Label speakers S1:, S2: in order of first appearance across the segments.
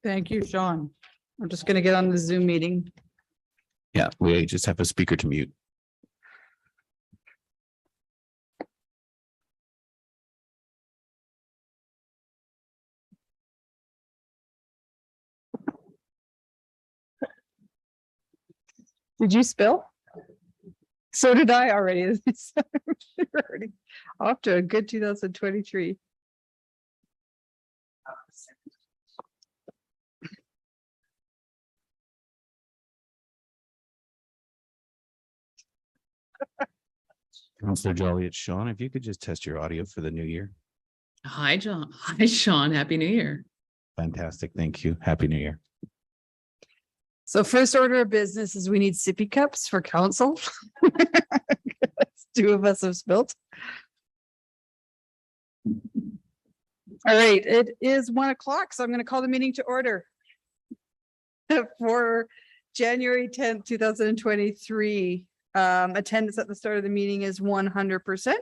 S1: Thank you, Sean. I'm just going to get on the Zoom meeting.
S2: Yeah, we just have a speaker to mute.
S1: Did you spill? So did I already. We're already off to a good 2023.
S2: Councillor Jolly, Sean, if you could just test your audio for the new year.
S3: Hi, John. Hi, Sean. Happy New Year.
S2: Fantastic. Thank you. Happy New Year.
S1: So first order of business is we need sippy cups for council. Two of us have spilt. All right, it is 1 o'clock, so I'm going to call the meeting to order for January 10th, 2023. Attendance at the start of the meeting is 100%.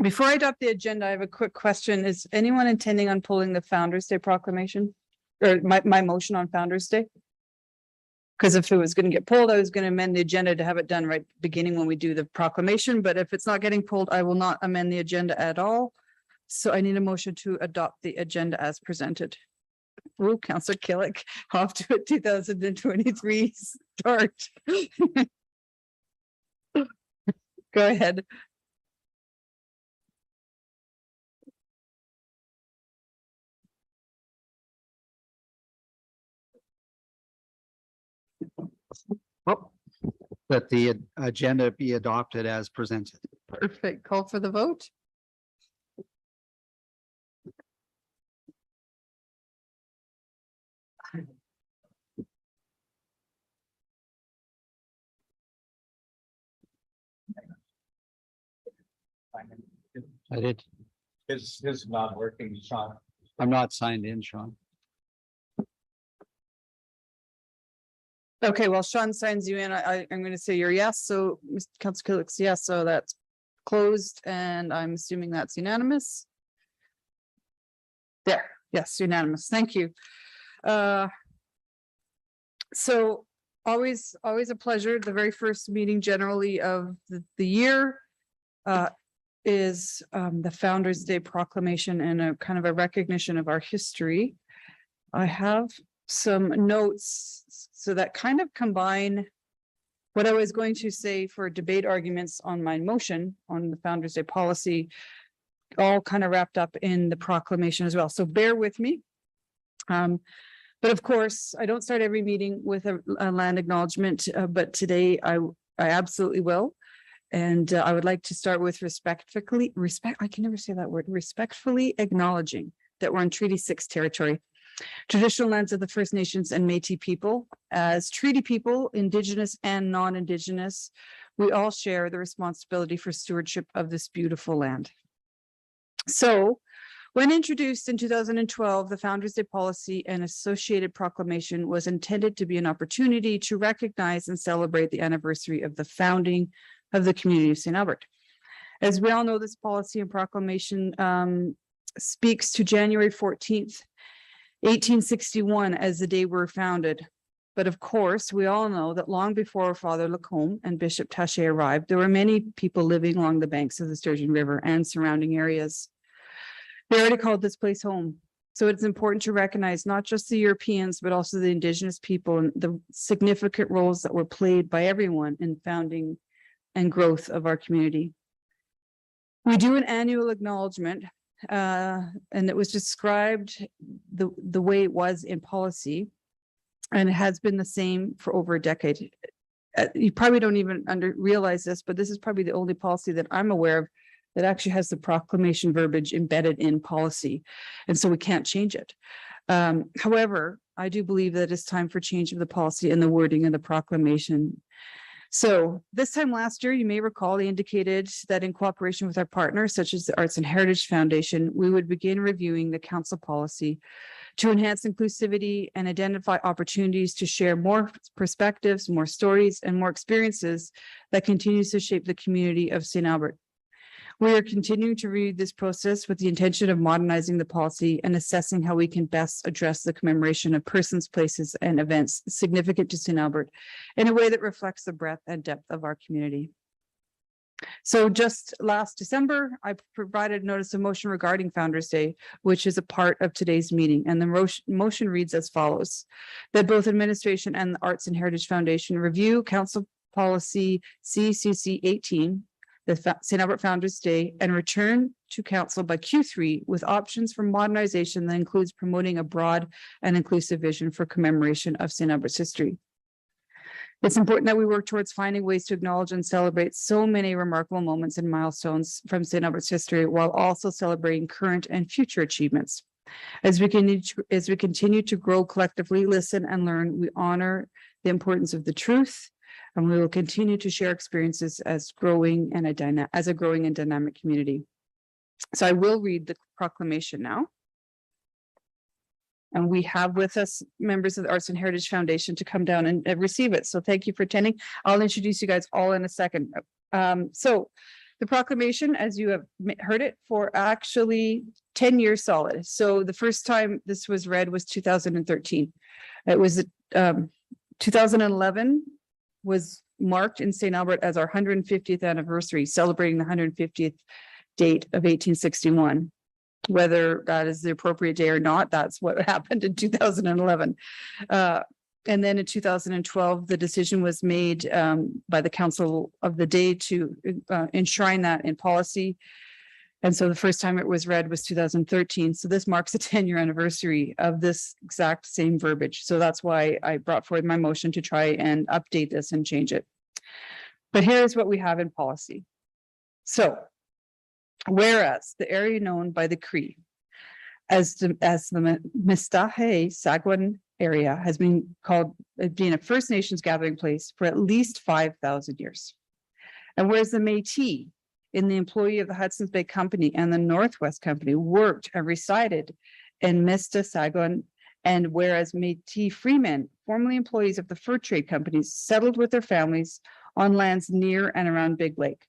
S1: Before I adopt the agenda, I have a quick question. Is anyone intending on pulling the Founders Day proclamation or my motion on Founders Day? Because if it was going to get pulled, I was going to amend the agenda to have it done right beginning when we do the proclamation. But if it's not getting pulled, I will not amend the agenda at all. So I need a motion to adopt the agenda as presented. Oh, Councillor Killick, off to a 2023 start. Go ahead.
S4: That the agenda be adopted as presented.
S1: Perfect. Call for the vote.
S4: I did.
S5: His not working, Sean.
S4: I'm not signed in, Sean.
S1: Okay, well, Sean signs you in. I'm going to say you're yes. So Mr. Councilor Killick's yes. So that's closed, and I'm assuming that's unanimous. There, yes, unanimous. Thank you. So always a pleasure. The very first meeting generally of the year is the Founders Day proclamation and a kind of a recognition of our history. I have some notes so that kind of combine what I was going to say for debate arguments on my motion on the Founders Day policy, all kind of wrapped up in the proclamation as well. So bear with me. But of course, I don't start every meeting with a land acknowledgement, but today I absolutely will. And I would like to start with respectfully acknowledging that we're in Treaty 6 territory, traditional lands of the First Nations and Métis people. As treaty people, Indigenous and non-Indigenous, we all share the responsibility for stewardship of this beautiful land. So, when introduced in 2012, the Founders Day policy and associated proclamation was intended to be an opportunity to recognize and celebrate the anniversary of the founding of the community of St. Albert. As we all know, this policy and proclamation speaks to January 14th, 1861 as the day we're founded. But of course, we all know that long before Father Lacombe and Bishop Taché arrived, there were many people living along the banks of the Sturgeon River and surrounding areas. They already called this place home. So it's important to recognize not just the Europeans, but also the Indigenous people and the significant roles that were played by everyone in founding and growth of our community. We do an annual acknowledgement, and it was described the way it was in policy, and it has been the same for over a decade. You probably don't even realize this, but this is probably the only policy that I'm aware of that actually has the proclamation verbiage embedded in policy, and so we can't change it. However, I do believe that it's time for change of the policy and the wording of the proclamation. So this time last year, you may recall, they indicated that in cooperation with our partners, such as the Arts and Heritage Foundation, we would begin reviewing the council policy to enhance inclusivity and identify opportunities to share more perspectives, more stories, and more experiences that continues to shape the community of St. Albert. We are continuing to read this process with the intention of modernizing the policy and assessing how we can best address the commemoration of persons, places, and events significant to St. Albert in a way that reflects the breadth and depth of our community. So just last December, I provided notice of motion regarding Founder's Day, which is a part of today's meeting. And the motion reads as follows: that both administration and the Arts and Heritage Foundation review Council Policy CCC 18, the St. Albert Founder's Day, and return to council by Q3 with options for modernization that includes promoting a broad and inclusive vision for commemoration of St. Albert's history. It's important that we work towards finding ways to acknowledge and celebrate so many remarkable moments and milestones from St. Albert's history, while also celebrating current and future achievements. As we continue to grow collectively, listen and learn, we honor the importance of the truth, and we will continue to share experiences as a growing and dynamic community. So I will read the proclamation now. And we have with us members of the Arts and Heritage Foundation to come down and receive it. So thank you for attending. I'll introduce you guys all in a second. So the proclamation, as you have heard it, for actually 10 years solid. So the first time this was read was 2013. It was 2011 was marked in St. Albert as our 150th anniversary, celebrating the 150th date of 1861. Whether that is the appropriate day or not, that's what happened in 2011. And then in 2012, the decision was made by the council of the day to enshrine that in policy. And so the first time it was read was 2013. So this marks a 10-year anniversary of this exact same verbiage. So that's why I brought forward my motion to try and update this and change it. But here's what we have in policy. So whereas the area known by the Cree as the Mistahe Sagwan area has been called being a First Nations gathering place for at least 5,000 years. And whereas the Métis in the employee of the Hudson's Bay Company and the Northwest Company worked and resided in Mista Sagwan, and whereas Métis freemen, formerly employees of the fur trade companies, settled with their families on lands near and around Big Lake.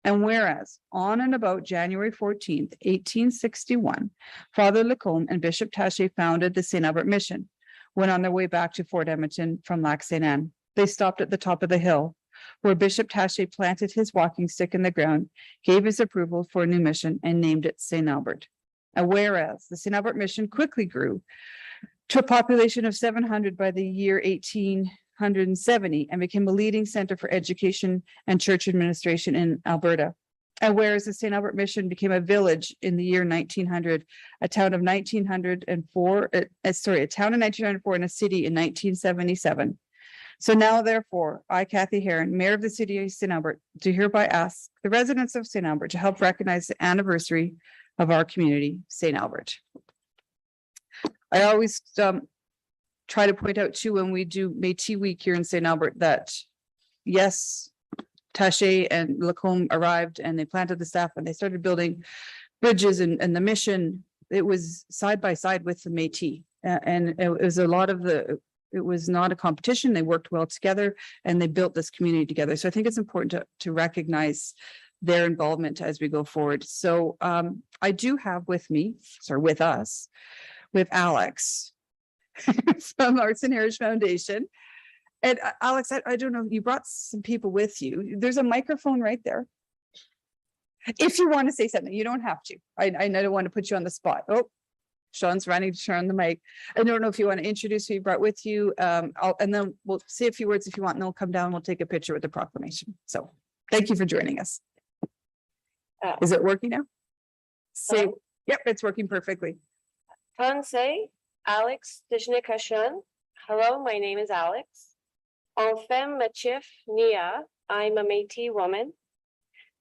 S1: And whereas on and about January 14th, 1861, Father Lacombe and Bishop Taché founded the St. Albert Mission. When on their way back to Fort Edmonton from Lac St. Anne, they stopped at the top of the hill where Bishop Taché planted his walking stick in the ground, gave his approval for a new mission, and named it St. Albert. And whereas the St. Albert Mission quickly grew to a population of 700 by the year 1870 and became a leading center for education and church administration in Alberta. And whereas the St. Albert Mission became a village in the year 1900, a town in 1904 and a city in 1977. So now, therefore, I, Kathy Heron, Mayor of the City of St. Albert, do hereby ask the residents of St. Albert to help recognize the anniversary of our community, St. Albert. I always try to point out too, when we do Métis Week here in St. Albert, that yes, Taché and Lacombe arrived and they planted the staff and they started building bridges, and the mission, it was side by side with the Métis. And it was a lot of it was not a competition. They worked well together and they built this community together. So I think it's important to recognize their involvement as we go forward. So I do have with us Alex from Arts and Heritage Foundation. And Alex, I don't know, you brought some people with you. There's a microphone right there. If you want to say something, you don't have to. I don't want to put you on the spot. Oh, Sean's running to turn on the mic. I don't know if you want to introduce who you brought with you. And then we'll say a few words if you want, and then we'll come down and we'll take a picture with the proclamation. So thank you for joining us. Is it working now? So, yep, it's working perfectly.
S6: Tansei, Alex Dishnikashan. Hello, my name is Alex. Enfem Machif Nia, I'm a Métis woman.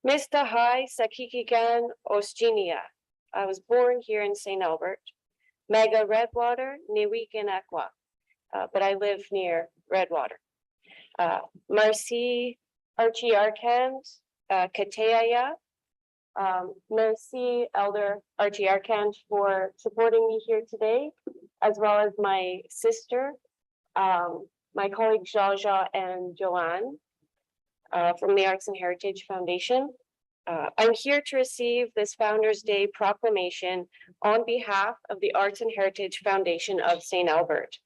S6: Mr. Hai Sakikigan Osjinia. I was born here in St. Albert. Mega Redwater, Niwikin Aqua. But I live near Redwater. Marcy Archie Arkand, Kateaya. Merci, Elder Archie Arkand, for supporting me here today, as well as my sister, my colleague Jaja and Joanne from the Arts and Heritage Foundation. I'm here to receive this Founder's Day proclamation on behalf of the Arts and Heritage Foundation of St. Albert.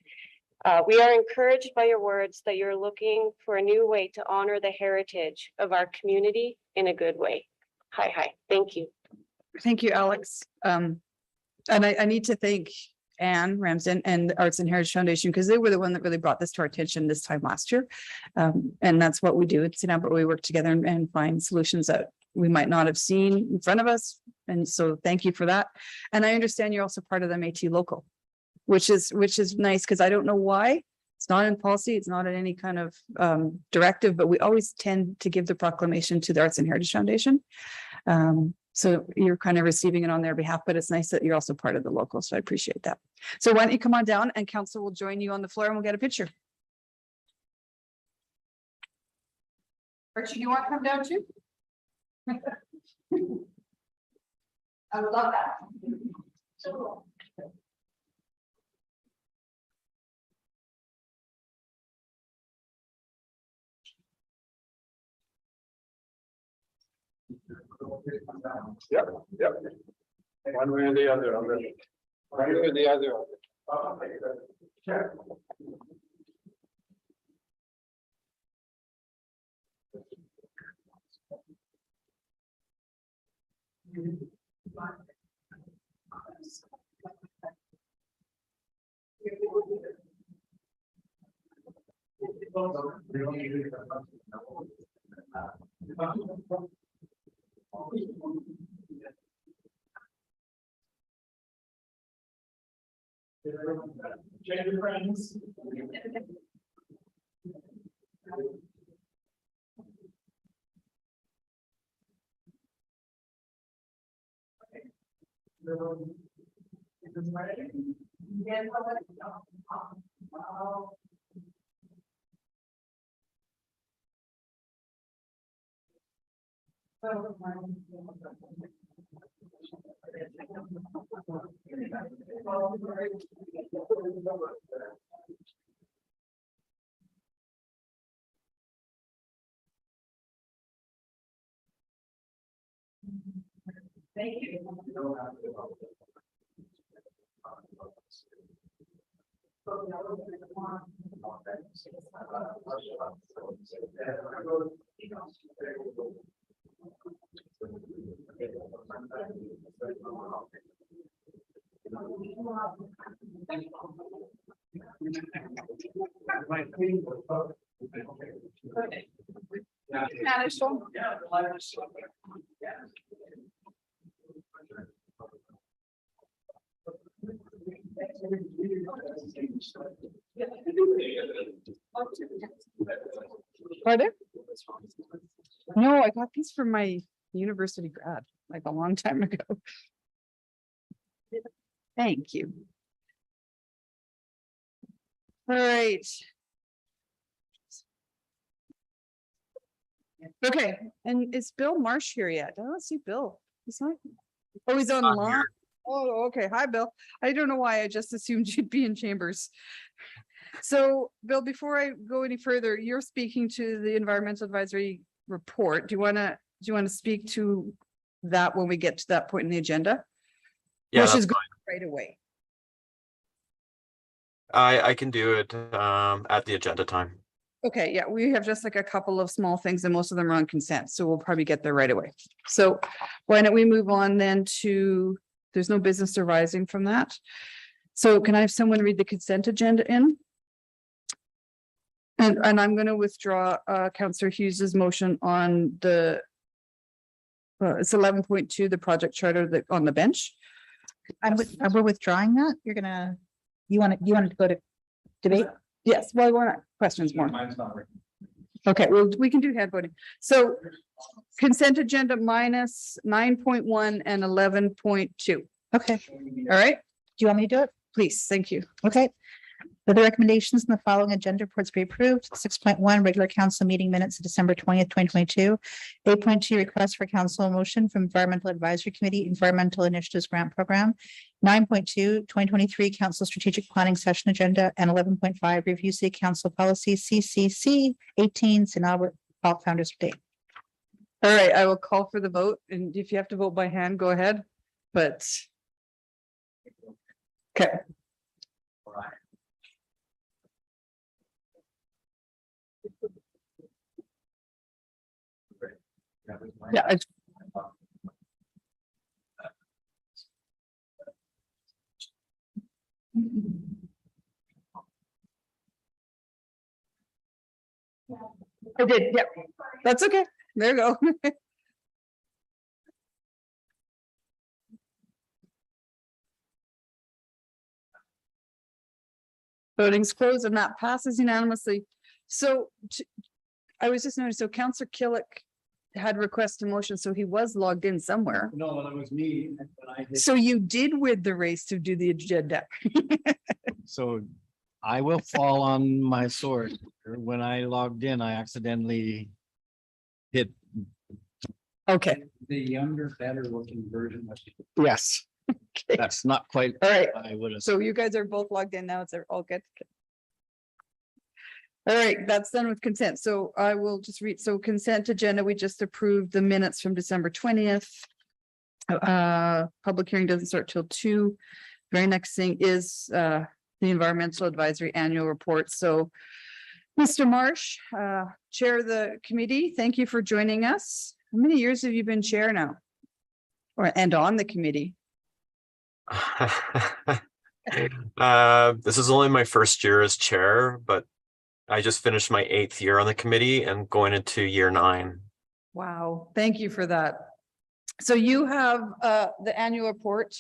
S6: We are encouraged by your words that you're looking for a new way to honor the heritage of our community in a good way. Hi, thank you.
S1: Thank you, Alex. And I need to thank Anne Ramsden and the Arts and Heritage Foundation, because they were the one that really brought this to our attention this time last year. And that's what we do at St. Albert. We work together and find solutions that we might not have seen in front of us. And so thank you for that. And I understand you're also part of the Métis local, which is nice, because I don't know why. It's not in policy, it's not in any kind of directive, but we always tend to give the proclamation to the Arts and Heritage Foundation. So you're kind of receiving it on their behalf, but it's nice that you're also part of the local. So I appreciate that. So why don't you come on down and council will join you on the floor and we'll get a picture. Archie, you want to come down too? I would love that.
S5: Yep. One way or the other on this. One way or the other. Friends. Thank you.
S1: Pardon? No, I got these from my university grad, like a long time ago. Thank you. All right. Okay, and is Bill Marsh here yet? I don't see Bill. He's not. Oh, he's online. Oh, okay. Hi, Bill. I don't know why. I just assumed you'd be in chambers. So, Bill, before I go any further, you're speaking to the environmental advisory report. Do you want to speak to that when we get to that point in the agenda?
S7: Yeah,
S1: Which
S7: that's
S1: is
S7: fine.
S1: right away.
S7: I can do it at the agenda time.
S1: Okay, yeah, we have just like a couple of small things and most of them are on consent, so we'll probably get there right away. So why don't we move on then to, there's no business arising from that. So can I have someone read the consent agenda in? And I'm going to withdraw Councillor Hughes's motion on the it's 11.2, the project charter that on the bench.
S8: We're withdrawing that. You want to go to debate?
S1: Yes, well, we're not questions more.
S5: Mine's not working.
S1: Okay, well, we can do hand voting. So consent agenda minus 9.1 and 11.2.
S8: Okay.
S1: All right,
S8: Do you want me to do it?
S1: please, thank you.
S8: Okay. With the recommendations in the following agenda reports be approved. 6.1, regular council meeting minutes of December 20th, 2022. 8.2, request for council motion from Environmental Advisory Committee, Environmental Initiatives Grant Program. 9.2, 2023 council strategic planning session agenda, and 11.5, review city council policy CCC 18, St. Albert Founders Day.
S1: All right, I will call for the vote, and if you have to vote by hand, go ahead, but. Okay. Yeah, I did, yeah, that's okay, there you go. Voting's closed and that passes unanimously. So I was just noticing, so Counselor Killick had requested motion, so he was logged in somewhere.
S5: No, that was me.
S1: So you did win the race to do the agenda.
S9: So I will fall on my sword. When I logged in, I accidentally hit.
S1: Okay,
S4: The younger, better looking version.
S1: yes. Okay,
S9: That's not quite.
S1: all right,
S9: I would have.
S1: so you guys are both logged in now, it's all good. All right, that's done with consent. So I will just read, so consent agenda, we just approved the minutes from December 20th. Public hearing doesn't start till 2. Very next thing is the Environmental Advisory Annual Report. So Mr. Marsh, Chair of the committee, thank you for joining us. How many years have you been chair now? And on the committee?
S7: This is only my first year as chair, but I just finished my 8th year on the committee and going into year 9.
S1: Wow, thank you for that. So you have the annual report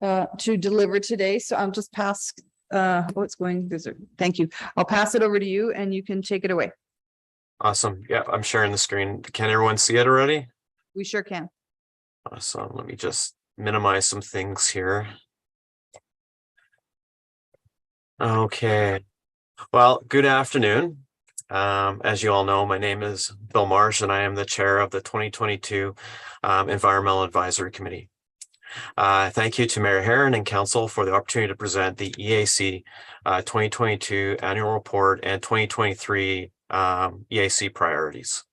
S1: to deliver today, so I'll just pass what's going, thank you. I'll pass it over to you and you can take it away.
S7: Awesome. Yeah, I'm sharing the screen. Can everyone see it already?
S1: We sure can.
S7: Awesome. Let me just minimize some things here. Okay. Well, good afternoon. As you all know, my name is Bill Marsh and I am the chair of the 2022 Environmental Advisory Committee. Thank you to Mayor Herron and Council for the opportunity to present the EAC 2022 Annual Report and 2023 EAC priorities.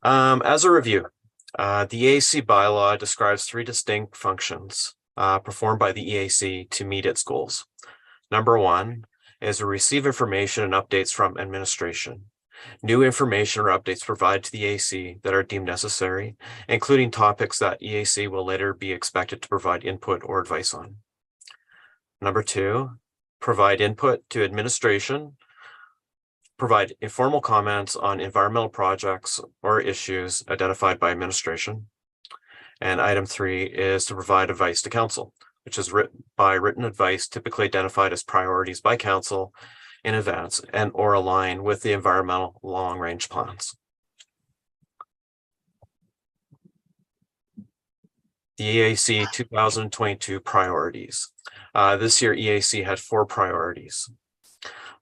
S7: As a review, the EAC bylaw describes 3 distinct functions performed by the EAC to meet its goals. Number 1 is to receive information and updates from administration. New information or updates provided to the EAC that are deemed necessary, including topics that EAC will later be expected to provide input or advice on. Number 2, provide input to administration, provide informal comments on environmental projects or issues identified by administration. And item 3 is to provide advice to council, which is written advice typically identified as priorities by council in advance and or align with the environmental long-range plans. The EAC 2022 priorities. This year, EAC had 4 priorities.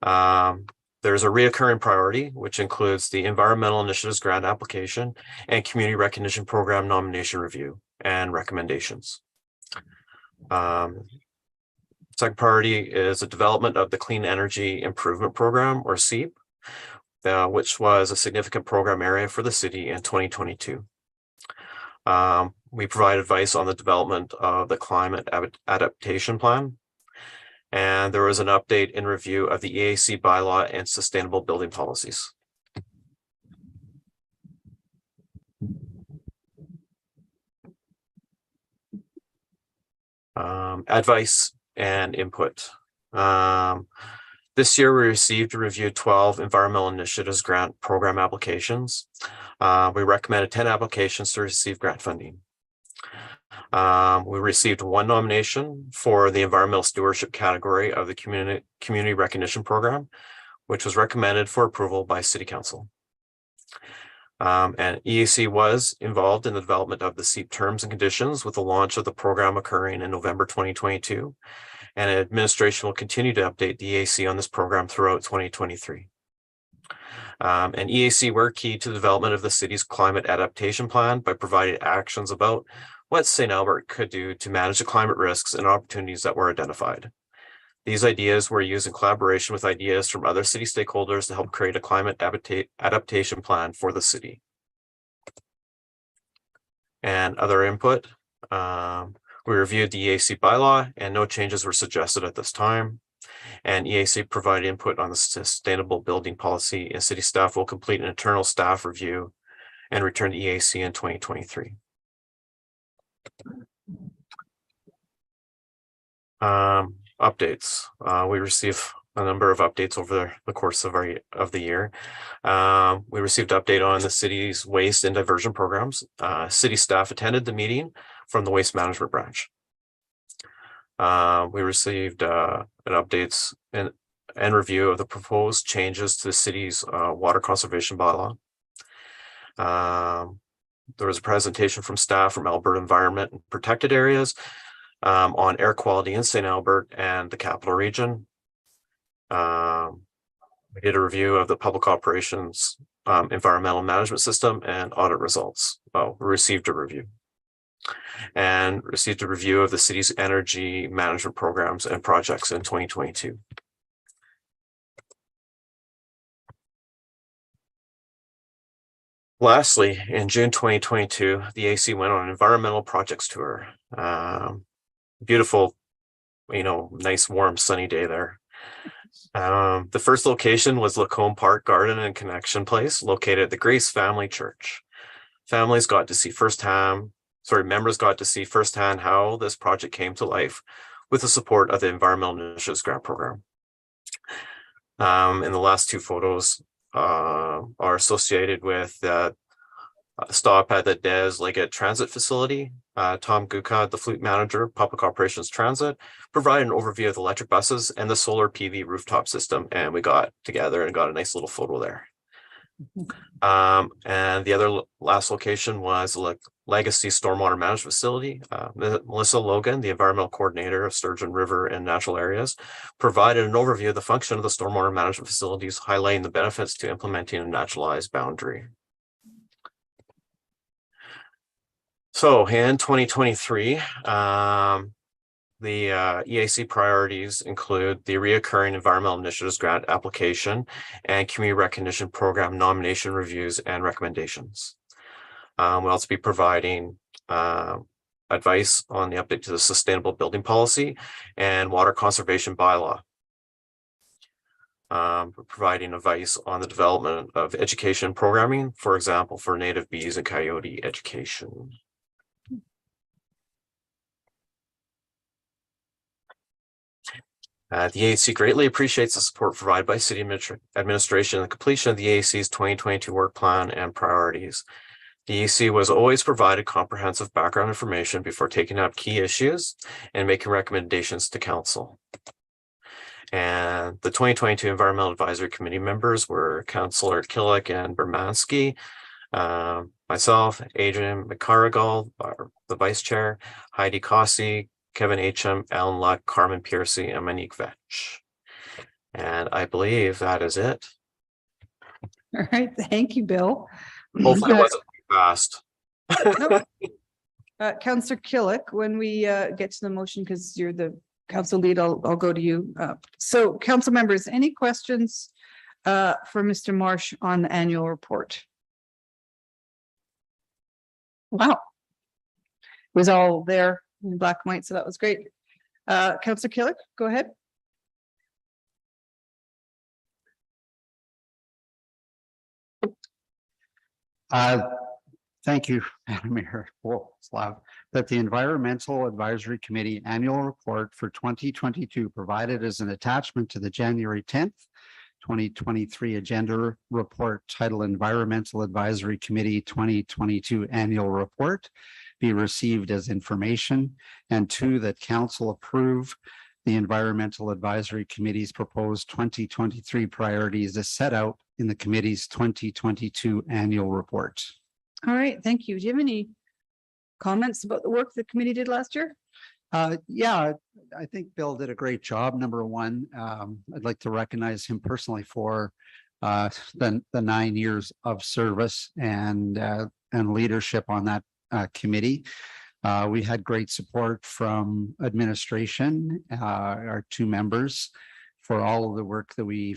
S7: There's a reoccurring priority, which includes the Environmental Initiatives Grant Application and Community Recognition Program Nomination Review and Recommendations. Second priority is the development of the Clean Energy Improvement Program, or CEIP, which was a significant program area for the city in 2022. We provide advice on the development of the Climate Adaptation Plan. And there was an update in review of the EAC bylaw and sustainable building policies. Advice and input. This year, we received and reviewed 12 environmental initiatives grant program applications. We recommended 10 applications to receive grant funding. We received 1 nomination for the environmental stewardship category of the community recognition program, which was recommended for approval by City Council. And EAC was involved in the development of the CEIP terms and conditions with the launch of the program occurring in November 2022. And administration will continue to update the EAC on this program throughout 2023. And EAC were key to the development of the city's climate adaptation plan by providing actions about what St. Albert could do to manage the climate risks and opportunities that were identified. These ideas were used in collaboration with ideas from other city stakeholders to help create a climate adaptation plan for the city. And other input. We reviewed the EAC bylaw and no changes were suggested at this time. And EAC provided input on the sustainable building policy, and city staff will complete an internal staff review and return to EAC in 2023. Updates. We receive a number of updates over the course of the year. We received update on the city's waste and diversion programs. City staff attended the meeting from the waste management branch. We received an updates and review of the proposed changes to the city's water conservation bylaw. There was a presentation from staff from Alberta Environment and Protected Areas on air quality in St. Albert and the Capital Region. We did a review of the public operations environmental management system and audit results. We received a review. And received a review of the city's energy management programs and projects in 2022. Lastly, in June 2022, the AC went on an environmental projects tour. Beautiful, nice, warm, sunny day there. The first location was Lacombe Park Garden and Connection Place, located at the Grace Family Church. Members got to see firsthand how this project came to life with the support of the Environmental Initiatives Grant Program. And the last two photos are associated with the stop at the Des Leggett Transit Facility. Tom Guka, the fleet manager, Public Operations Transit, provided an overview of the electric buses and the solar PV rooftop system. And we got together and got a nice little photo there. And the last location was Legacy Stormwater Management Facility. Melissa Logan, the environmental coordinator of Sturgeon River and natural areas, provided an overview of the function of the stormwater management facilities, highlighting the benefits to implementing a naturalized boundary. So in 2023, the EAC priorities include the reoccurring Environmental Initiatives Grant application and Community Recognition Program nomination reviews and recommendations. We'll also be providing advice on the update to the Sustainable Building Policy and Water Conservation Bylaw. Providing advice on the development of education programming, for example, for native bees and coyote education. The EAC greatly appreciates the support provided by City Administration in the completion of the EAC's 2022 work plan and priorities. The EAC was always provided comprehensive background information before taking up key issues and making recommendations to Council. And the 2022 Environmental Advisory Committee members were Councillor Killick and Bermansky, myself, Adrian McCarrigal, the Vice Chair, Heidi Cossey, Kevin H.M., Alan Luck, Carmen Piercy, and Monique Vetch. And I believe that is it.
S1: All right, thank you, Bill.
S7: Hopefully it wasn't too fast.
S1: Councillor Killick, when we get to the motion, because you're the council lead, I'll go to you. So council members, any questions for Mr. Marsh on the annual report? Wow. It was all there in black and white, so that was great. Councillor Killick, go ahead.
S4: Thank you, Madam Mayor. Whoa, it's loud. That the Environmental Advisory Committee Annual Report for 2022 provided as an attachment to the January 10th, 2023 agenda report titled Environmental Advisory Committee 2022 Annual Report be received as information, and two, that Council approve the Environmental Advisory Committee's proposed 2023 priorities as set out in the committee's 2022 annual report.
S1: All right, thank you. Do you have any comments about the work the committee did last year?
S4: Yeah, I think Bill did a great job. Number one, I'd like to recognize him personally for the 9 years of service and leadership on that committee. We had great support from administration, our two members, for all of the work that we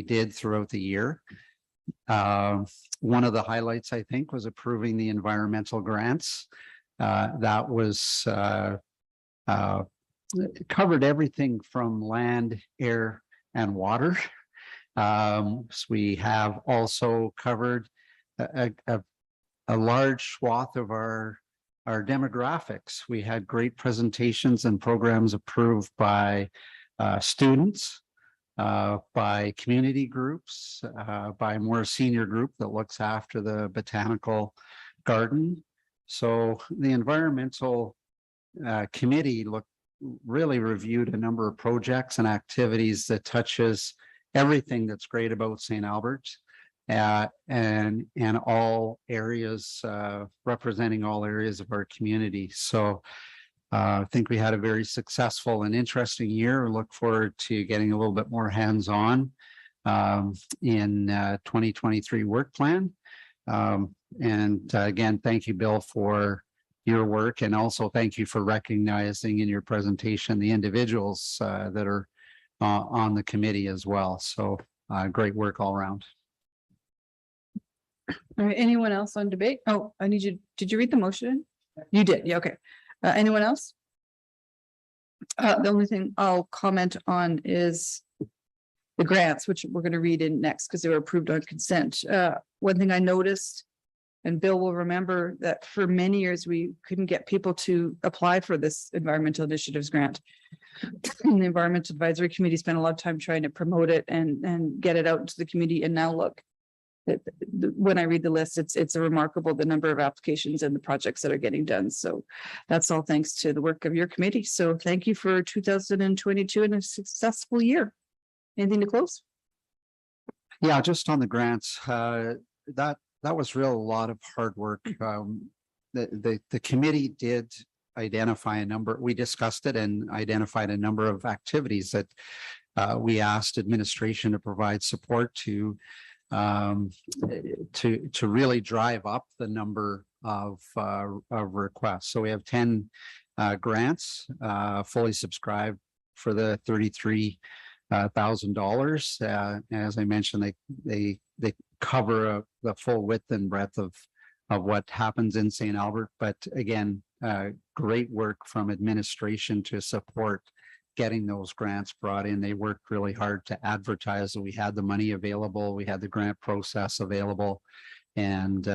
S4: did throughout the year. One of the highlights, I think, was approving the environmental grants. That was covered everything from land, air, and water. So we have also covered a large swath of our demographics. We had great presentations and programs approved by students, by community groups, by a more senior group that looks after the botanical garden. So the environmental committee really reviewed a number of projects and activities that touches everything that's great about St. Albert, and all areas, representing all areas of our community. So I think we had a very successful and interesting year. Look forward to getting a little bit more hands-on in 2023 work plan. And again, thank you, Bill, for your work, and also thank you for recognizing in your presentation the individuals that are on the committee as well. So great work all around.
S1: All right, anyone else on debate? Oh, I need you, did you read the motion? You did, yeah, okay. Anyone else? The only thing I'll comment on is the grants, which we're going to read in next because they were approved on consent. One thing I noticed, and Bill will remember, that for many years we couldn't get people to apply for this environmental initiatives grant. And the Environmental Advisory Committee spent a lot of time trying to promote it and get it out into the community. And now look, when I read the list, it's a remarkable, the number of applications and the projects that are getting done. So that's all thanks to the work of your committee. So thank you for 2022 and a successful year. Anything to close?
S4: Yeah, just on the grants, that was a lot of hard work. The committee did identify a number, we discussed it and identified a number of activities that we asked administration to provide support to really drive up the number of requests. So we have 10 grants fully subscribed for the $33,000. As I mentioned, they cover the full width and breadth of what happens in St. Albert. But again, great work from administration to support getting those grants brought in. They worked really hard to advertise that we had the money available, we had the grant process available. And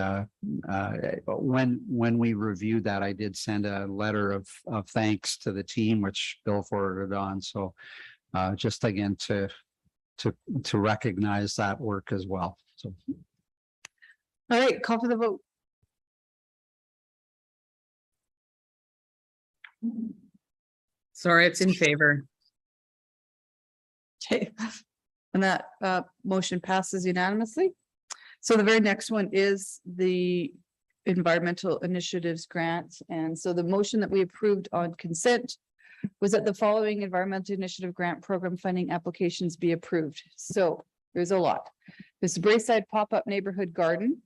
S4: when we reviewed that, I did send a letter of thanks to the team, which Bill forwarded on. So just again to recognize that work as well. So
S1: All right, call for the vote.
S3: Sorry, it's in favor.
S1: Okay, and that motion passes unanimously. So the very next one is the environmental initiatives grant. And so the motion that we approved on consent was that the following environmental initiative grant program funding applications be approved. So there's a lot. There's the Braeside Pop-Up Neighborhood Garden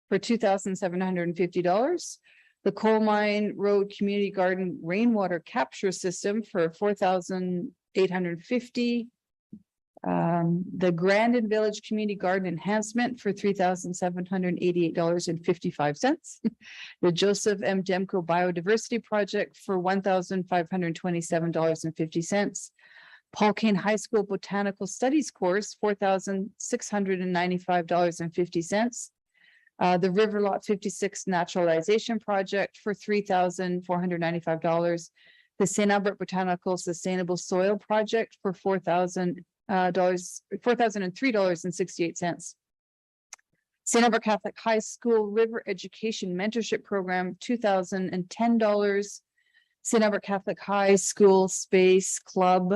S1: for $2,750. The Coal Mine Road Community Garden Rainwater Capture System for $4,850. The Grandin Village Community Garden Enhancement for $3,788.55. The Joseph M. Demko Biodiversity Project for $1,527.50. Paul Kane High School Botanical Studies Course, $4,695.50. The River Lot 56 Naturalization Project for $3,495. The St. Albert Botanical Sustainable Soil Project for $4,003.68. St. Albert Catholic High School River Education Mentorship Program, $2,010. St. Albert Catholic High School Space Club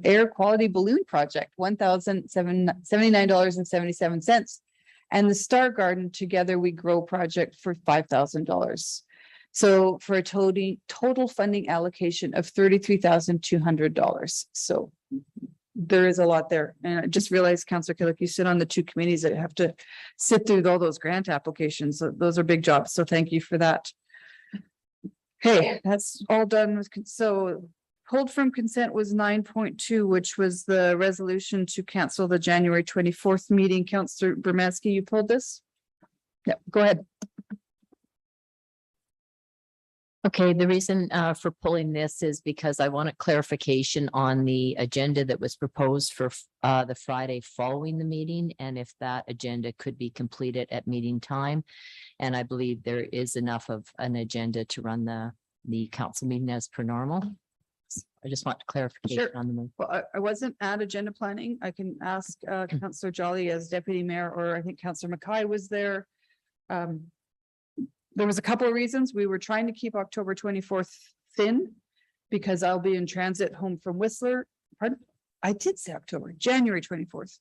S1: Air Quality Balloon Project, $1,079.77. And the Star Garden Together We Grow project for $5,000. So for a total funding allocation of $33,200. So there is a lot there. And I just realized, Councillor Killick, you sit on the two committees that have to sit through all those grant applications. So those are big jobs. So thank you for that. Okay, that's all done with, so pulled from consent was 9.2, which was the resolution to cancel the January 24th meeting. Councillor Bermansky, you pulled this? Yeah, go ahead.
S10: Okay, the reason for pulling this is because I wanted clarification on the agenda that was proposed for the Friday following the meeting, and if that agenda could be completed at meeting time. And I believe there is enough of an agenda to run the council meeting as per normal. I just want clarification
S1: Sure.
S10: on the move.
S1: Well, I wasn't at agenda planning. I can ask Councillor Jolly as deputy mayor, or I think Councillor Mackay was there. There was a couple of reasons. We were trying to keep October 24th thin because I'll be in transit home from Whistler. Pardon? I did say October, January 24th.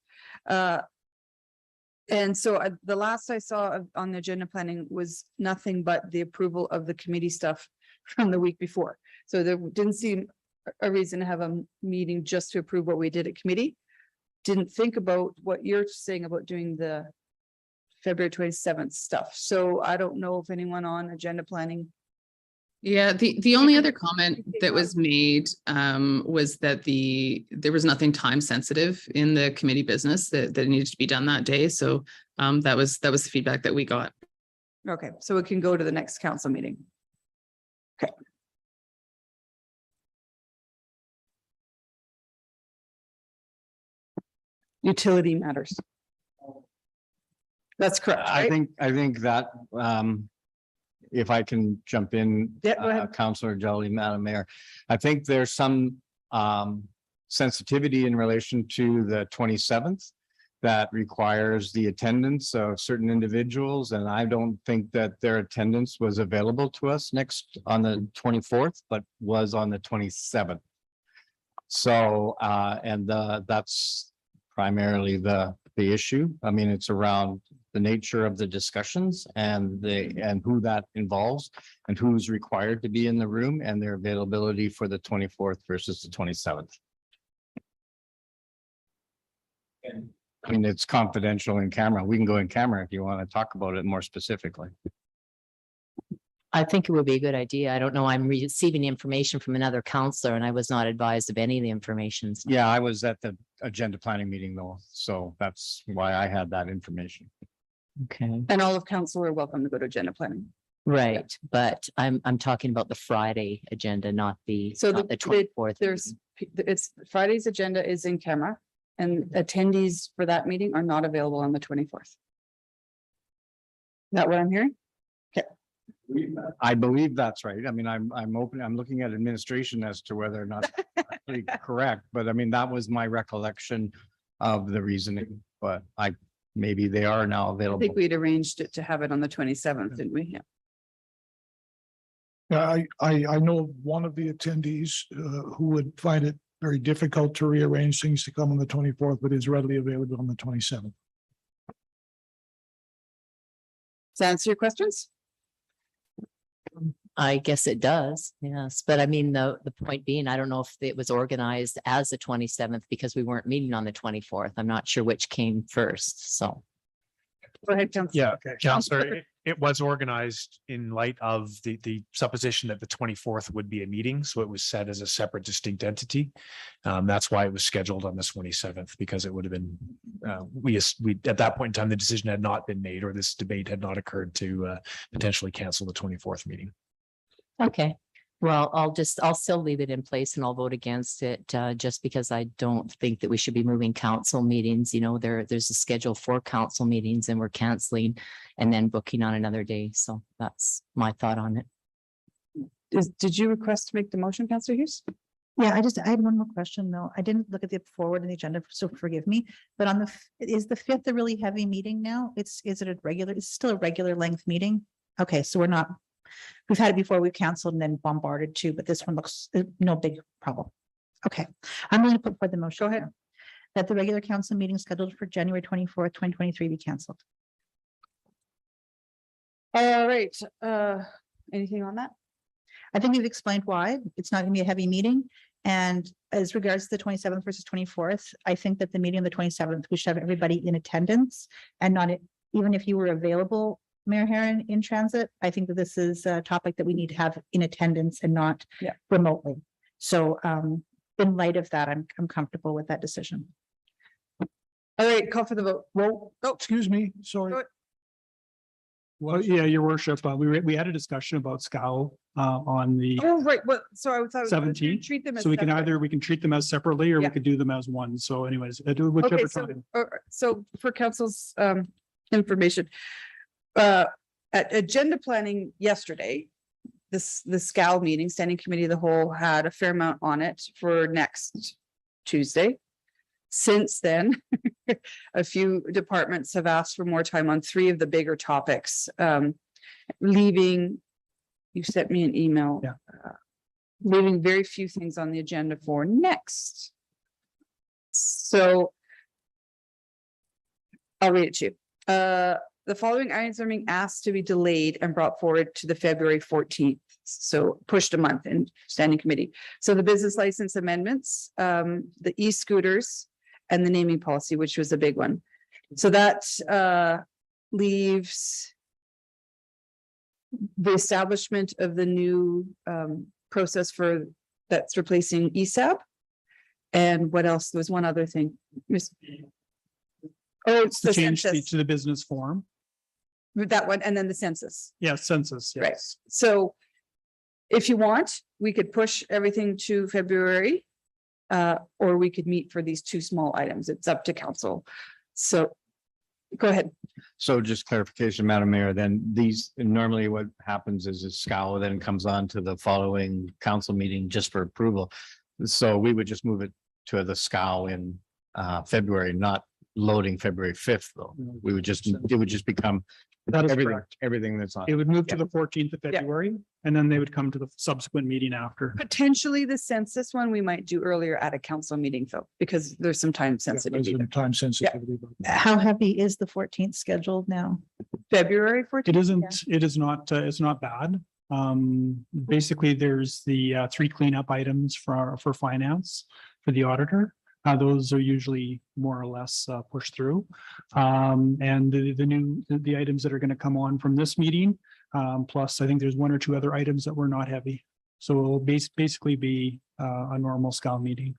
S1: And so the last I saw on the agenda planning was nothing but the approval of the committee stuff from the week before. So there didn't seem a reason to have a meeting just to approve what we did at committee. Didn't think about what you're saying about doing the February 27th stuff. So I don't know if anyone on agenda planning.
S3: Yeah, the only other comment that was made was that there was nothing time sensitive in the committee business that needed to be done that day. So that was the feedback that we got.
S1: Okay, so it can go to the next council meeting. Okay. Utility matters. That's correct,
S9: I
S1: right?
S9: think that, if I can jump in.
S1: Yeah, go ahead.
S9: Councillor Jolly, Madam Mayor, I think there's some, sensitivity in relation to the 27th that requires the attendance of certain individuals, and I don't think that their attendance was available to us next on the 24th, but was on the 27th. So, that's primarily the issue. I mean, it's around the nature of the discussions and who that involves and who's required to be in the room and their availability for the 24th versus the 27th. I mean, it's confidential in camera. We can go in camera if you want to talk about it more specifically.
S10: I think it would be a good idea. I don't know. I'm receiving information from another counselor and I was not advised of any of the information. So-
S9: Yeah, I was at the agenda planning meeting though, so that's why I had that information.
S10: Okay,
S1: And all of council are welcome to go to agenda planning.
S10: right. But I'm talking about the Friday agenda, not the,
S1: So
S10: not the 24th.
S1: It's Friday's agenda is in camera and attendees for that meeting are not available on the 24th. Is that what I'm hearing?
S9: I believe that's right. I mean, I'm looking at administration as to whether or not actually correct, but I mean, that was my recollection of the reasoning, but maybe they are now
S1: I
S9: available.
S1: think we'd arranged it to have it on the 27th, didn't we? Yeah.
S11: Yeah, I know one of the attendees who would find it very difficult to rearrange things to come on the 24th, but is readily available on the 27th.
S1: Does that answer your questions?
S10: I guess it does, yes, but I mean, the point being, I don't know if it was organized as the 27th because we weren't meeting on the 24th. I'm not sure which came first, so.
S1: Go ahead, Councillor.
S12: Yeah, Counselor, it was organized in light of the supposition that the 24th would be a meeting, so it was set as a separate distinct entity. That's why it was scheduled on the 27th, because it would have been, we at that point in time, the decision had not been made or this debate had not occurred to potentially cancel the 24th meeting.
S10: Okay, well, I'll still leave it in place and I'll vote against it, just because I don't think that we should be moving council meetings. You know, there's a schedule for council meetings and we're canceling and then booking on another day. So that's my thought on it.
S1: Did you request to make the motion, Councillor Hughes?
S8: Yeah, I had one more question though. I didn't look at the forward in the agenda, so forgive me. But on is the 5th a really heavy meeting now? Is it a regular, it's still a regular length meeting? Okay, so we've had it before, we've canceled and then bombarded too, but this one looks no big problem. Okay, I'm going to put forward the motion.
S1: Go ahead.
S8: now, that the regular council meeting scheduled for January 24th, 2023 be canceled.
S1: All right, anything on that?
S8: I think we've explained why it's not going to be a heavy meeting. And as regards to the 27th versus 24th, I think that the meeting on the 27th, we should have everybody in attendance and not, even if you were available, Mayor Herron, in transit. I think that this is a topic that we need to have in attendance and not
S1: Yeah.
S8: remotely. So in light of that, I'm comfortable with that decision.
S1: All right, call for the vote. Roll. Oh,
S11: Excuse me, sorry.
S1: Go ahead.
S11: Well, yeah, your worship, we had a discussion about SCOW on the
S1: oh, right. Well, so I thought.
S11: 17th,
S1: Treat them as.
S11: so we can
S1: separate.
S11: we can treat them as separately or
S1: Yeah.
S11: we could do them as one. So anyways, do
S1: Okay,
S11: whichever
S1: so,
S11: time.
S1: so for council's information. At agenda planning yesterday, the SCAL meeting, Standing Committee of the Whole, had a fair amount on it for next Tuesday. Since then, a few departments have asked for more time on 3 of the bigger topics, leaving, you sent me an email.
S11: Yeah.
S1: Leaving very few things on the agenda for next. So I'll read it to you. The following items are being asked to be delayed and brought forward to the February 14th. So pushed a month in standing committee. So the business license amendments, the e-scooters and the naming policy, which was a big one. So that leaves the establishment of the new process for that's replacing ESAB. And what else? There was one other thing. Oh, it's
S11: To
S1: the
S11: change
S1: census,
S11: to the business form.
S1: that one, and then the census.
S11: Yeah, census,
S1: Right.
S11: yes.
S1: So if you want, we could push everything to February. Or we could meet for these 2 small items. It's up to council. So go ahead.
S9: So just clarification, Madam Mayor, then these, normally what happens is a SCOW then comes on to the following council meeting just for approval. So we would just move it to the SCOW in February, not loading February 5th, though. We would just, it would just become
S11: That is
S9: everything,
S11: correct.
S9: everything that's on.
S11: It would move to
S9: Yeah.
S11: the 14th of February, and then they would come to the subsequent meeting after.
S1: Potentially the census one we might do earlier at a council meeting, though, because there's some time sensitivity. there.
S11: Time sensitivity.
S8: How heavy is the 14th scheduled now?
S1: February 14th.
S11: It isn't, it is not, it's not bad. Basically, there's the 3 cleanup items for finance for the auditor. Those are usually more or less pushed through. And the items that are going to come on from this meeting, plus I think there's 1 or 2 other items that were not heavy. So it'll basically be a normal SCAL meeting.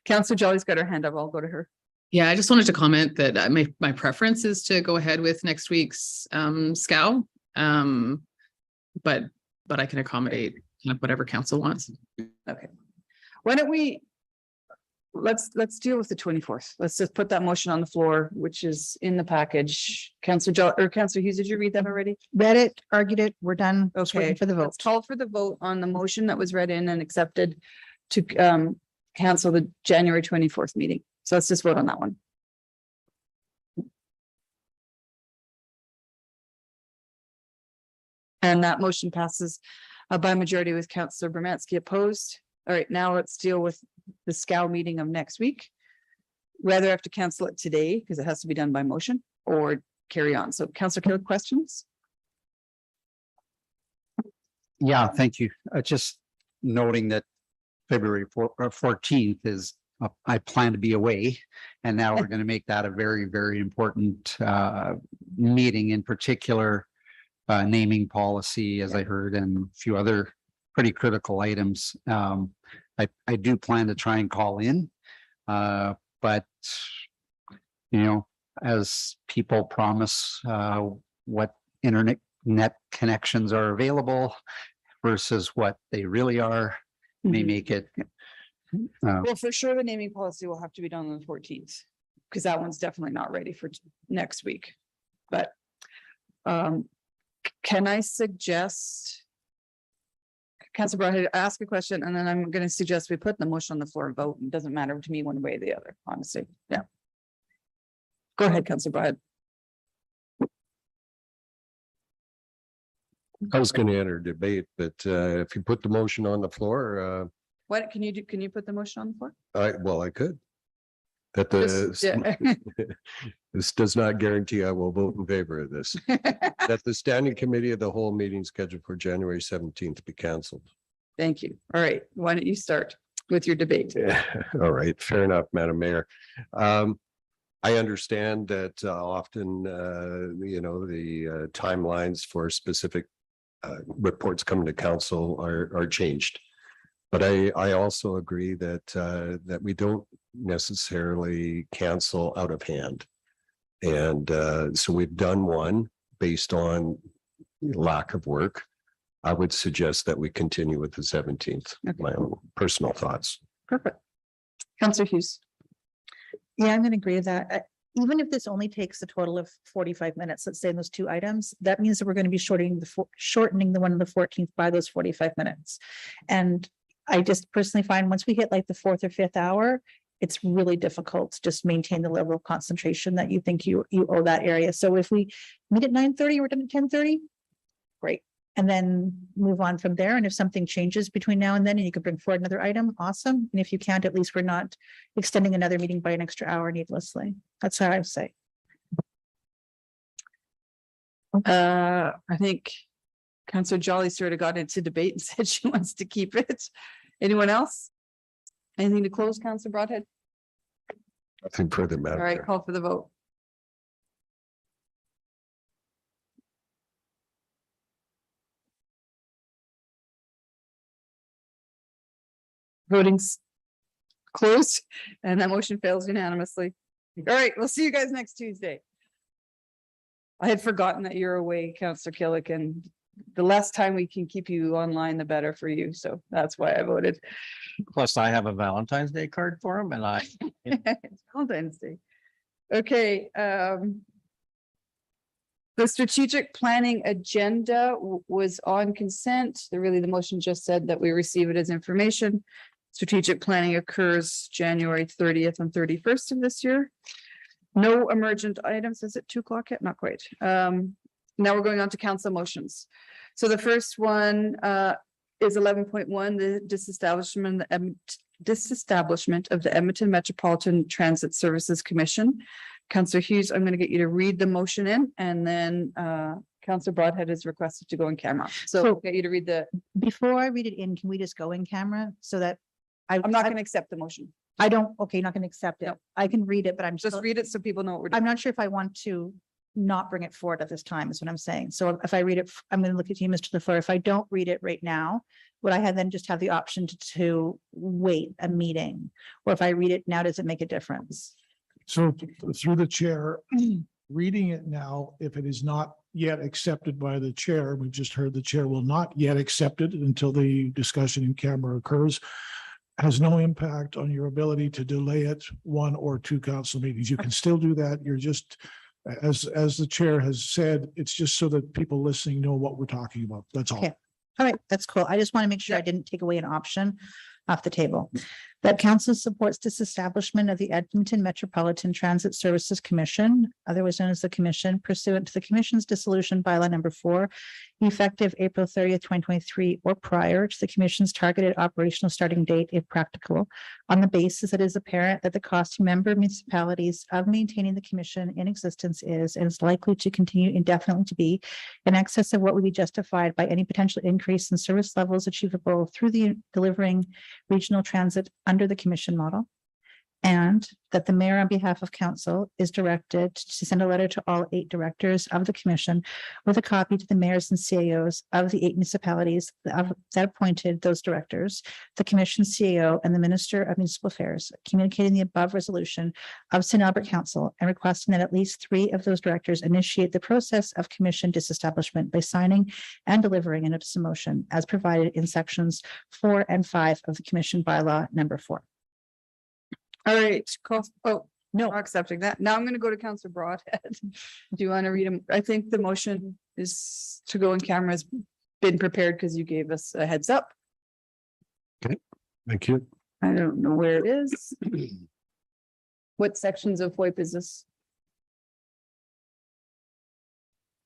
S1: Councillor Jolly's got her hand up. I'll go to her.
S3: Yeah, I just wanted to comment that my preference is to go ahead with next week's SCOW. But I can accommodate kind of whatever council wants.
S1: Okay. Why don't we, let's deal with the 24th. Let's just put that motion on the floor, which is in the package. Councillor Hughes, did you read that already?
S8: Read it, argued it, we're done. Just waiting
S1: Okay,
S8: for the vote.
S1: let's call for the vote on the motion that was read in and accepted to cancel the January 24th meeting. So let's just vote on that one. And that motion passes by majority with Councillor Bermansky opposed. All right, now let's deal with the SCOW meeting of next week. Whether I have to cancel it today, because it has to be done by motion, or carry on. So Councillor Kill, questions?
S4: Yeah, thank you. Just noting that February 14th is, I plan to be away. And now we're going to make that a very, very important meeting, in particular naming policy, as I heard, and a few other pretty critical items. I do plan to try and call in, but you know, as people promise what internet connections are available versus what they really are, may make it.
S1: Well, for sure, the naming policy will have to be done on the 14th, because that one's definitely not ready for next week. But can I suggest? Councilor Broadhead, ask a question, and then I'm going to suggest we put the motion on the floor and vote. It doesn't matter to me one way or the other, honestly. Yeah. Go ahead, Councilor Broadhead.
S13: I was going to enter debate, but if you put the motion on the floor,
S1: What can you do? Can you put the motion on the floor?
S13: I could. That
S1: Just-
S13: this does not guarantee I will vote in favor of this. That the standing committee of the whole meeting scheduled for January 17th be canceled.
S1: Thank you. All right, why don't you start with your debate?
S13: Yeah, all right, fair enough, Madam Mayor. I understand that often, the timelines for specific reports coming to council are changed. But I also agree that we don't necessarily cancel out of hand. And so we've done one based on lack of work. I would suggest that we continue with the 17th,
S1: Okay.
S13: my own personal thoughts.
S1: Perfect. Councillor Hughes.
S8: Yeah, I'm gonna agree with that. Even if this only takes a total of 45 minutes, let's say in those two items, that means that we're gonna be shortening the one on the 14th by those 45 minutes. And I just personally find once we hit like the fourth or fifth hour, it's really difficult to just maintain the level of concentration that you think you owe that area. So if we meet at 9:30, we're done at 10:30, great. And then move on from there. And if something changes between now and then, and you can bring forward another item, awesome. And if you can't, at least we're not extending another meeting by an extra hour needlessly. That's how I would say.
S1: I think Councillor Jolly sort of got into debate and said she wants to keep it. Anyone else? Anything to close, Councillor Broadhead?
S13: Nothing further,
S1: All
S13: Madam
S1: right,
S13: Chair.
S1: call for the vote. Voting's closed and that motion fails unanimously. All right, we'll see you guys next Tuesday. I had forgotten that you're away, Councillor Killick, and the less time we can keep you online, the better for you. So that's why I voted.
S9: Plus, I have a Valentine's Day card for him and
S1: It's Valentine's Day. Okay, the strategic planning agenda was on consent. The motion just said that we receive it as information. Strategic planning occurs January 30th and 31st of this year. No emergent items. Is it 2:00 yet? Not quite. Now we're going on to council motions. So the first one is 11.1, the disestablishment of the Edmonton Metropolitan Transit Services Commission. Councillor Hughes, I'm going to get you to read the motion in, and then Councillor Broadhead is requested to go in camera. So I'll get you to read the,
S8: Before I read it in, can we just go in camera so that
S1: I'm not going to accept the motion.
S8: I don't, okay, not gonna accept it.
S1: No.
S8: I can read it, but I'm
S1: Just read it so people know what we're doing.
S8: I'm not sure if I want to not bring it forward at this time, is what I'm saying. So if I read it, I'm gonna look at you, Mr. LaFleur. If I don't read it right now, would I then just have the option to wait a meeting? Or if I read it now, does it make a difference?
S14: So through the chair, reading it now, if it is not yet accepted by the chair, we just heard the chair will not yet accept it until the discussion in camera occurs, has no impact on your ability to delay it one or two council meetings. You can still do that. You're just, as the chair has said, it's just so that people listening know what we're talking about. That's all.
S8: Okay. All right, that's cool. I just want to make sure I didn't take away an option off the table. That council supports disestablishment of the Edmonton Metropolitan Transit Services Commission, otherwise known as the Commission, pursuant to the Commission's dissolution bylaw number 4, effective April 30th, 2023, or prior to the Commission's targeted operational starting date, if practicable, on the basis that it is apparent that the cost to member municipalities of maintaining the Commission in existence is and is likely to continue indefinitely to be in excess of what would be justified by any potential increase in service levels achievable through the delivering regional transit under the commission model. And that the mayor on behalf of council is directed to send a letter to all 8 directors of the commission with a copy to the mayors and CAOs of the 8 municipalities that appointed those directors, the commission CAO and the Minister of Municipal Affairs, communicating the above resolution of St. Albert Council and requesting that at least 3 of those directors initiate the process of commission disestablishment by signing and delivering a notice of motion as provided in sections 4 and 5 of the commission bylaw number 4.
S1: All right, no, not accepting that. Now I'm going to go to Councillor Broadhead. Do you want to read them? I think the motion is to go in camera has been prepared because you gave us a heads up.
S13: Thank you.
S1: I don't know where it is. What sections of WIP is this?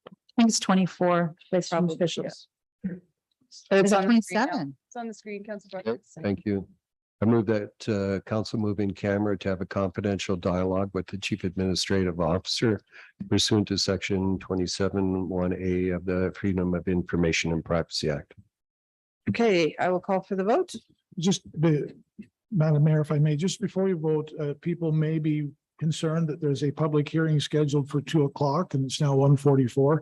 S8: I think it's 24. Based
S1: Probably,
S8: on officials.
S1: It's
S8: Is it
S1: on the screen now.
S8: 27?
S1: It's on the screen, Councillor Broadhead.
S13: Thank you. I move that council move in camera to have a confidential dialogue with the chief administrative officer pursuant to section 27(1)(a) of the Freedom of Information and Privacy Act.
S1: Okay, I will call for the vote.
S14: Just Madam Mayor, if I may, just before you vote, people may be concerned that there's a public hearing scheduled for 2 o'clock and it's now 1:44.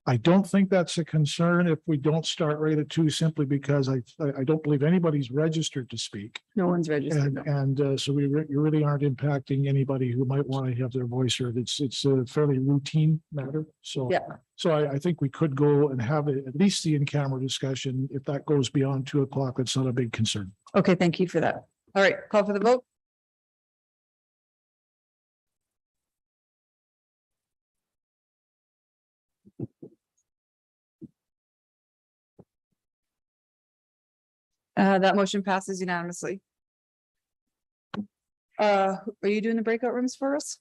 S14: I don't think that's a concern if we don't start right at 2, simply because I don't believe anybody's registered to speak.
S1: No one's registered. no.
S14: So you really aren't impacting anybody who might want to have their voice heard. It's a fairly routine matter. So
S1: Yeah.
S14: so I think we could go and have at least the in-camera discussion. If that goes beyond 2 o'clock, it's not a big concern.
S1: Okay, thank you for that. All right, call for the vote. That motion passes unanimously. Are you doing the breakout rooms for us?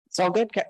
S1: It's all good. Okay.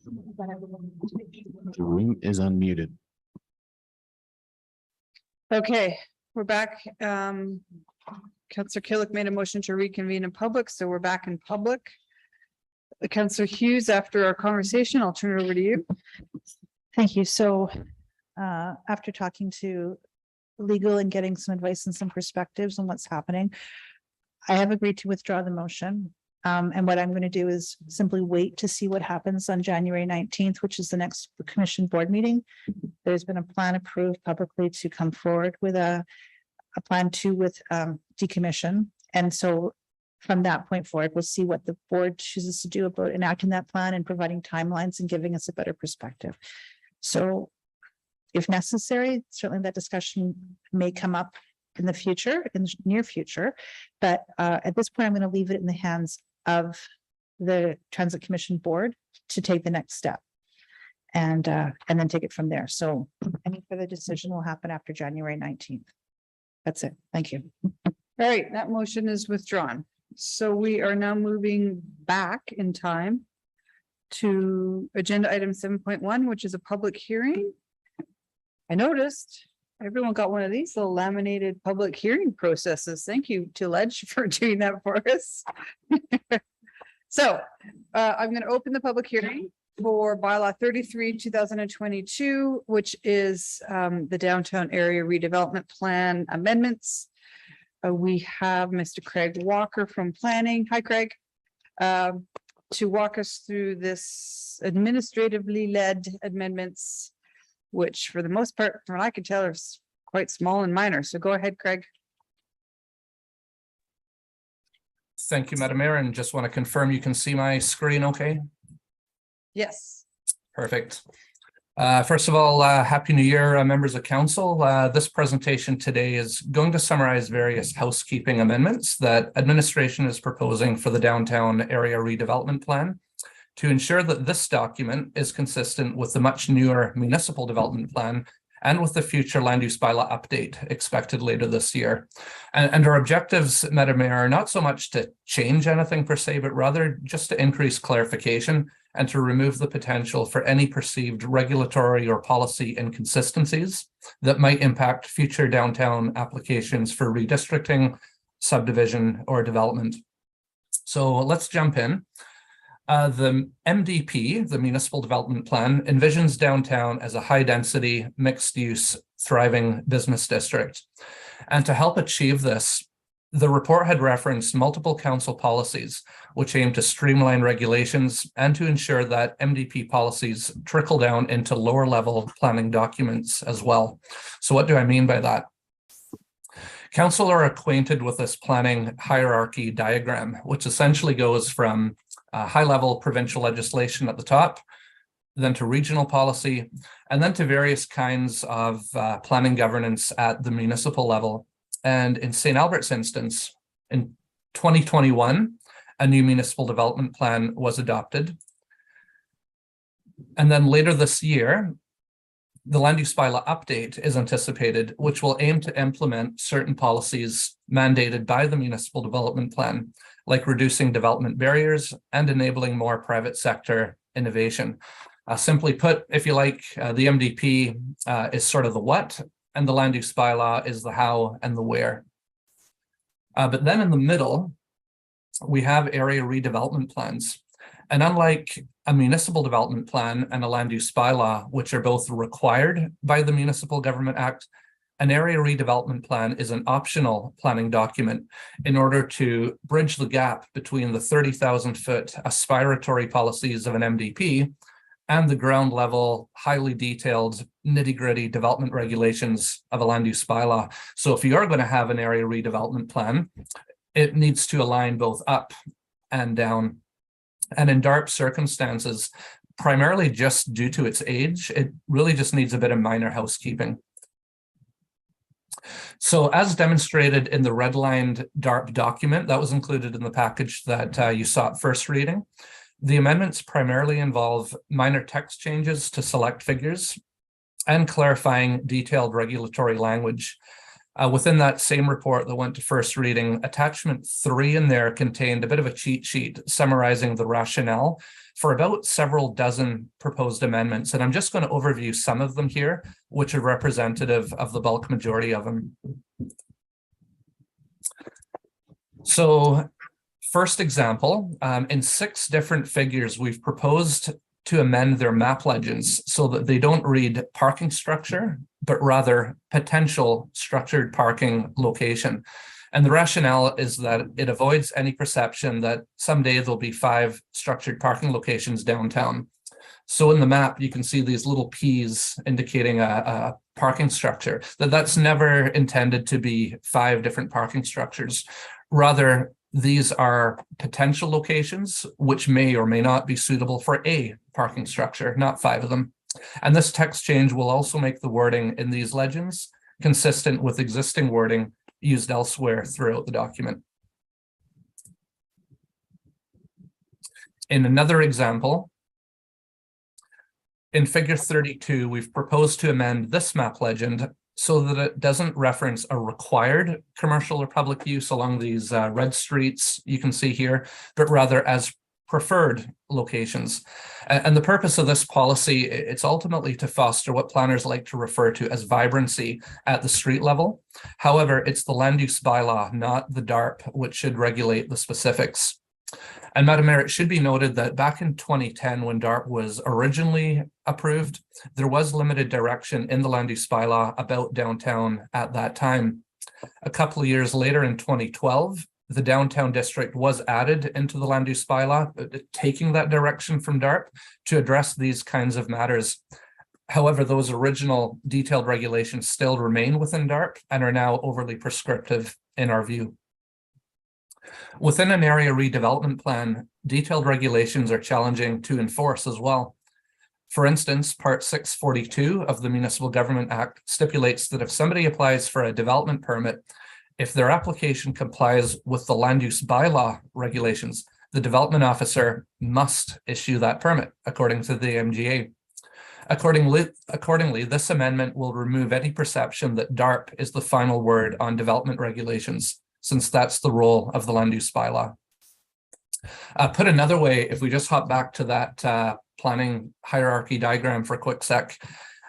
S2: The room is unmuted.
S1: Okay, we're back. Councillor Killick made a motion to reconvene in public, so we're back in public. Councillor Hughes, after our conversation, I'll turn it over to you.
S8: Thank you. So after talking to legal and getting some advice and some perspectives on what's happening, I have agreed to withdraw the motion. And what I'm going to do is simply wait to see what happens on January 19th, which is the next commission board meeting. There's been a plan approved publicly to come forward with a plan with decommission. And so from that point forward, we'll see what the board chooses to do about enacting that plan and providing timelines and giving us a better perspective. So if necessary, certainly that discussion may come up in the future, in the near future. But at this point, I'm going to leave it in the hands of the Transit Commission Board to take the next step and then take it from there. So any further decision will happen after January 19th. That's it. Thank you.
S1: All right, that motion is withdrawn. So we are now moving back in time to agenda item 7.1, which is a public hearing. I noticed everyone got one of these little laminated public hearing processes. Thank you to Ledge for doing that for us. So I'm going to open the public hearing for bylaw 33, 2022, which is the downtown area redevelopment plan amendments. We have Mr. Craig Walker from planning. Hi, Craig. To walk us through this administratively led amendments, which for the most part, from what I can tell, are quite small and minor. So go ahead, Craig.
S15: Thank you, Madam Mayor, and just want to confirm you can see my screen okay?
S1: Yes.
S15: Perfect. First of all, Happy New Year, members of council. This presentation today is going to summarize various housekeeping amendments that administration is proposing for the downtown area redevelopment plan to ensure that this document is consistent with the much newer municipal development plan and with the future land use bylaw update expected later this year. And our objectives, Madam Mayor, are not so much to change anything per se, but rather just to increase clarification and to remove the potential for any perceived regulatory or policy inconsistencies that might impact future downtown applications for redistricting, subdivision, or development. So let's jump in. The MDP, the Municipal Development Plan, envisions downtown as a high-density, mixed-use, thriving business district. And to help achieve this, the report had referenced multiple council policies, which aim to streamline regulations and to ensure that MDP policies trickle down into lower-level planning documents as well. So what do I mean by that? Council are acquainted with this planning hierarchy diagram, which essentially goes from high-level provincial legislation at the top, then to regional policy, and then to various kinds of planning governance at the municipal level. And in St. Albert's instance, in 2021, a new municipal development plan was adopted. And then later this year, the land use bylaw update is anticipated, which will aim to implement certain policies mandated by the municipal development plan, like reducing development barriers and enabling more private sector innovation. Simply put, if you like, the MDP is sort of the what, and the land use bylaw is the how and the where. But then in the middle, we have area redevelopment plans. And unlike a municipal development plan and a land use bylaw, which are both required by the Municipal Government Act, an area redevelopment plan is an optional planning document in order to bridge the gap between the 30,000-foot aspiratory policies of an MDP and the ground level, highly detailed, nitty-gritty development regulations of a land use bylaw. So if you are going to have an area redevelopment plan, it needs to align both up and down. And in DARP circumstances, primarily just due to its age, it really just needs a bit of minor housekeeping. So as demonstrated in the redlined DARP document that was included in the package that you saw at first reading, the amendments primarily involve minor text changes to select figures and clarifying detailed regulatory language. Within that same report that went to first reading, attachment 3 in there contained a bit of a cheat sheet summarizing the rationale for about several dozen proposed amendments. And I'm just going to overview some of them here, which are representative of the bulk majority of them. So, first example, in 6 different figures, we've proposed to amend their map legends so that they don't read parking structure, but rather potential structured parking location. And the rationale is that it avoids any perception that someday there'll be 5 structured parking locations downtown. So in the map, you can see these little P's indicating a parking structure. That's never intended to be 5 different parking structures. Rather, these are potential locations which may or may not be suitable for a parking structure, not 5 of them. And this text change will also make the wording in these legends consistent with existing wording used elsewhere throughout the document. In another example, in figure 32, we've proposed to amend this map legend so that it doesn't reference a required commercial or public use along these red streets you can see here, but rather as preferred locations. And the purpose of this policy, it's ultimately to foster what planners like to refer to as vibrancy at the street level. However, it's the land use bylaw, not the DARP, which should regulate the specifics. And Madam Mayor, it should be noted that back in 2010, when DARP was originally approved, there was limited direction in the land use bylaw about downtown at that time. A couple of years later in 2012, the downtown district was added into the land use bylaw, taking that direction from DARP to address these kinds of matters. However, those original detailed regulations still remain within DARP and are now overly prescriptive in our view. Within an area redevelopment plan, detailed regulations are challenging to enforce as well. For instance, Part 642 of the Municipal Government Act stipulates that if somebody applies for a development permit, if their application complies with the land use bylaw regulations, the development officer must issue that permit, according to the MGA. Accordingly, this amendment will remove any perception that DARP is the final word on development regulations, since that's the role of the land use bylaw. Put another way, if we just hop back to that planning hierarchy diagram for a quick sec,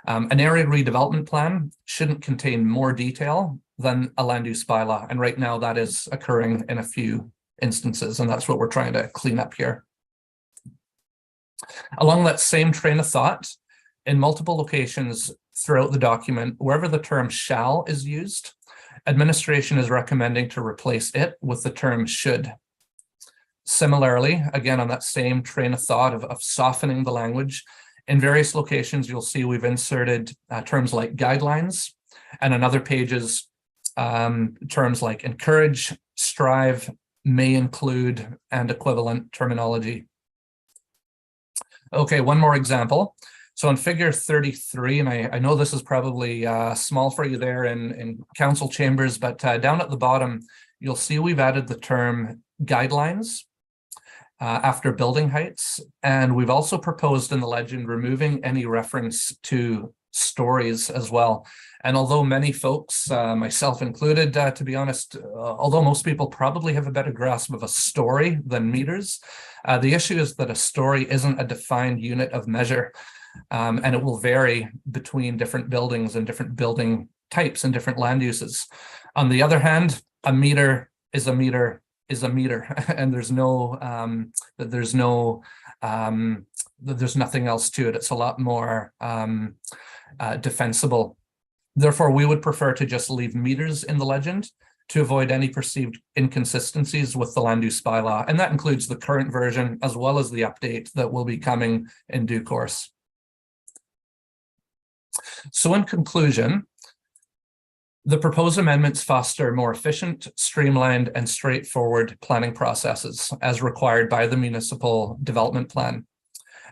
S15: an area redevelopment plan shouldn't contain more detail than a land use bylaw. And right now that is occurring in a few instances, and that's what we're trying to clean up here. Along that same train of thought, in multiple locations throughout the document, wherever the term shall is used, administration is recommending to replace it with the term should. Similarly, again, on that same train of thought of softening the language, in various locations, you'll see we've inserted terms like guidelines, and on other pages, terms like encourage, strive, may include, and equivalent terminology. Okay, one more example. So in figure 33, and I know this is probably small for you there in council chambers, but down at the bottom, you'll see we've added the term guidelines after building heights. And we've also proposed in the legend removing any reference to stories as well. And although many folks, myself included, to be honest, although most people probably have a better grasp of a story than meters, the issue is that a story isn't a defined unit of measure. And it will vary between different buildings and different building types and different land uses. On the other hand, a meter is a meter is a meter, and there's nothing else to it. It's a lot more defensible. Therefore, we would prefer to just leave meters in the legend to avoid any perceived inconsistencies with the land use bylaw. And that includes the current version as well as the update that will be coming in due course. So in conclusion, the proposed amendments foster more efficient, streamlined, and straightforward planning processes as required by the municipal development plan.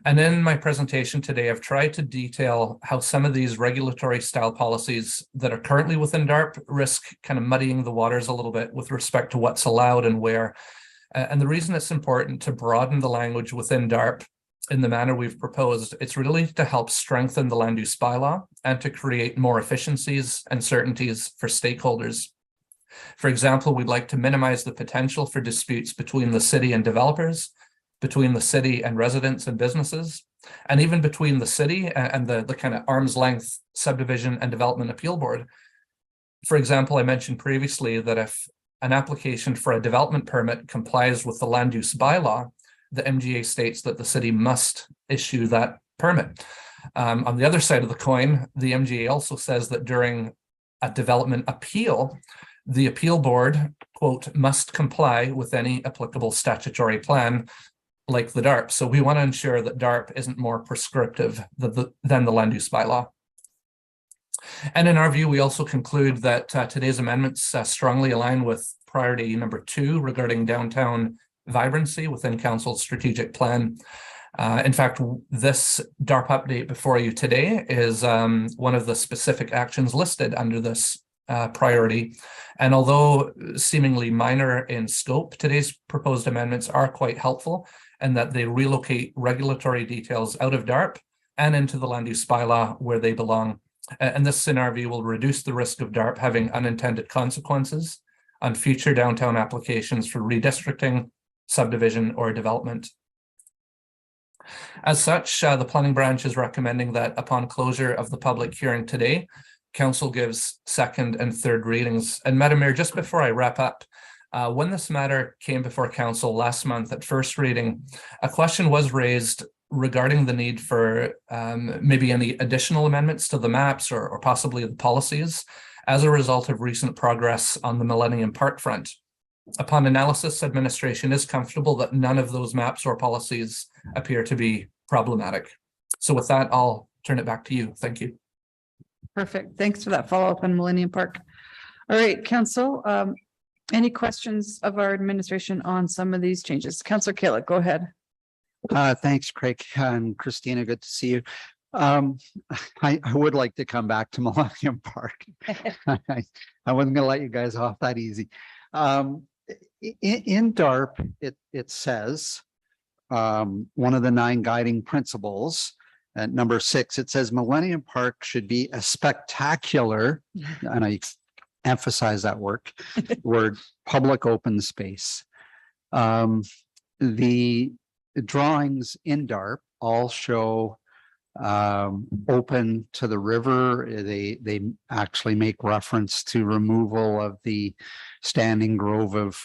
S15: And in my presentation today, I've tried to detail how some of these regulatory style policies that are currently within DARP risk kind of muddying the waters a little bit with respect to what's allowed and where. And the reason it's important to broaden the language within DARP in the manner we've proposed, it's really to help strengthen the land use bylaw and to create more efficiencies and certainties for stakeholders. For example, we'd like to minimize the potential for disputes between the city and developers, between the city and residents and businesses, and even between the city and the kind of arm's length subdivision and development appeal board. For example, I mentioned previously that if an application for a development permit complies with the land use bylaw, the MGA states that the city must issue that permit. On the other side of the coin, the MGA also says that during a development appeal, the appeal board, quote, must comply with any applicable statutory plan like the DARP. So we want to ensure that DARP isn't more prescriptive than the land use bylaw. And in our view, we also conclude that today's amendments strongly align with priority number 2 regarding downtown vibrancy within council's strategic plan. In fact, this DARP update before you today is one of the specific actions listed under this priority. And although seemingly minor in scope, today's proposed amendments are quite helpful in that they relocate regulatory details out of DARP and into the land use bylaw where they belong. And this, in our view, will reduce the risk of DARP having unintended consequences on future downtown applications for redistricting, subdivision, or development. As such, the planning branch is recommending that upon closure of the public hearing today, council gives second and third readings. And Madam Mayor, just before I wrap up, when this matter came before council last month at first reading, a question was raised regarding the need for maybe any additional amendments to the maps or possibly the policies as a result of recent progress on the Millennium Park front. Upon analysis, administration is comfortable that none of those maps or policies appear to be problematic. So with that, I'll turn it back to you. Thank you.
S1: Perfect. Thanks for that follow-up on Millennium Park. All right, council, any questions of our administration on some of these changes? Councillor Kayla, go ahead.
S4: Thanks, Craig and Christina. Good to see you. I would like to come back to Millennium Park. I wasn't going to let you guys off that easy. In DARP, it says one of the 9 guiding principles at number 6, it says Millennium Park should be a spectacular, and I emphasize that word, public open space. The drawings in DARP all show open to the river. They actually make reference to removal of the standing grove of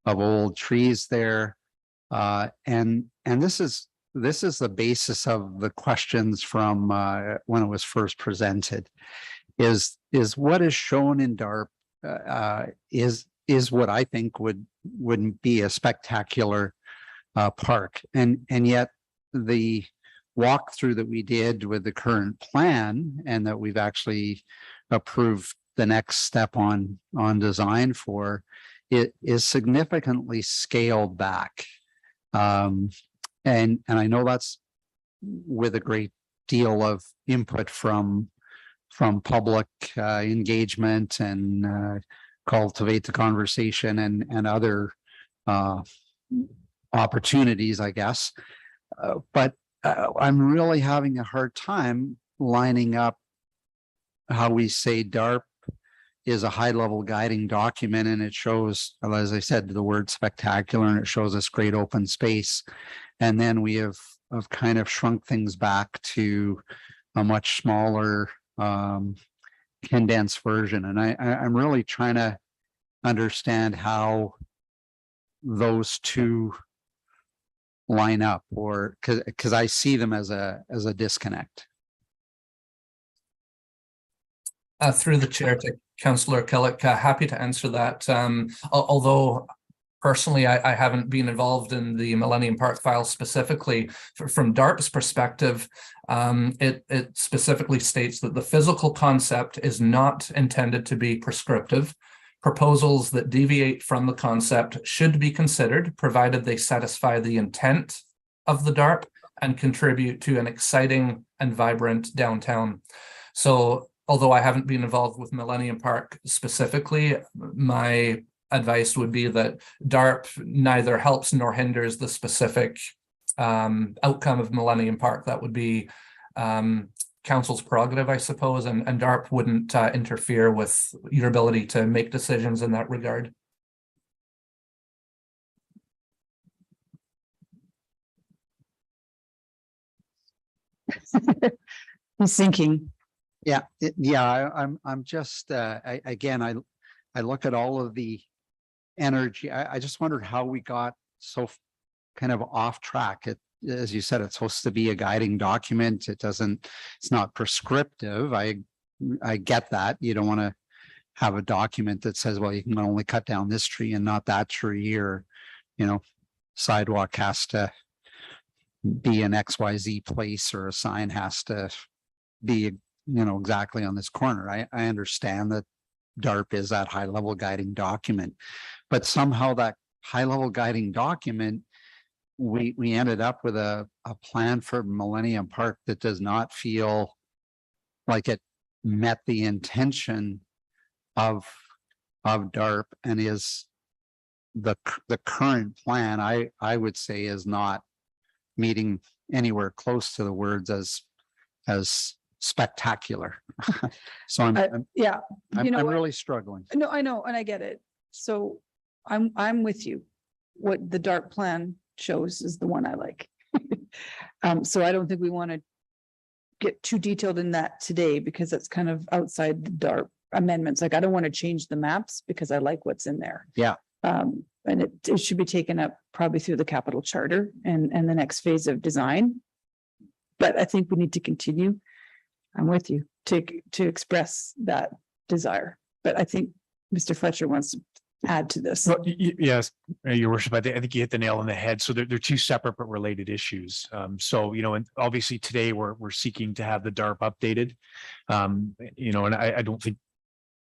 S4: old trees there, and this is the basis of the questions from when it was first presented. Is what is shown in DARP is what I think wouldn't be a spectacular park, and yet the walkthrough that we did with the current plan and that we've actually approved the next step on design for it is significantly scaled back. And I know that's with a great deal of input from public engagement and cultivate the conversation and other opportunities, I guess. But I'm really having a hard time lining up how we say DARP is a high-level guiding document, and it shows, as I said, the word spectacular, and it shows us great open space. And then we have kind of shrunk things back to a much smaller condensed version. And I'm really trying to understand how those two line up, or because I see them as a disconnect.
S15: Through the chair to Councillor Killick, happy to answer that. Although personally, I haven't been involved in the Millennium Park file specifically. From DARP's perspective, it specifically states that the physical concept is not intended to be prescriptive. Proposals that deviate from the concept should be considered, provided they satisfy the intent of the DARP and contribute to an exciting and vibrant downtown. So, although I haven't been involved with Millennium Park specifically, my advice would be that DARP neither helps nor hinders the specific outcome of Millennium Park. That would be council's prerogative, I suppose, and DARP wouldn't interfere with your ability to make decisions in that regard.
S1: He's thinking.
S4: I'm just, I look at all of the energy. I just wondered how we got so kind of off track. As you said, it's supposed to be a guiding document. It's not prescriptive. I get that. You don't want to have a document that says, well, you can only cut down this tree and not that tree, or, sidewalk has to be an XYZ place, or a sign has to be, exactly on this corner. I understand that DARP is that high level guiding document, but somehow that high level guiding document, we ended up with a plan for Millennium Park that does not feel like it met the intention of DARP, and is the current plan, I would say, is not meeting anywhere close to the words as spectacular. So I'm really struggling.
S1: No, I know, and I get it. So I'm with you. What the DARP plan shows is the one I like. So I don't think we want to get too detailed in that today, because that's kind of outside the DARP amendments. Like, I don't want to change the maps because I like what's in there.
S4: Yeah.
S1: And it should be taken up probably through the capital charter and the next phase of design. But I think we need to continue. I'm with you to express that desire. But I think Mr. Fletcher wants to add to this.
S12: Well, yes, your worship, I think you hit the nail on the head. So they're two separate but related issues. So, and obviously today we're seeking to have the DARP updated. And I don't think,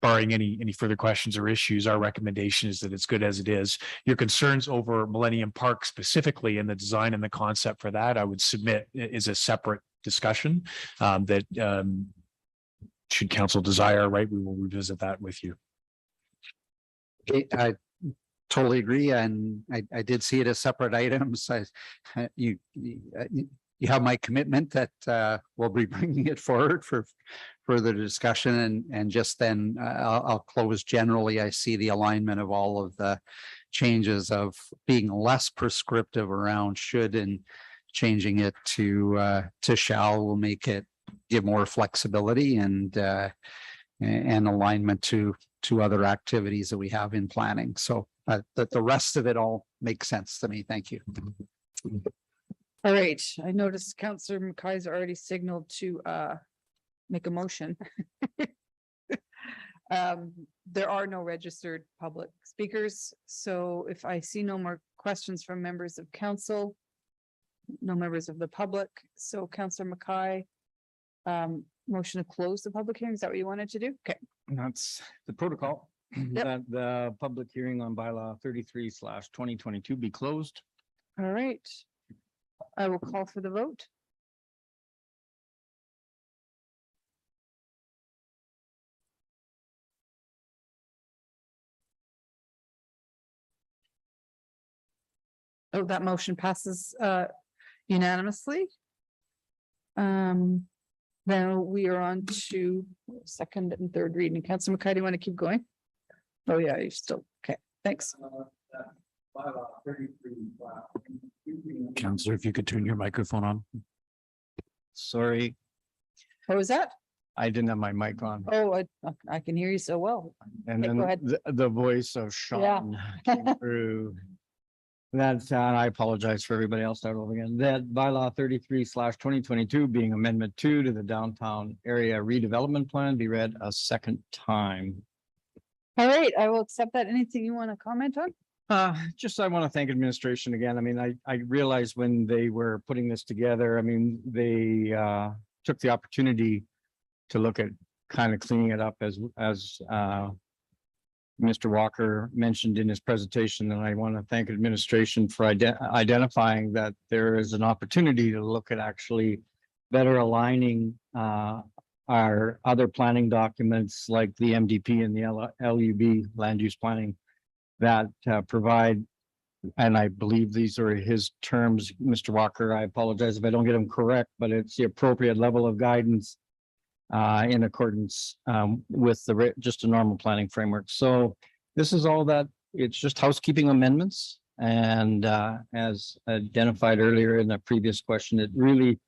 S12: barring any further questions or issues, our recommendation is that it's good as it is. Your concerns over Millennium Park specifically and the design and the concept for that, I would submit is a separate discussion that should council desire, right, we will revisit that with you.
S4: I totally agree, and I did see it as separate items. You have my commitment that we'll be bringing it forward for further discussion, and just then I'll close. Generally, I see the alignment of all of the changes of being less prescriptive around should, and changing it to shall will make it give more flexibility and alignment to other activities that we have in planning. So that the rest of it all makes sense to me. Thank you.
S1: All right, I noticed Councillor McKay's already signaled to make a motion. There are no registered public speakers, so if I see no more questions from members of council, no members of the public, so Councillor McKay, motion to close the public hearing, is that what you wanted to do? Okay.
S9: That's the protocol. That the public hearing on bylaw 33/2022 be closed.
S1: All right. I will call for the vote. Oh, that motion passes unanimously. Now we are on to second and third reading. Councillor McKay, do you want to keep going? Oh, yeah, you're still, okay, thanks.
S2: Counselor, if you could turn your microphone on.
S9: Sorry,
S1: What was that?
S9: I didn't have my mic on.
S1: Oh, I can hear you so well.
S9: And
S1: Okay,
S9: then
S1: go ahead.
S9: the voice of Sean came through. That's, I apologize for everybody else, start over again. That bylaw 33/2022 being amendment 2 to the downtown area redevelopment plan be read a second time.
S1: All right, I will accept that. Anything you want to comment on?
S9: Just I want to thank administration again. I mean, I realized when they were putting this together, I mean, they took the opportunity to look at kind of cleaning it up as Mr. Walker mentioned in his presentation, and I want to thank administration for identifying that there is an opportunity to look at actually better aligning our other planning documents like the MDP and the LUB land use planning that provide and I believe these are his terms, Mr. Walker. I apologize if I don't get them correct, but it's the appropriate level of guidance in accordance with just a normal planning framework. So this is all that, it's just housekeeping amendments. And as identified earlier in a previous question, it really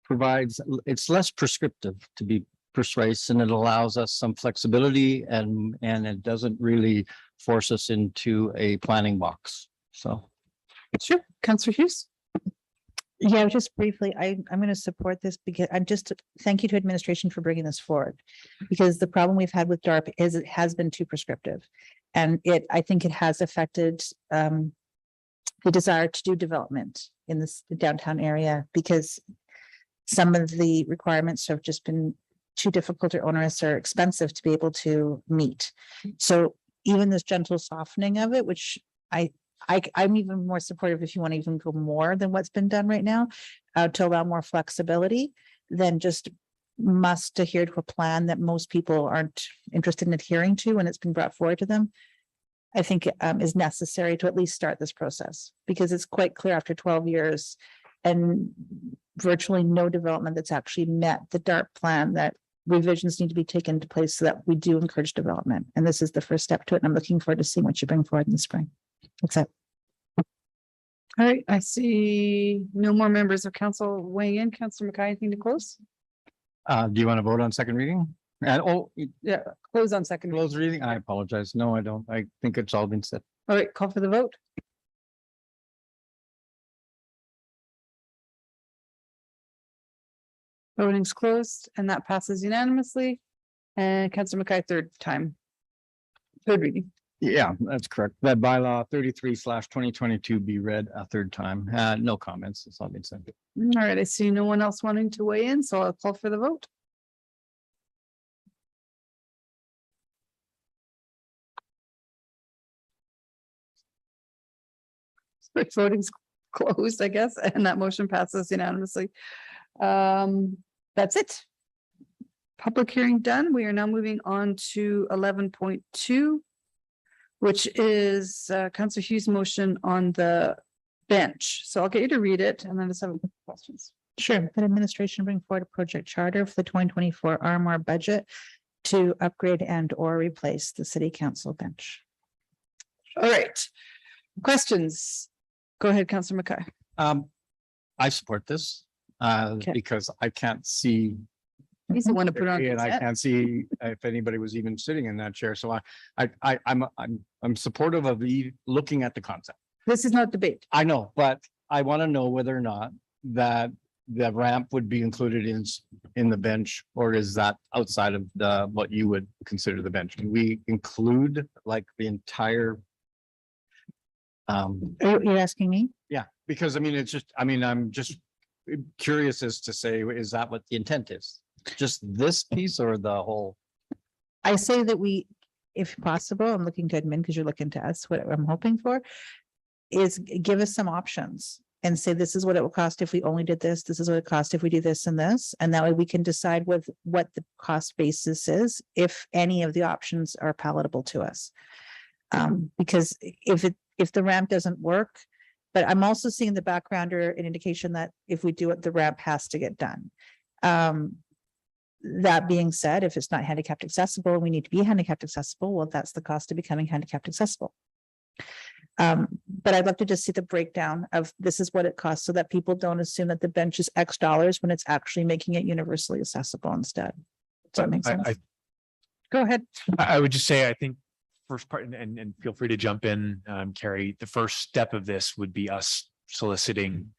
S9: provides, it's less prescriptive, to be precise, and it allows us some flexibility, and it doesn't really force us into a planning box. So.
S1: Sure, Councillor Hughes.
S8: Yeah, just briefly, I'm going to support this because thank you to administration for bringing this forward. Because the problem we've had with DARP is it has been too prescriptive. And I think it has affected the desire to do development in the downtown area, because some of the requirements have just been too difficult or onerous or expensive to be able to meet. So even this gentle softening of it, which I'm even more supportive if you want to even go more than what's been done right now, to allow more flexibility than just must adhere to a plan that most people aren't interested in adhering to when it's been brought forward to them. I think is necessary to at least start this process, because it's quite clear after 12 years and virtually no development that's actually met the DARP plan that revisions need to be taken into place so that we do encourage development. And this is the first step to it. And I'm looking forward to seeing what you bring forward in the spring. That's it.
S1: All right, I see no more members of council weighing in. Councillor McKay, anything to close?
S9: Do you want to vote on second reading? And
S1: Yeah, close on second.
S9: close reading? I apologize. No, I don't. I think it's all been said.
S1: All right, call for the vote. Voting's closed and that passes unanimously. And Councillor McKay, third reading.
S9: Yeah, that's correct. That bylaw 33/2022 be read a third time. No comments. It's all been said.
S1: All right, I see no one else wanting to weigh in, so I'll call for the vote. Voting's closed, I guess, and that motion passes unanimously. That's it. Public hearing done. We are now moving on to 11.2, which is Councillor Hughes' motion on the bench. So I'll get you to read it and then just have questions.
S8: Sure. That administration bring forward a project charter for the 2024 RMR budget to upgrade and or replace the city council bench.
S1: All right. Questions? Go ahead, Councillor McKay.
S9: I support this because I can't see.
S1: He's the one to put on.
S9: And I can't see if anybody was even sitting in that chair. So I'm supportive of looking at the concept.
S1: This is not debate.
S9: I know, but I want to know whether or not that the ramp would be included in the bench, or is that outside of what you would consider the bench? Can we include like the entire?
S8: You're asking me?
S9: Yeah, because I mean, I'm just curious as to say, is that what the intent is? Just this piece or the whole?
S8: I say that we, if possible, I'm looking to admin because you're looking to us, what I'm hoping for is give us some options and say, this is what it will cost if we only did this. This is what it costs if we do this and this. And that way we can decide with what the cost basis is, if any of the options are palatable to us. Because if the ramp doesn't work, but I'm also seeing the background or an indication that if we do it, the ramp has to get done. That being said, if it's not handicapped accessible, we need to be handicapped accessible. Well, that's the cost of becoming handicapped accessible. But I'd love to just see the breakdown of this is what it costs so that people don't assume that the bench is X dollars when it's actually making it universally accessible instead. Does that make sense? Go ahead.
S12: I would just say, I think first part, and feel free to jump in, Carrie, the first step of this would be us soliciting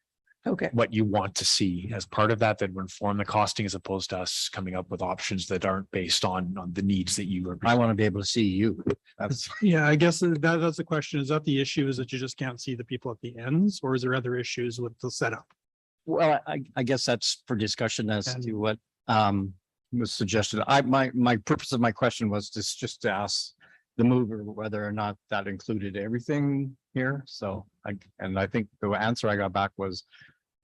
S12: what you want to see as part of that would inform the costing, as opposed to us coming up with options that aren't based on the needs that you are.
S9: I want to be able to see you. That's
S11: Yeah, I guess that's the question. Is that the issue, is that you just can't see the people at the ends, or is there other issues with the setup?
S9: Well, I guess that's for discussion as to what was suggested. My purpose of my question was just to ask the mover whether or not that included everything here. So I think the answer I got back was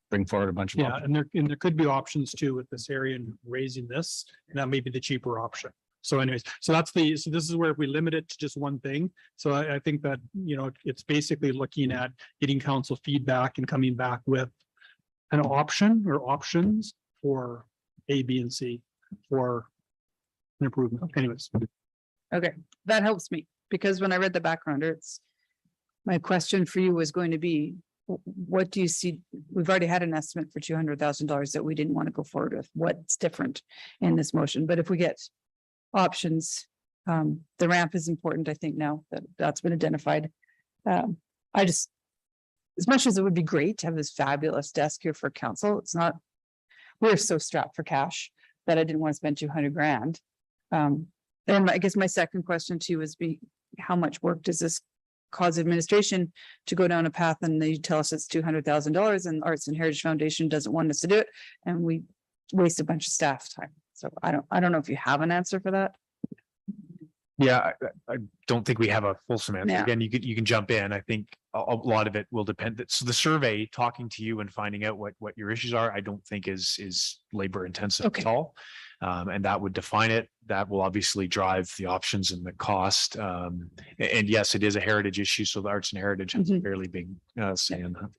S9: bring forward a bunch of
S11: options. And there could be options too with this area and raising this, and that may be the cheaper option. So anyways, so this is where we limit it to just one thing. So I think that, it's basically looking at getting council feedback and coming back with an option or options for A, B, and C for an improvement. Anyways.
S1: Okay, that helps me, because when I read the backgrounder, my question for you was going to be, what do you see? We've already had an estimate for $200,000 that we didn't want to go forward with. What's different in this motion? But if we get options, the ramp is important, I think, now that that's been identified. I just, as much as it would be great to have this fabulous desk here for council, it's not, we're so strapped for cash that I didn't want to spend 200 grand. And I guess my second question to you is how much work does this cause administration to go down a path, and they tell us it's $200,000 and Arts and Heritage Foundation doesn't want us to do it, and we waste a bunch of staff time. So I don't know if you have an answer for that.
S12: Yeah, I don't think we have a fulsome answer.
S1: Yeah.
S12: Again, you can jump in. I think a lot of it will depend. So the survey, talking to you and finding out what your issues are, I don't think is labor intensive
S1: Okay.
S12: at all. And that would define it. That will obviously drive the options and the cost. And yes, it is a heritage issue. So the Arts and Heritage has a fairly big say in that.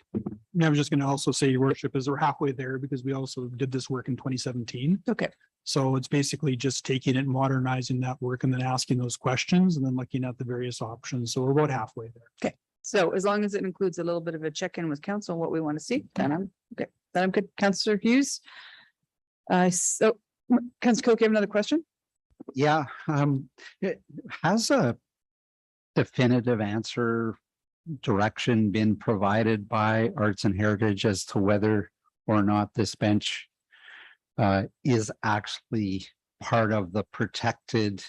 S11: And I was just going to also say, Your Worship, is we're halfway there because we also did this work in 2017.
S1: Okay.
S11: So it's basically just taking it, modernizing that work, and then asking those questions and then looking at the various options. So we're about halfway there.
S1: Okay. So as long as it includes a little bit of a check-in with council, what we want to see, then I'm okay. Then I'm good. Councillor Hughes. So Councillor Cook, you have another question?
S4: Yeah, it has a definitive answer direction been provided by Arts and Heritage as to whether or not this bench is actually part of the protected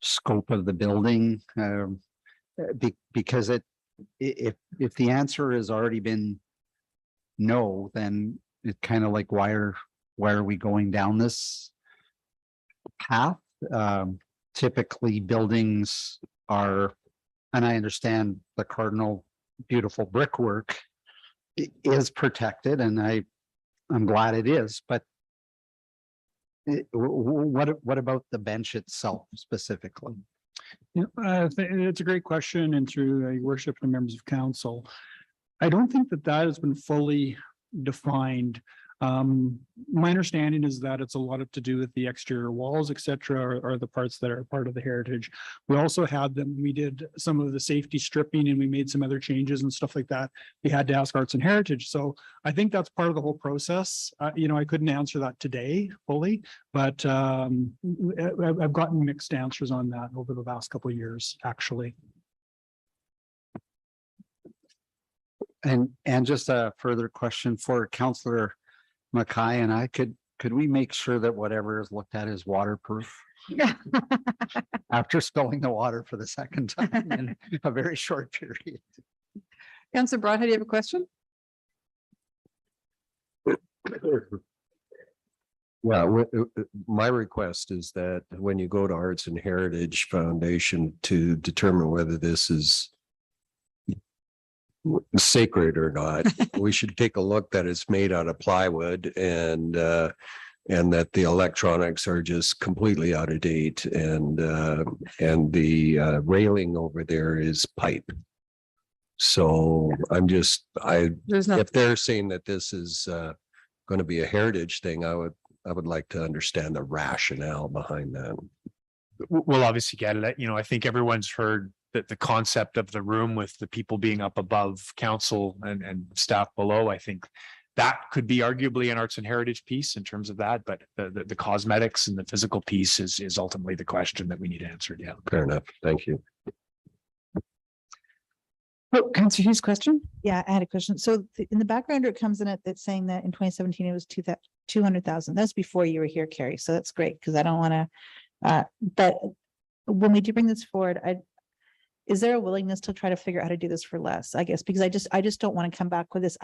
S4: scope of the building? Because if the answer has already been no, then it's kind of like, why are we going down this path? Typically buildings are, and I understand the Cardinal beautiful brickwork is protected, and I'm glad it is, but what about the bench itself specifically?
S11: Yeah, it's a great question, and through Your Worship and members of council, I don't think that has been fully defined. My understanding is that it's a lot to do with the exterior walls, et cetera, are the parts that are part of the heritage. We also had we did some of the safety stripping, and we made some other changes and stuff like that. We had to ask Arts and Heritage. So I think that's part of the whole process. I couldn't answer that today fully, but I've gotten mixed answers on that over the last couple of years, actually.
S4: And just a further question for Councillor Mackay and I, could we make sure that whatever is looked at is waterproof? After spilling the water for the second time in a very short period.
S1: Councillor Broadhead, you have a question?
S13: Yeah, my request is that when you go to Arts and Heritage Foundation to determine whether this is sacred or not, we should take a look that it's made out of plywood and that the electronics are just completely out of date, and the railing over there is pipe. So if they're saying that this is going to be a heritage thing, I would like to understand the rationale behind that.
S12: We'll obviously get it. I think everyone's heard that the concept of the room with the people being up above council and staff below. I think that could be arguably an Arts and Heritage piece in terms of that, but the cosmetics and the physical piece is ultimately the question that we need answered. Yeah.
S13: Fair enough. Thank you.
S1: Oh, Councillor Hughes, question?
S8: Yeah, I had a question. So in the background, it comes in it's saying that in 2017, it was 200,000. That's before you were here, Carrie. So that's great, because I don't want to, but when we do bring this forward, is there a willingness to try to figure out how to do this for less? I guess, because I just don't want to come back with this.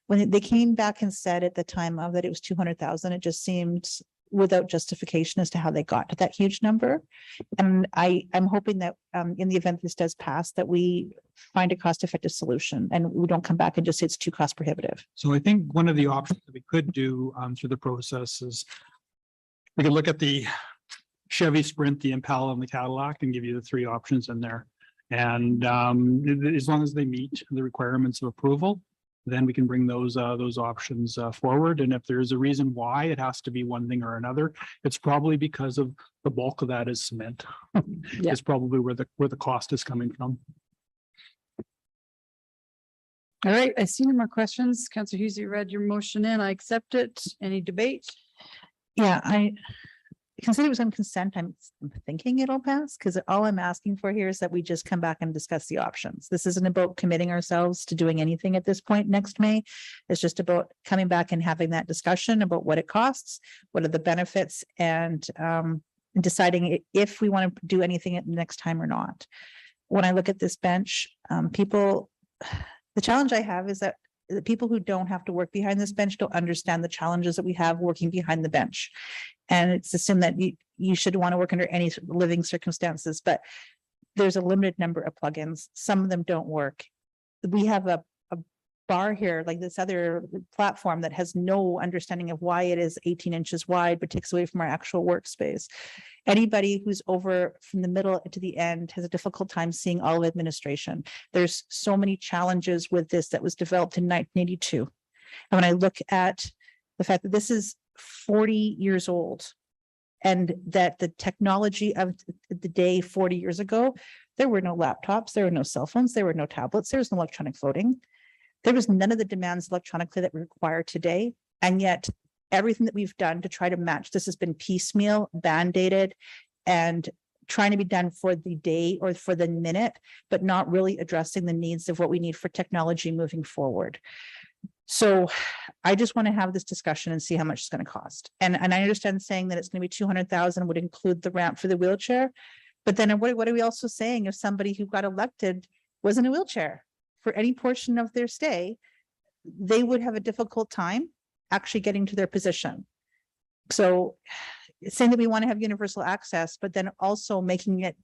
S8: When they came back and said at the time of that it was 200,000, it just seemed without justification as to how they got to that huge number. And I'm hoping that in the event this does pass, that we find a cost-effective solution and we don't come back and just say it's too cost prohibitive.
S11: So I think one of the options that we could do through the process is we could look at the Chevy Sprint, the Impala and the Cadillac, and give you the three options in there. And as long as they meet the requirements of approval, then we can bring those options forward. And if there's a reason why it has to be one thing or another, it's probably because of the bulk of that is cement.
S1: Yeah.
S11: It's probably where the cost is coming from.
S1: All right, I see no more questions. Councillor Hughes, you read your motion in. I accept it. Any debate?
S8: Yeah, I consider it was on consent. I'm thinking it'll pass because all I'm asking for here is that we just come back and discuss the options. This isn't about committing ourselves to doing anything at this point next May. It's just about coming back and having that discussion about what it costs, what are the benefits, and deciding if we want to do anything at the next time or not. When I look at this bench, the challenge I have is that the people who don't have to work behind this bench don't understand the challenges that we have working behind the bench. And it's assumed that you should want to work under any living circumstances, but there's a limited number of plugins. Some of them don't work. We have a bar here, like this other platform that has no understanding of why it is 18 inches wide, but takes away from our actual workspace. Anybody who's over from the middle to the end has a difficult time seeing all of administration. There's so many challenges with this that was developed in 1982. And when I look at the fact that this is 40 years old and that the technology of the day 40 years ago, there were no laptops, there were no cell phones, there were no tablets, there was no electronic voting. There was none of the demands electronically that we require today. And yet everything that we've done to try to match this has been piecemeal, band-aided, and trying to be done for the day or for the minute, but not really addressing the needs of what we need for technology moving forward. So I just want to have this discussion and see how much it's going to cost. And I understand saying that it's going to be 200,000 would include the ramp for the wheelchair. But then what are we also saying if somebody who got elected was in a wheelchair for any portion of their stay, they would have a difficult time actually getting to their position. So it's saying that we want to have universal access, but then also making it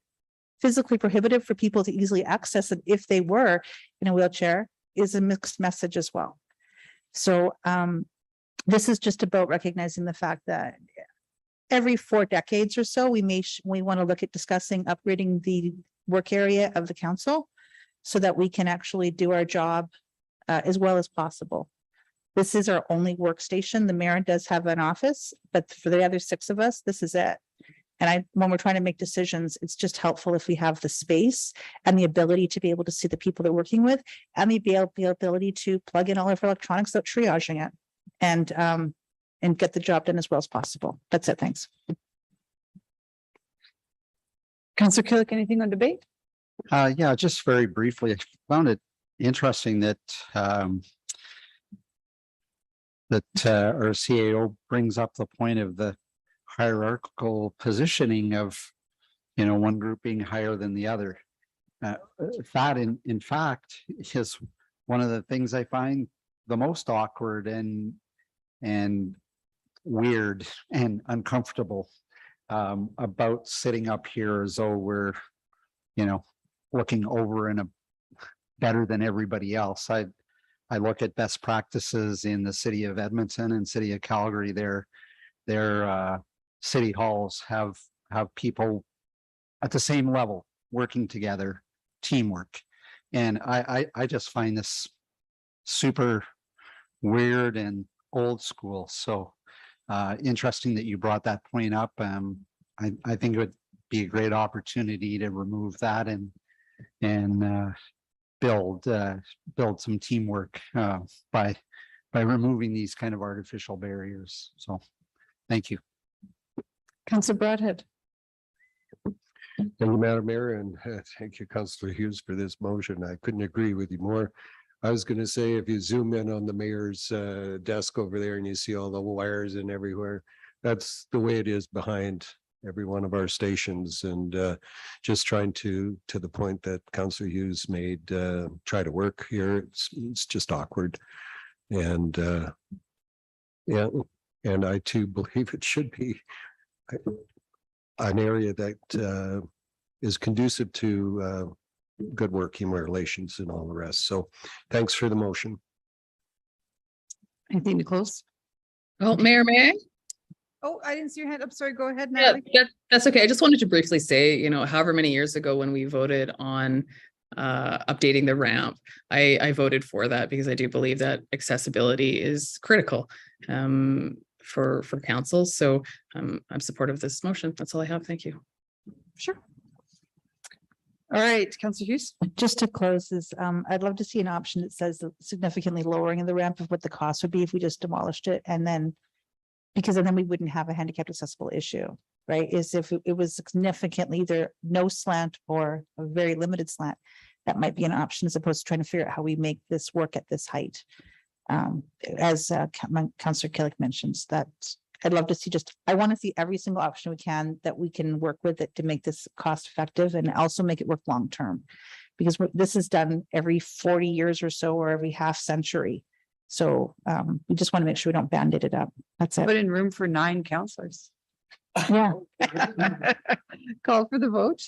S8: physically prohibitive for people to easily access it if they were in a wheelchair is a mixed message as well. So this is just about recognizing the fact that every 4 decades or so, we want to look at discussing upgrading the work area of the council so that we can actually do our job as well as possible. This is our only workstation. The mayor does have an office, but for the other 6 of us, this is it. And when we're trying to make decisions, it's just helpful if we have the space and the ability to be able to see the people they're working with and the ability to plug in all of our electronics without triaging it and get the job done as well as possible. That's it. Thanks.
S1: Councillor Killick, anything on debate?
S4: Yeah, just very briefly, I found it interesting that our CAO brings up the point of the hierarchical positioning of, one group being higher than the other. That in fact is one of the things I find the most awkward and weird and uncomfortable about sitting up here as though we're, looking over and better than everybody else. I look at best practices in the city of Edmonton and city of Calgary. Their city halls have people at the same level working together, teamwork. And I just find this super weird and old school. So interesting that you brought that point up. I think it would be a great opportunity to remove that and build some teamwork by removing these kind of artificial barriers. So thank you.
S1: Councillor Broadhead.
S13: Thank you, Madam Mayor, and thank you, Councillor Hughes, for this motion. I couldn't agree with you more. I was going to say, if you zoom in on the mayor's desk over there and you see all the wires and everywhere, that's the way it is behind every one of our stations. And just trying to the point that Councillor Hughes made, try to work here. It's just awkward. And yeah, and I too believe it should be an area that is conducive to good working relations and all the rest. So thanks for the motion.
S1: Anything to close?
S3: Oh, Mayor, may I?
S1: Oh, I didn't see your hand. I'm sorry. Go ahead,
S3: Yeah,
S1: Natalie.
S3: that's okay. I just wanted to briefly say, however many years ago when we voted on updating the ramp, I voted for that because I do believe that accessibility is critical for council. So I'm supportive of this motion. That's all I have. Thank you.
S1: Sure. All right, Councillor Hughes.
S8: Just to close this, I'd love to see an option that says significantly lowering of the ramp of what the cost would be if we just demolished it and then. Because then we wouldn't have a handicapped accessible issue, right? Is if it was significantly either no slant or a very limited slant. That might be an option as opposed to trying to figure out how we make this work at this height. As Councillor Killick mentions, that I'd love to see I want to see every single option we can that we can work with it to make this cost effective and also make it work long term. Because this is done every 40 years or so, or every half century. So we just want to make sure we don't band-aid it up. That's it.
S1: Put in room for 9 councillors.
S8: Yeah.
S1: Call for the vote.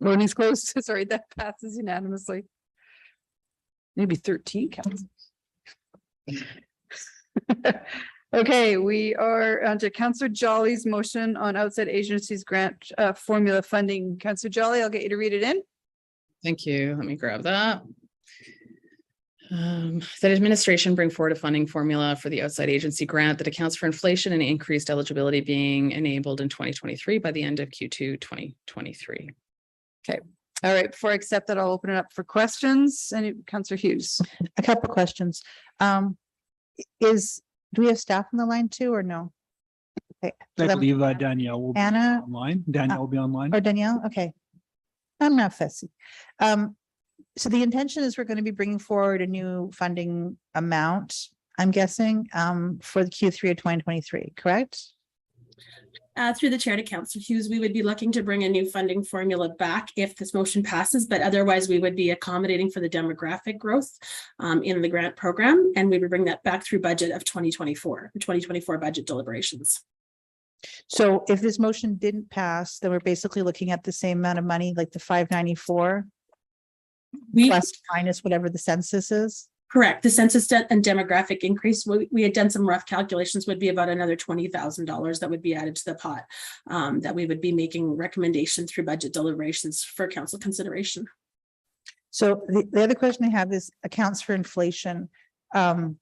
S1: Voting's closed. Sorry, that passes unanimously. Maybe 13 councillors. Okay, we are on to Councillor Jolly's motion on outside agencies grant formula funding. Councillor Jolly, I'll get you to read it in.
S3: Thank you. Let me grab that. That administration bring forward a funding formula for the outside agency grant that accounts for inflation and increased eligibility being enabled in 2023 by the end of Q2 2023.
S1: Okay. All right. Before I accept that, I'll open it up for questions. Any Councillor Hughes?
S8: A couple of questions. Do we have staff on the line too, or no? Okay.
S11: I believe Danielle will be
S8: Anna
S11: online. Danielle will be online.
S8: or Danielle? Okay. I'm not fussy. So the intention is we're going to be bringing forward a new funding amount, I'm guessing, for the Q3 of 2023, correct?
S16: Through the chair to Councillor Hughes, we would be looking to bring a new funding formula back if this motion passes, but otherwise we would be accommodating for the demographic growth in the grant program, and we would bring that back through budget of 2024 budget deliberations.
S8: So if this motion didn't pass, then we're basically looking at the same amount of money, like the 594 plus minus whatever the census is.
S16: Correct. The census and demographic increase, we had done some rough calculations, would be about another $20,000 that would be added to the pot that we would be making recommendations through budget deliberations for council consideration.
S8: So the other question I have is accounts for inflation. And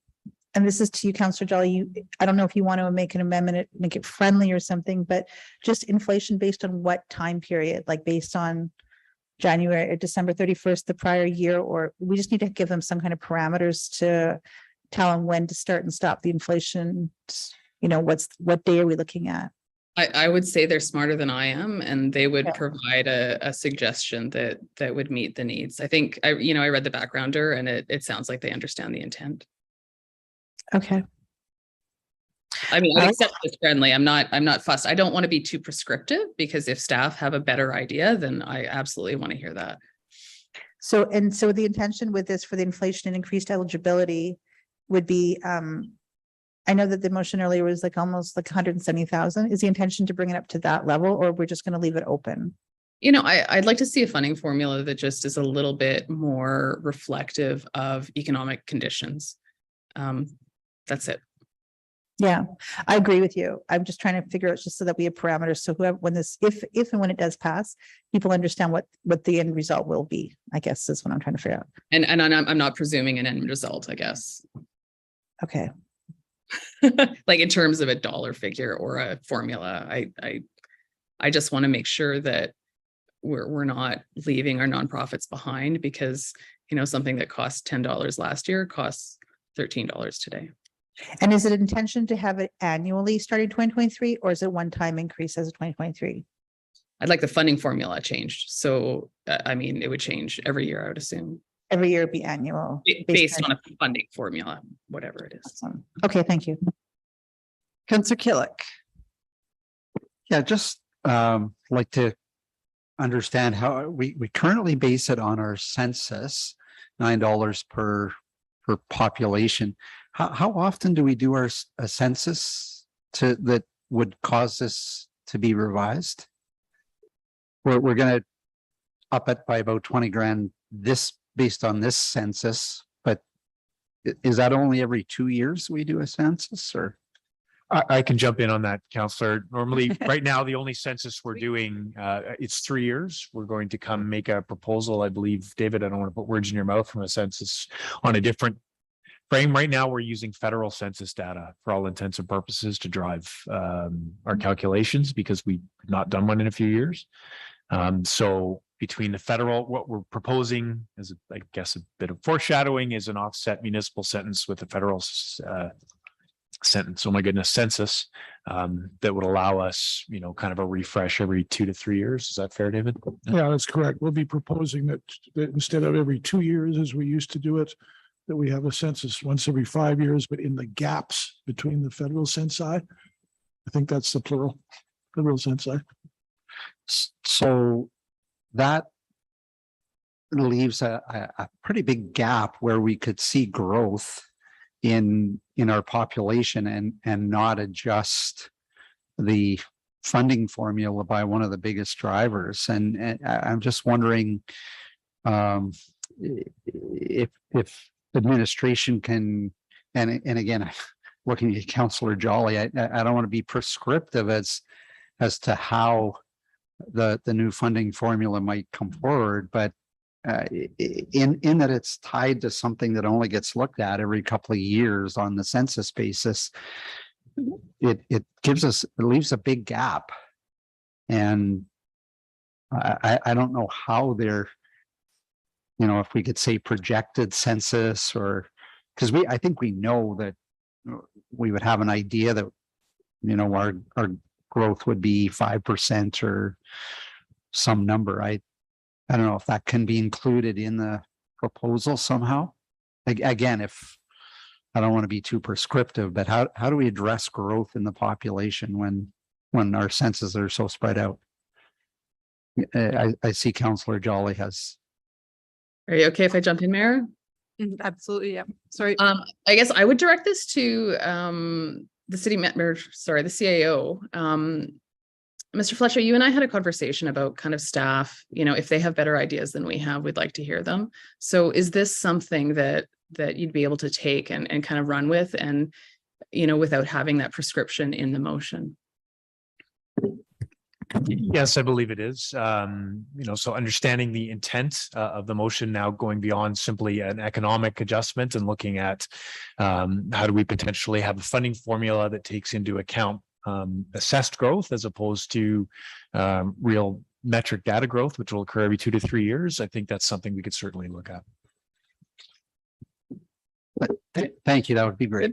S8: this is to you, Councillor Jolly. I don't know if you want to make an amendment, make it friendly or something, but just inflation based on what time period, like based on January or December 31st, the prior year, or we just need to give them some kind of parameters to tell them when to start and stop the inflation. What day are we looking at?
S3: I would say they're smarter than I am, and they would provide a suggestion that would meet the needs. I think I read the backgrounder, and it sounds like they understand the intent.
S8: Okay.
S3: I mean, I accept this friendly. I'm not fussed. I don't want to be too prescriptive, because if staff have a better idea, then I absolutely want to hear that.
S8: So the intention with this for the inflation and increased eligibility would be, I know that the motion earlier was like almost like 170,000. Is the intention to bring it up to that level, or we're just going to leave it open?
S3: I'd like to see a funding formula that just is a little bit more reflective of economic conditions. That's it.
S8: Yeah, I agree with you. I'm just trying to figure out just so that we have parameters. So whoever, if and when it does pass, people understand what the end result will be, I guess is what I'm trying to figure out.
S3: And I'm not presuming an end result, I guess.
S8: Okay.
S3: Like in terms of a dollar figure or a formula, I just want to make sure that we're not leaving our nonprofits behind, because something that cost $10 last year costs $13 today.
S8: And is it intention to have it annually starting 2023, or is it one-time increase as of 2023?
S3: I'd like the funding formula changed. So, it would change every year, I would assume.
S8: Every year it'd be annual.
S3: Based on a funding formula, whatever it is.
S8: Awesome. Okay, thank you.
S1: Councillor Killick.
S4: Yeah, just like to understand how we currently base it on our census, $9 per population. How often do we do a census that would cause this to be revised? We're going to up it by about 20 grand this based on this census, but is that only every 2 years we do a census or?
S12: I can jump in on that, Counselor. Normally, right now, the only census we're doing, it's 3 years. We're going to come make a proposal, I believe, David, I don't want to put words in your mouth, from a census on a different frame. Right now, we're using federal census data for all intents and purposes to drive our calculations, because we've not done one in a few years. So between the federal, what we're proposing is, I guess, a bit of foreshadowing, is an offset municipal sentence with the federal sentence, oh my goodness, census, that would allow us, kind of a refresh every 2 to 3 years. Is that fair, David?
S14: Yeah, that's correct. We'll be proposing that instead of every 2 years, as we used to do it, that we have a census once every 5 years, but in the gaps between the federal censi. I think that's the plural, federal censi.
S4: So that leaves a pretty big gap where we could see growth in our population and not adjust the funding formula by one of the biggest drivers. And I'm just wondering if administration can, and again, looking at Councillor Jolly, I don't want to be prescriptive as to how the new funding formula might come forward, but in that it's tied to something that only gets looked at every couple of years on the census basis, it leaves a big gap. And I don't know how they're, if we could say projected census, or because I think we know that we would have an idea that, our growth would be 5% or some number. I don't know if that can be included in the proposal somehow. Again, if I don't want to be too prescriptive, but how do we address growth in the population when our census are so spread out? I see Councillor Jolly has.
S3: Are you okay if I jump in, Mayor?
S1: Absolutely, yeah. Sorry.
S3: I guess I would direct this to the the CAO. Mr. Fletcher, you and I had a conversation about kind of staff, if they have better ideas than we have, we'd like to hear them. So is this something that you'd be able to take and kind of run with, and, without having that prescription in the motion?
S12: Yes, I believe it is. So understanding the intent of the motion, now going beyond simply an economic adjustment and looking at how do we potentially have a funding formula that takes into account assessed growth as opposed to real metric data growth, which will occur every 2 to 3 years. I think that's something we could certainly look at.
S4: Thank you. That would be great.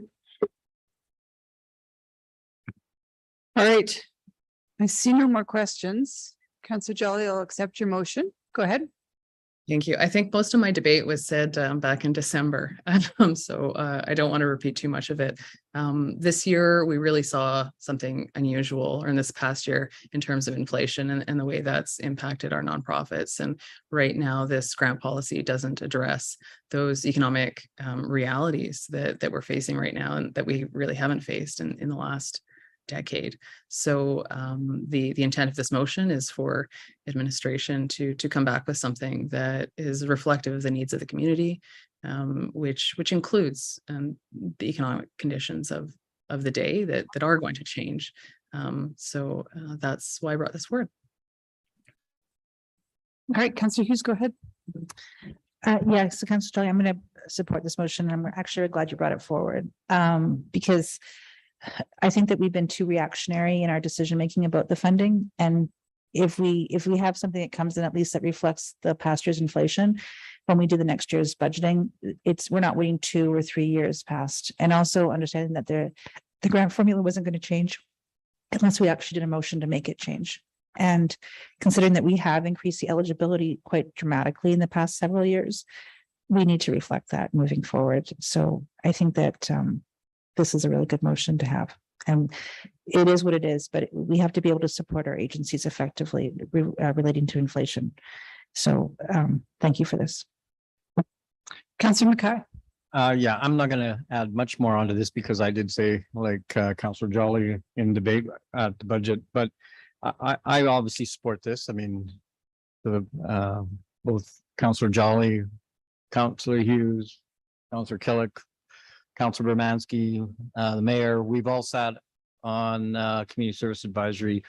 S1: All right. I see no more questions. Councillor Jolly, I'll accept your motion. Go ahead.
S3: Thank you. I think most of my debate was said back in December, so I don't want to repeat too much of it. This year, we really saw something unusual, or in this past year, in terms of inflation and the way that's impacted our nonprofits. And right now, this grant policy doesn't address those economic realities that we're facing right now, and that we really haven't faced in the last decade. So the intent of this motion is for administration to come back with something that is reflective of the needs of the community, which includes the economic conditions of the day that are going to change. So that's why I brought this forward.
S1: All right, Councillor Hughes, go ahead.
S8: So Councillor Jolly, I'm going to support this motion. I'm actually glad you brought it forward, because I think that we've been too reactionary in our decision making about the funding. And if we have something that comes in at least that reflects the past year's inflation, when we do the next year's budgeting, we're not waiting 2 or 3 years past. And also understanding that the grant formula wasn't going to change unless we actually did a motion to make it change. And considering that we have increased the eligibility quite dramatically in the past several years, we need to reflect that moving forward. So I think that this is a really good motion to have. And it is what it is, but we have to be able to support our agencies effectively relating to inflation. So thank you for this.
S1: Councillor Mackay.
S9: Yeah, I'm not going to add much more onto this because I did say, like Councillor Jolly in debate at the budget, but I obviously support this. I mean, both Councillor Jolly Counselor Hughes, Counselor Killick, Counselor Bermansky, the mayor, we've all sat on community service advisory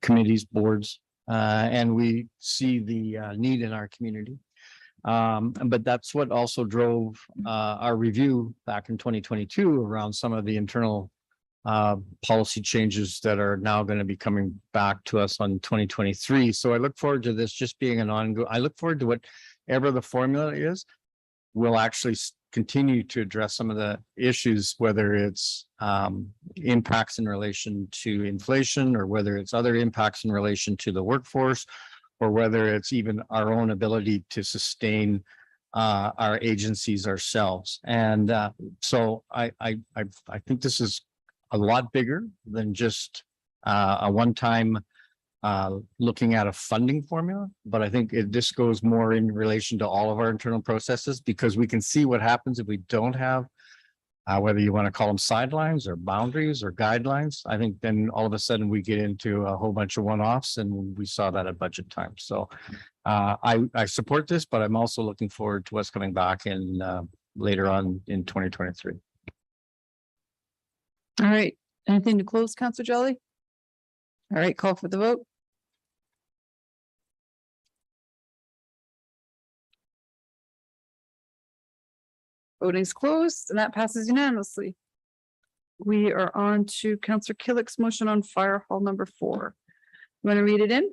S9: committees, boards, and we see the need in our community. But that's what also drove our review back in 2022 around some of the internal policy changes that are now going to be coming back to us on 2023. So I look forward to this just being an ongoing, I look forward to whatever the formula is, we'll actually continue to address some of the issues, whether it's impacts in relation to inflation, or whether it's other impacts in relation to the workforce, or whether it's even our own ability to sustain our agencies ourselves. And so I think this is a lot bigger than just a one-time looking at a funding formula, but I think this goes more in relation to all of our internal processes, because we can see what happens if we don't have whether you want to call them sidelines or boundaries or guidelines. I think then all of a sudden we get into a whole bunch of one-offs, and we saw that at budget time. So I support this, but I'm also looking forward to what's coming back in later on in 2023.
S1: All right, anything to close, Councillor Jolly? All right, call for the vote. Voting's closed, and that passes unanimously. We are on to Councillor Killick's motion on fire hall number 4. You want to read it in?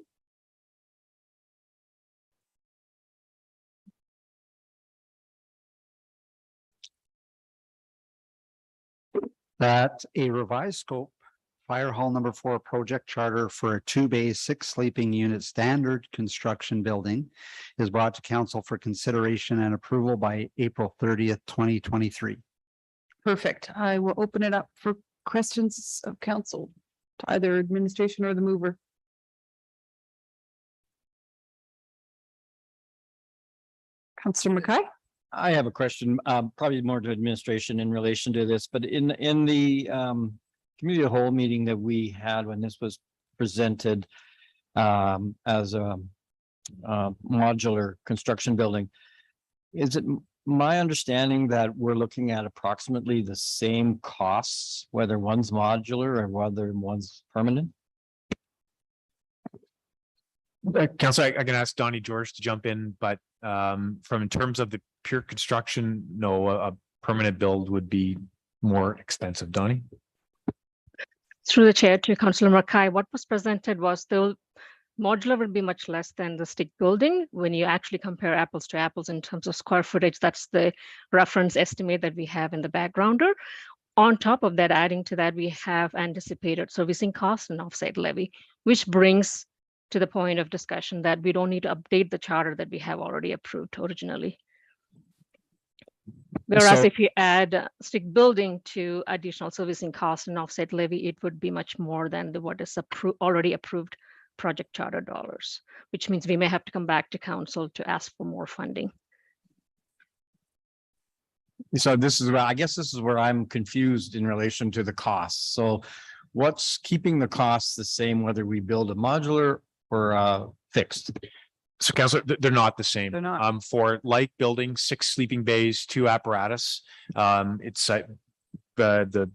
S4: That a revised scope fire hall number 4 project charter for a 2-bay 6 sleeping unit standard construction building is brought to council for consideration and approval by April 30th, 2023.
S1: Perfect. I will open it up for questions of council to either administration or the mover. Councillor Mackay?
S9: I have a question, probably more to administration in relation to this, but in the community of the whole meeting that we had when this was presented as a modular construction building, is it my understanding that we're looking at approximately the same costs, whether one's modular or whether one's permanent?
S12: Council, I can ask Donnie George to jump in, but from in terms of the pure construction, no, a permanent build would be more expensive. Donnie?
S17: Through the chair to Councillor Mackay, what was presented was the modular will be much less than the stick building. When you actually compare apples to apples in terms of square footage, that's the reference estimate that we have in the backgrounder. On top of that, adding to that, we have anticipated servicing costs and offsite levy, which brings to the point of discussion that we don't need to update the charter that we have already approved originally. Whereas
S9: So-
S17: if you add stick building to additional servicing costs and offset levy, it would be much more than what is already approved project charter dollars, which means we may have to come back to council to ask for more funding.
S9: So this is where, I guess this is where I'm confused in relation to the costs. So what's keeping the costs the same, whether we build a modular or fixed?
S12: So council, they're not the same.
S1: They're not.
S12: For light building, 6 sleeping bays, 2 apparatus, it's the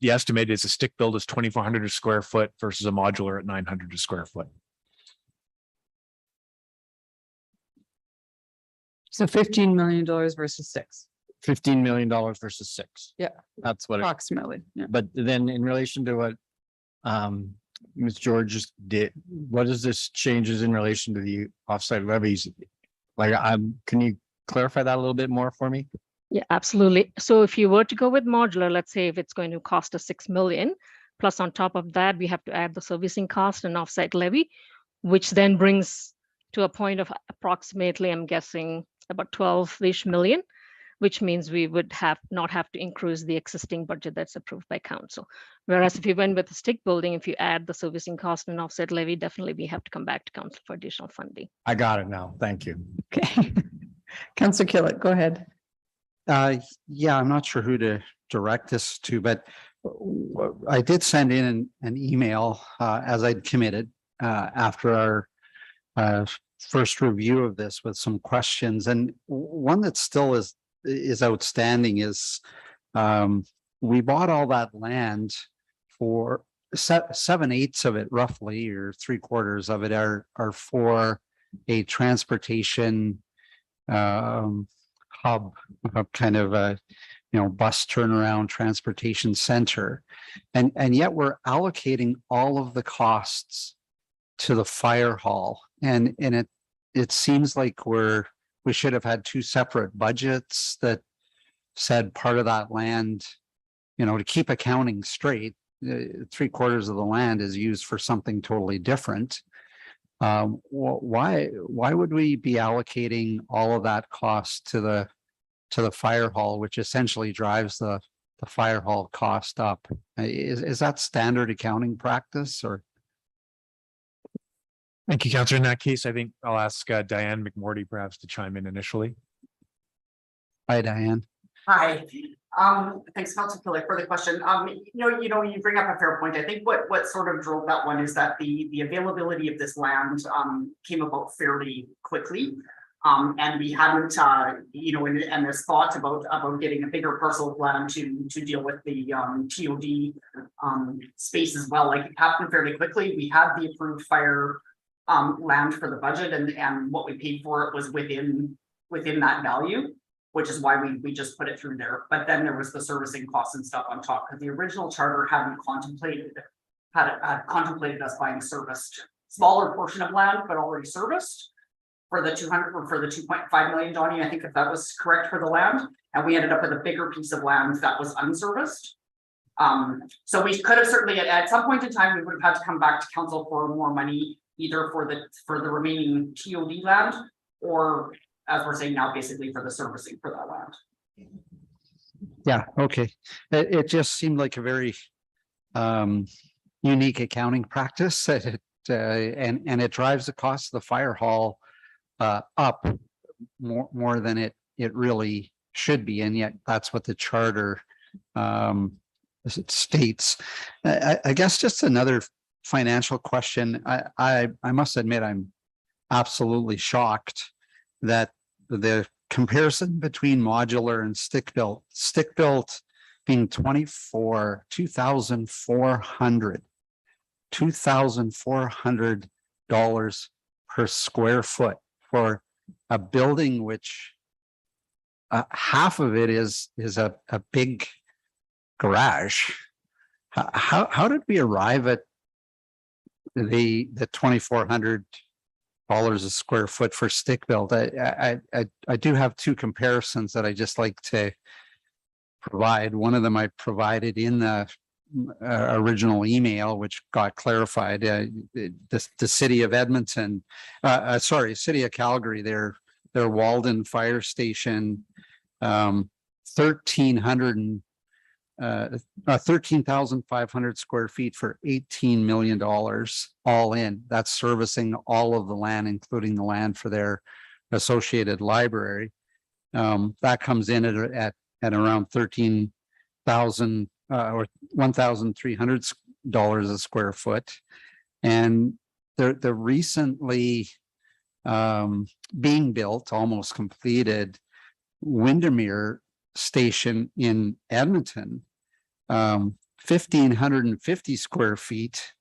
S12: estimate is a stick build is 2,400 a square foot versus a modular at 900 a square foot.
S1: So $15 million versus 6,
S9: $15 million versus 6.
S1: Yeah.
S9: That's what,
S1: approximately. Yeah.
S9: but then in relation to what Ms. George just did, what is this changes in relation to the offsite levies? Like, can you clarify that a little bit more for me?
S17: Yeah, absolutely. So if you were to go with modular, let's say if it's going to cost us 6 million, plus on top of that, we have to add the servicing cost and offsite levy, which then brings to a point of approximately, I'm guessing, about 12-ish million, which means we would not have to increase the existing budget that's approved by council. Whereas if you went with the stick building, if you add the servicing cost and offset levy, definitely we have to come back to council for additional funding.
S9: I got it now. Thank you.
S1: Okay. Councillor Killick, go ahead.
S4: Yeah, I'm not sure who to direct this to, but I did send in an email as I'd committed after our first review of this with some questions, and one that still is outstanding is we bought all that land for 7/8 of it roughly, or 3/4 of it are for a transportation hub, kind of a bus turnaround transportation center, and yet we're allocating all of the costs to the fire hall, and it seems like we should have had two separate budgets that said part of that land, to keep accounting straight, 3/4 of the land is used for something totally different. Why would we be allocating all of that cost to the fire hall, which essentially drives the fire hall cost up? Is that standard accounting practice, or?
S12: Thank you, Councillor. In that case, I think I'll ask Diane McMorty perhaps to chime in initially.
S4: Hi, Diane.
S18: Hi, thanks, Councilor Pillar, for the question. You bring up a fair point. I think what sort of drove that one is that the availability of this land came about fairly quickly. And we hadn't, and there's thought about getting a bigger parcel of land to deal with the TOD space as well. Like, it happened fairly quickly. We had the approved fire land for the budget, and what we paid for it was within that value, which is why we just put it through there. But then there was the servicing costs and stuff on top, because the original charter hadn't contemplated us buying a serviced smaller portion of land, but already serviced for the 200 or for the 2.5 million, Donnie, I think, if that was correct, for the land. And we ended up with a bigger piece of land that was unserviced. So we could have certainly at some point in time, we would have had to come back to council for more money, either for the remaining TOD land, or, as we're saying now, basically for the servicing for that land.
S4: Yeah, okay. It just seemed like a very unique accounting practice, and it drives the cost of the fire hall up more than it really should be, and yet that's what the charter states. I guess just another financial question. I must admit, I'm absolutely shocked that the comparison between modular and stick built being $2,400 per square foot for a building which half of it is a big garage. How did we arrive at the $2,400 a square foot for stick built? I do have two comparisons that I just like to provide. One of them I provided in the original email, which got clarified. The city of Edmonton, city of Calgary, their Walden Fire Station, 13,500 square feet for $18 million all in. That's servicing all of the land, including the land for their associated library. That comes in at around 13,000 or $1,300 a square foot. And the recently being built, almost completed, Windermere Station in Edmonton, 1,550 square feet,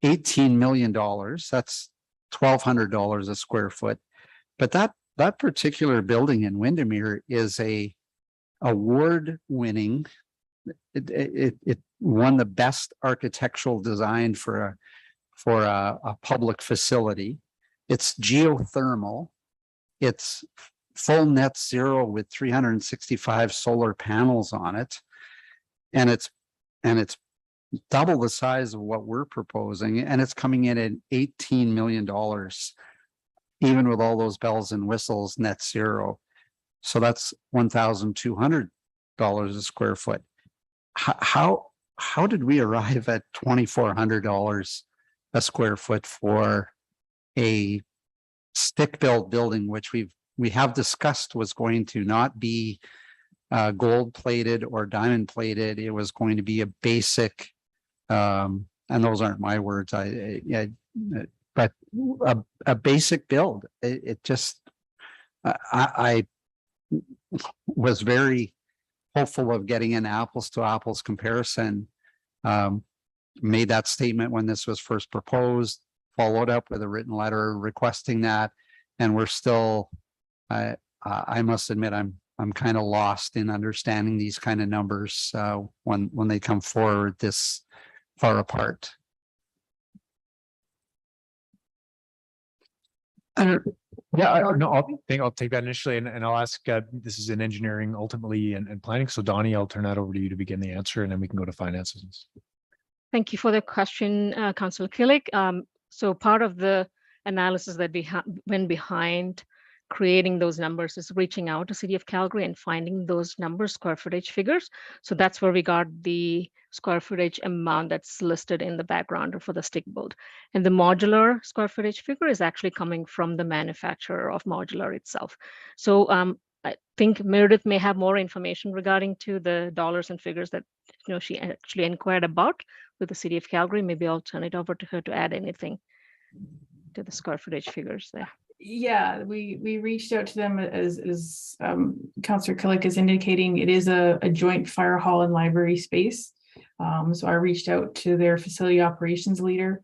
S4: $18 million. That's $1,200 a square foot. But that particular building in Windermere is a award-winning. It won the best architectural design for a public facility. It's geothermal. It's full net zero with 365 solar panels on it, and it's double the size of what we're proposing, and it's coming in at $18 million, even with all those bells and whistles, net zero. So that's $1,200 a square foot. How did we arrive at $2,400 a square foot for a stick-built building, which we have discussed was going to not be gold plated or diamond plated? It was going to be a basic, and those aren't my words. but a basic build, it just, I was very hopeful of getting an apples to apples comparison. Made that statement when this was first proposed, followed up with a written letter requesting that, and we're still, I must admit, I'm kind of lost in understanding these kind of numbers when they come forward this far apart.
S12: No, I'll take that initially and I'll ask, this is in engineering ultimately and planning. So Donnie, I'll turn that over to you to begin the answer and then we can go to finances.
S17: Thank you for the question, Councillor Killick. So part of the analysis that we went behind creating those numbers is reaching out to City of Calgary and finding those numbers, square footage figures. So that's where we got the square footage amount that's listed in the background for the stick build. And the modular square footage figure is actually coming from the manufacturer of modular itself. So I think Meredith may have more information regarding to the dollars and figures that she actually inquired about with the City of Calgary. Maybe I'll turn it over to her to add anything to the square footage figures there.
S19: Yeah, we reached out to them as Councillor Killick is indicating. It is a joint fire hall and library space. So I reached out to their facility operations leader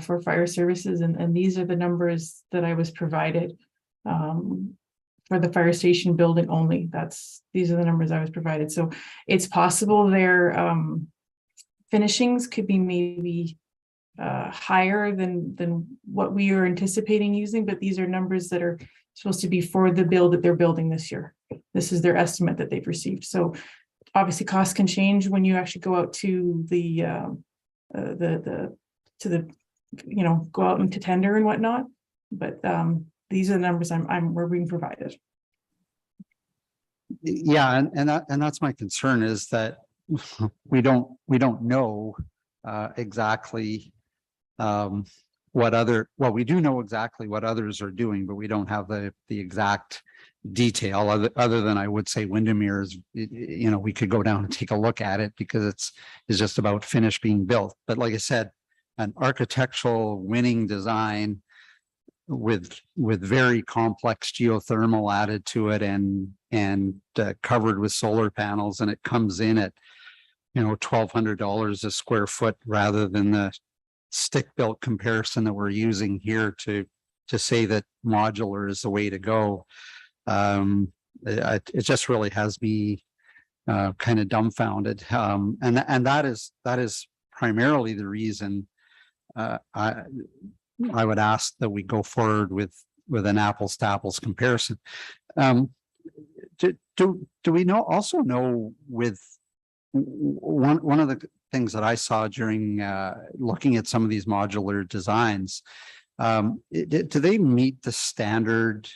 S19: for fire services, and these are the numbers that I was provided for the fire station building only. These are the numbers I was provided. So it's possible their finishings could be maybe higher than what we are anticipating using, but these are numbers that are supposed to be for the build that they're building this year. This is their estimate that they've received. So obviously costs can change when you actually go out to go out into tender and whatnot. But these are the numbers we're being provided.
S4: Yeah, and that's my concern, is that we don't know exactly we do know exactly what others are doing, but we don't have the exact detail other than I would say Windermere is, we could go down and take a look at it because it's just about finished being built. But like I said, an architectural winning design with very complex geothermal added to it and covered with solar panels, and it comes in at $1,200 a square foot rather than the stick built comparison that we're using here to say that modular is the way to go. It just really has me kind of dumbfounded, and that is primarily the reason I would ask that we go forward with an apples to apples comparison. Do we also know with one of the things that I saw during looking at some of these modular designs, do they meet the standard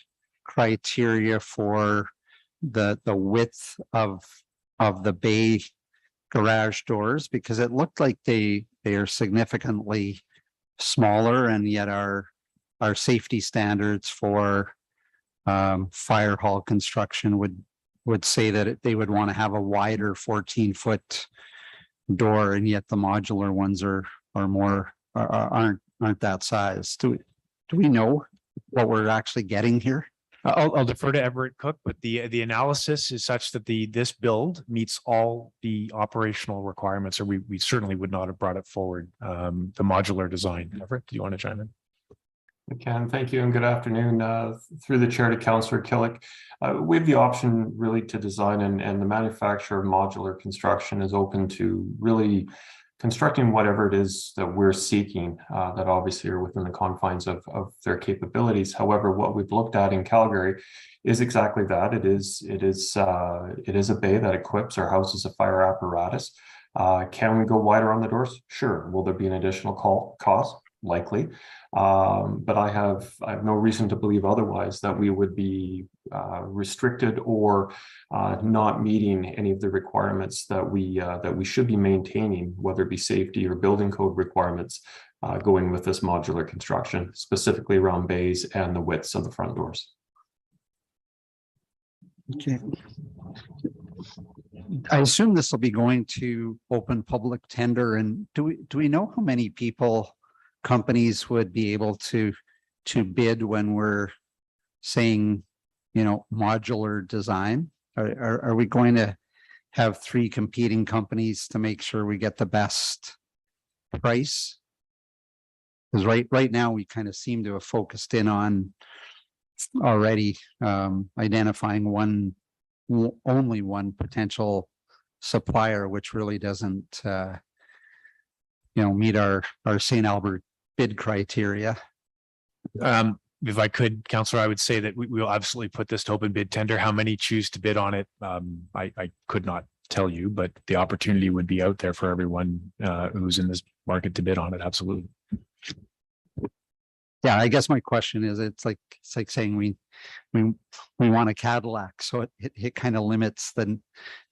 S4: criteria for the width of the bay garage doors? Because it looked like they are significantly smaller, and yet our safety standards for fire hall construction would say that they would want to have a wider 14-foot door, and yet the modular ones aren't that size. Do we know what we're actually getting here?
S12: I'll defer to Everett Cook, but the analysis is such that this build meets all the operational requirements, or we certainly would not have brought it forward. The modular design. Everett, do you want to chime in?
S20: I can. Thank you and good afternoon. Through the chair to Councillor Killick. We have the option really to design, and the manufacturer of modular construction is open to really constructing whatever it is that we're seeking, that obviously are within the confines of their capabilities. However, what we've looked at in Calgary is exactly that. It is a bay that equips or houses a fire apparatus. Can we go wider on the doors? Sure. Will there be an additional cost? Likely. But I have no reason to believe otherwise, that we would be restricted or not meeting any of the requirements that we should be maintaining, whether it be safety or building code requirements, going with this modular construction, specifically around bays and the widths of the front doors.
S4: Okay. I assume this will be going to open public tender, and do we know how many people companies would be able to bid when we're saying, modular design? Are we going to have 3 competing companies to make sure we get the best price? Because right now we kind of seem to have focused in on already identifying only one potential supplier, which really doesn't meet our St. Albert bid criteria.
S12: If I could, Councillor, I would say that we will absolutely put this to open bid tender. How many choose to bid on it? I could not tell you, but the opportunity would be out there for everyone who's in this market to bid on it. Absolutely.
S4: Yeah, I guess my question is, it's like saying we want a Cadillac, so it kind of limits the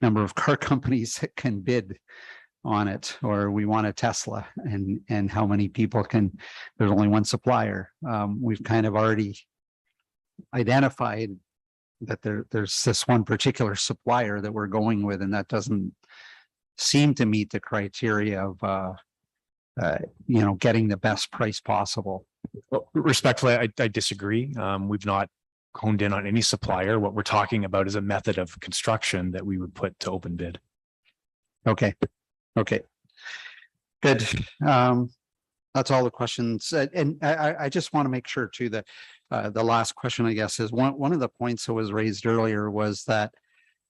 S4: number of car companies that can bid on it, or we want a Tesla, and how many people can. There's only one supplier. We've kind of already identified that there's this one particular supplier that we're going with, and that doesn't seem to meet the criteria of getting the best price possible.
S12: Well, respectfully, I disagree. We've not honed in on any supplier. What we're talking about is a method of construction that we would put to open bid.
S4: Okay, good. That's all the questions. And I just want to make sure too that the last question, I guess, is one of the points that was raised earlier was that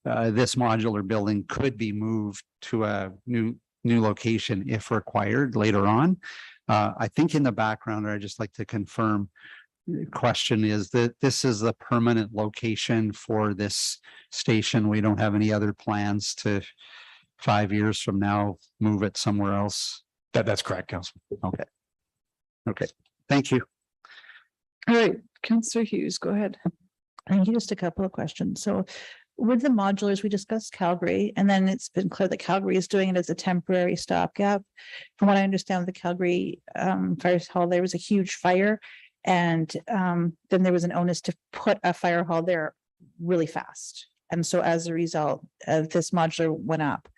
S4: this modular building could be moved to a new location if required later on. I think in the background, I'd just like to confirm, the question is that this is the permanent location for this station. We don't have any other plans to 5 years from now move it somewhere else.
S12: That's correct, Councilman.
S4: Okay. Thank you.
S1: All right, Councillor Hughes, go ahead.
S8: Thank you. Just a couple of questions. So with the modulars, we discussed Calgary, and then it's been clear that Calgary is doing it as a temporary stopgap. From what I understand, the Calgary fire hall, there was a huge fire, and then there was an onus to put a fire hall there really fast. And so as a result of this modular went up,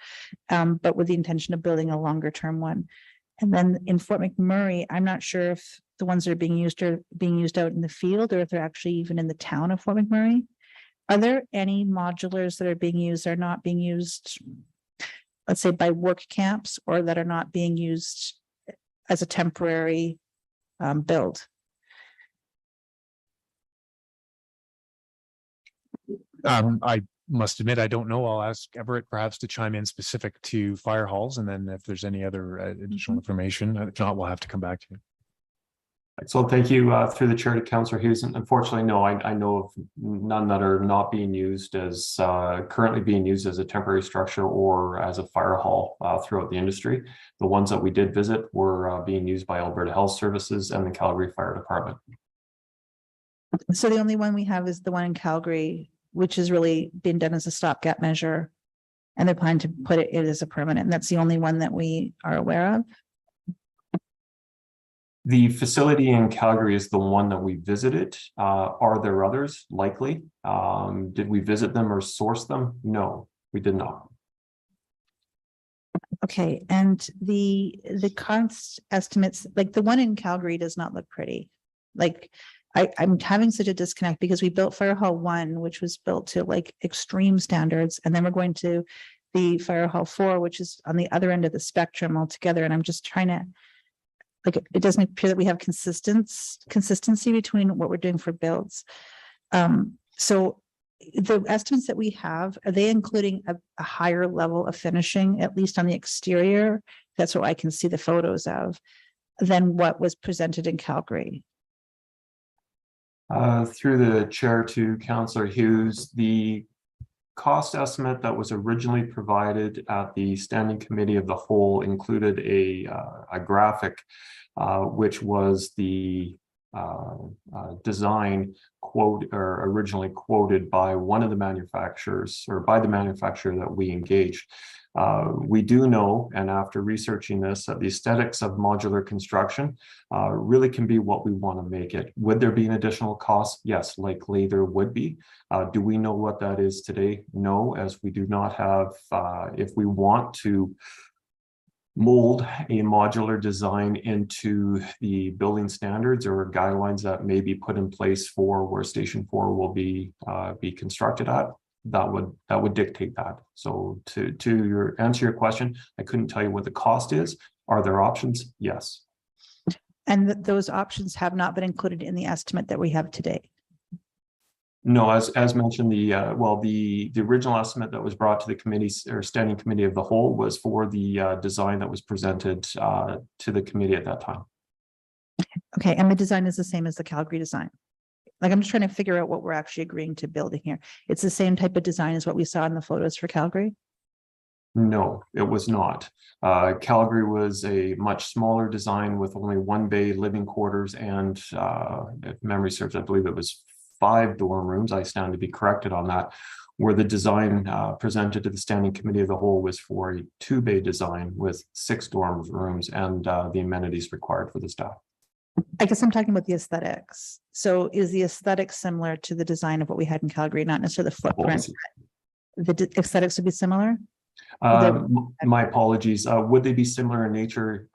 S8: but with the intention of building a longer term one. And then in Fort McMurray, I'm not sure if the ones that are being used out in the field, or if they're actually even in the town of Fort McMurray. Are there any modulars that are being used, are not being used, let's say by work camps, or that are not being used as a temporary build?
S12: I must admit, I don't know. I'll ask Everett perhaps to chime in specific to fire halls, and then if there's any other additional information, if not, we'll have to come back to you.
S20: So thank you through the chair to Councillor Hughes. And unfortunately, no, I know of none that are not being used as currently being used as a temporary structure or as a fire hall throughout the industry. The ones that we did visit were being used by Alberta Health Services and the Calgary Fire Department.
S8: So the only one we have is the one in Calgary, which has really been done as a stopgap measure. And they're planning to put it as a permanent. And that's the only one that we are aware of.
S20: The facility in Calgary is the one that we visited. Are there others? Likely. Did we visit them or source them? No, we did not.
S8: Okay, and the cost estimates, like the one in Calgary does not look pretty. Like I'm having such a disconnect because we built Fire Hall 1, which was built to like extreme standards, and then we're going to the Fire Hall 4, which is on the other end of the spectrum altogether. And I'm just trying to, like, it doesn't appear that we have consistency between what we're doing for builds. So the estimates that we have, are they including a higher level of finishing, at least on the exterior? That's what I can see the photos of, than what was presented in Calgary.
S20: Through the chair to Councillor Hughes, the cost estimate that was originally provided at the Standing Committee of the Whole included a graphic, which was the design quote, or originally quoted by one of the manufacturers, or by the manufacturer that we engaged. We do know, and after researching this, that the aesthetics of modular construction really can be what we want to make it. Would there be an additional cost? Yes, likely there would be. Do we know what that is today? No, as we do not have, if we want to mold a modular design into the building standards or guidelines that may be put in place for where Station 4 will be constructed at, that would dictate that. So to answer your question, I couldn't tell you what the cost is. Are there options? Yes.
S8: And those options have not been included in the estimate that we have today.
S20: No, as mentioned, the original estimate that was brought to the committee or standing committee of the whole was for the design that was presented to the committee at that time.
S8: Okay, and the design is the same as the Calgary design. Like, I'm just trying to figure out what we're actually agreeing to building here. It's the same type of design as what we saw in the photos for Calgary?
S20: No, it was not. Calgary was a much smaller design with only one bay, living quarters, and if memory serves, I believe it was 5 dorm rooms. I stand to be corrected on that, where the design presented to the standing committee of the whole was for a 2-bay design with 6 dorm rooms and the amenities required for the staff.
S8: I guess I'm talking about the aesthetics. So is the aesthetics similar to the design of what we had in Calgary, not necessarily the footprint? The aesthetics would be similar?
S20: My apologies. Would they be similar in nature?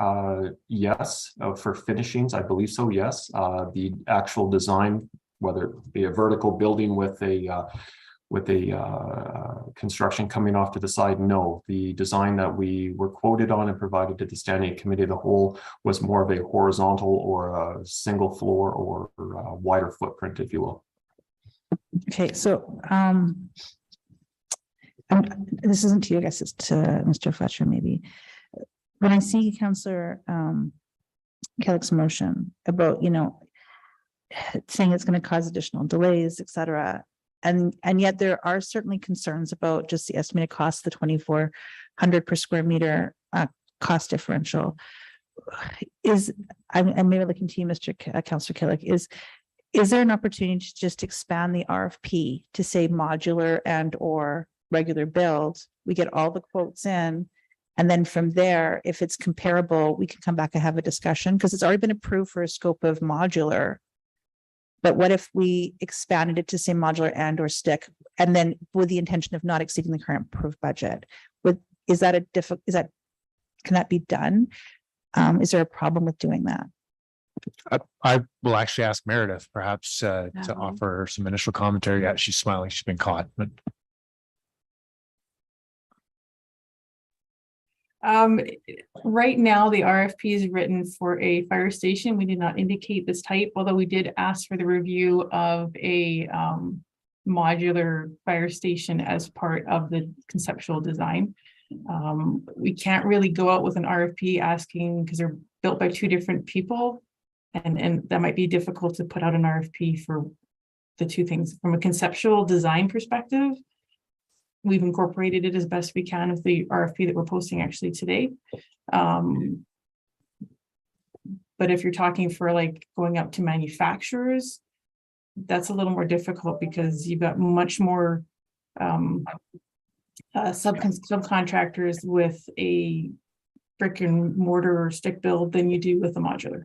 S20: Yes. For finishings, I believe so. Yes. The actual design, whether it be a vertical building with a construction coming off to the side, no. The design that we were quoted on and provided to the standing committee of the whole was more of a horizontal or a single floor or a wider footprint, if you will.
S8: Okay, so this isn't to you, I guess it's to Mr. Fletcher, maybe. When I see Councillor Kellick's motion about, saying it's going to cause additional delays, et cetera, and yet there are certainly concerns about just the estimated cost, the 2,400 per square meter cost differential. I'm maybe looking to you, Councillor Kellick, is there an opportunity to just expand the RFP to say modular and or regular build? We get all the quotes in, and then from there, if it's comparable, we can come back and have a discussion, because it's already been approved for a scope of modular. But what if we expanded it to say modular and or stick, and then with the intention of not exceeding the current approved budget? Can that be done? Is there a problem with doing that?
S12: I will actually ask Meredith perhaps to offer some initial commentary. Yeah, she's smiling. She's been caught, but.
S19: Right now, the RFP is written for a fire station. We did not indicate this type, although we did ask for the review of a modular fire station as part of the conceptual design. We can't really go out with an RFP asking, because they're built by 2 different people, and that might be difficult to put out an RFP for the 2 things. From a conceptual design perspective, we've incorporated it as best we can with the RFP that we're posting actually today. But if you're talking for like going out to manufacturers, that's a little more difficult, because you've got much more subcontractors with a brick and mortar or stick build than you do with a modular.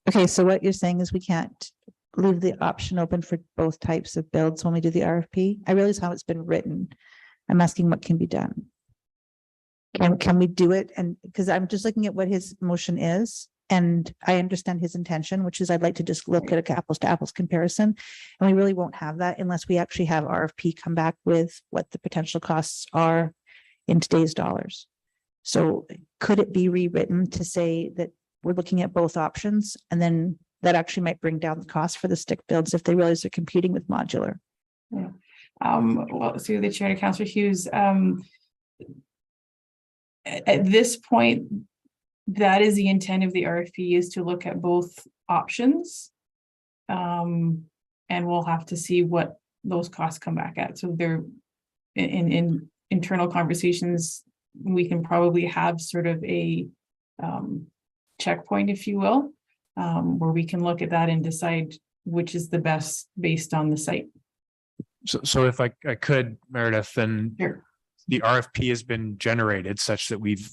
S8: Okay, so what you're saying is we can't leave the option open for both types of builds when we do the RFP? I realize how it's been written. I'm asking what can be done. Can we do it? And because I'm just looking at what his motion is, and I understand his intention, which is I'd like to just look at a apples to apples comparison. And we really won't have that unless we actually have RFP come back with what the potential costs are in today's dollars. So could it be rewritten to say that we're looking at both options, and then that actually might bring down the cost for the stick builds if they realize they're competing with modular?
S19: Yeah. Well, through the chair to Councillor Hughes, at this point, that is the intent of the RFP, is to look at both options. And we'll have to see what those costs come back at. So they're in internal conversations, we can probably have sort of a checkpoint, if you will, where we can look at that and decide which is the best based on the site.
S12: So if I could, Meredith, then
S19: Sure.
S12: The RFP has been generated such that we've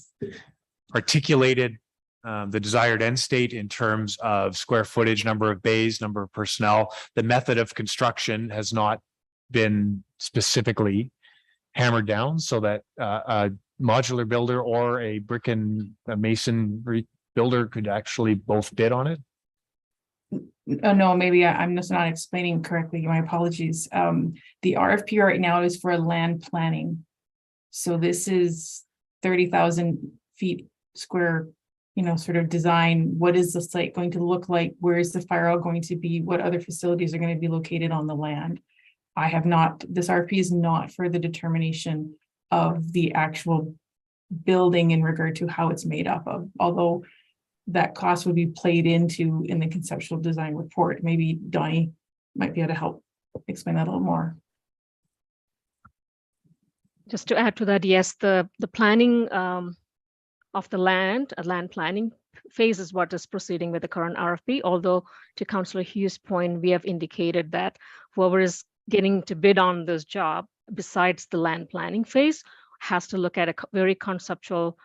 S12: articulated the desired end state in terms of square footage, number of bays, number of personnel. The method of construction has not been specifically hammered down, so that modular builder or a brick and a masonry builder could actually both bid on it?
S19: Oh, no, maybe I'm just not explaining correctly. My apologies. The RFP right now is for land planning. So this is 30,000 feet square, sort of design. What is the site going to look like? Where is the fire hall going to be? What other facilities are going to be located on the land? This RFP is not for the determination of the actual building in regard to how it's made up of, although that cost would be played into in the conceptual design report. Maybe Donnie might be able to help explain that a little more.
S17: Just to add to that, yes, the planning of the land planning phase is what is proceeding with the current RFP. Although to Councillor Hughes' point, we have indicated that whoever is getting to bid on this job, besides the land planning phase, has to look at a very conceptual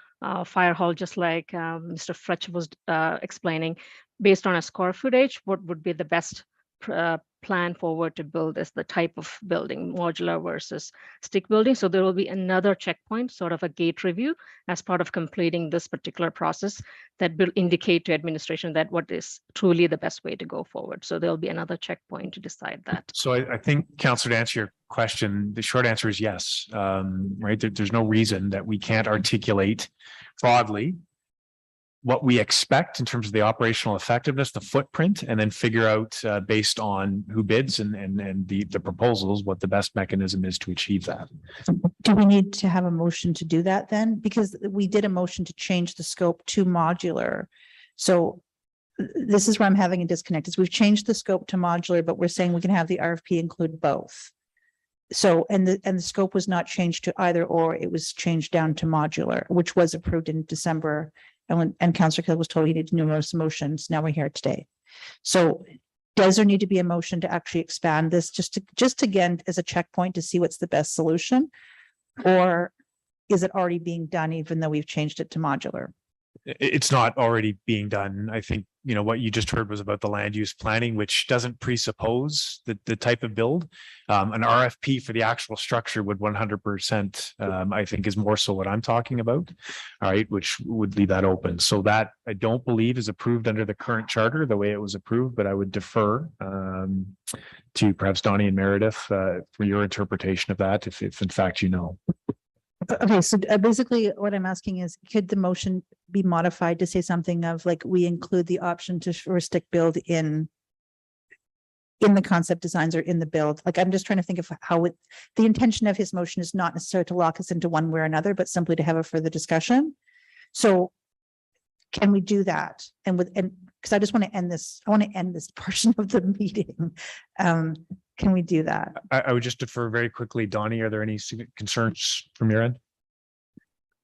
S17: fire hall, just like Mr. Fretch was explaining, based on a square footage, what would be the best plan forward to build is the type of building, modular versus stick building. So there will be another checkpoint, sort of a gate review as part of completing this particular process that will indicate to administration that what is truly the best way to go forward. So there'll be another checkpoint to decide that.
S12: So I think, Councillor, to answer your question, the short answer is yes. Right. There's no reason that we can't articulate broadly what we expect in terms of the operational effectiveness, the footprint, and then figure out based on who bids and the proposals, what the best mechanism is to achieve that.
S8: Do we need to have a motion to do that then? Because we did a motion to change the scope to modular. So this is where I'm having a disconnect, is we've changed the scope to modular, but we're saying we can have the RFP include both. So, and the scope was not changed to either, or it was changed down to modular, which was approved in December. And Councillor Kill was told he needed numerous motions. Now we're here today. So does there need to be a motion to actually expand this just again as a checkpoint to see what's the best solution? Or is it already being done even though we've changed it to modular?
S12: It's not already being done. I think, what you just heard was about the land use planning, which doesn't presuppose the type of build. An RFP for the actual structure would 100%, I think, is more so what I'm talking about. All right, which would leave that open. So that I don't believe is approved under the current charter, the way it was approved, but I would defer to perhaps Donnie and Meredith for your interpretation of that, if in fact you know.
S8: Okay, so basically what I'm asking is, could the motion be modified to say something of like, we include the option for stick build in the concept designs or in the build? Like, I'm just trying to think of how the intention of his motion is not necessarily to lock us into one way or another, but simply to have a further discussion. So can we do that? And because I just want to end this portion of the meeting. Can we do that?
S12: I would just defer very quickly. Donnie, are there any concerns from your end?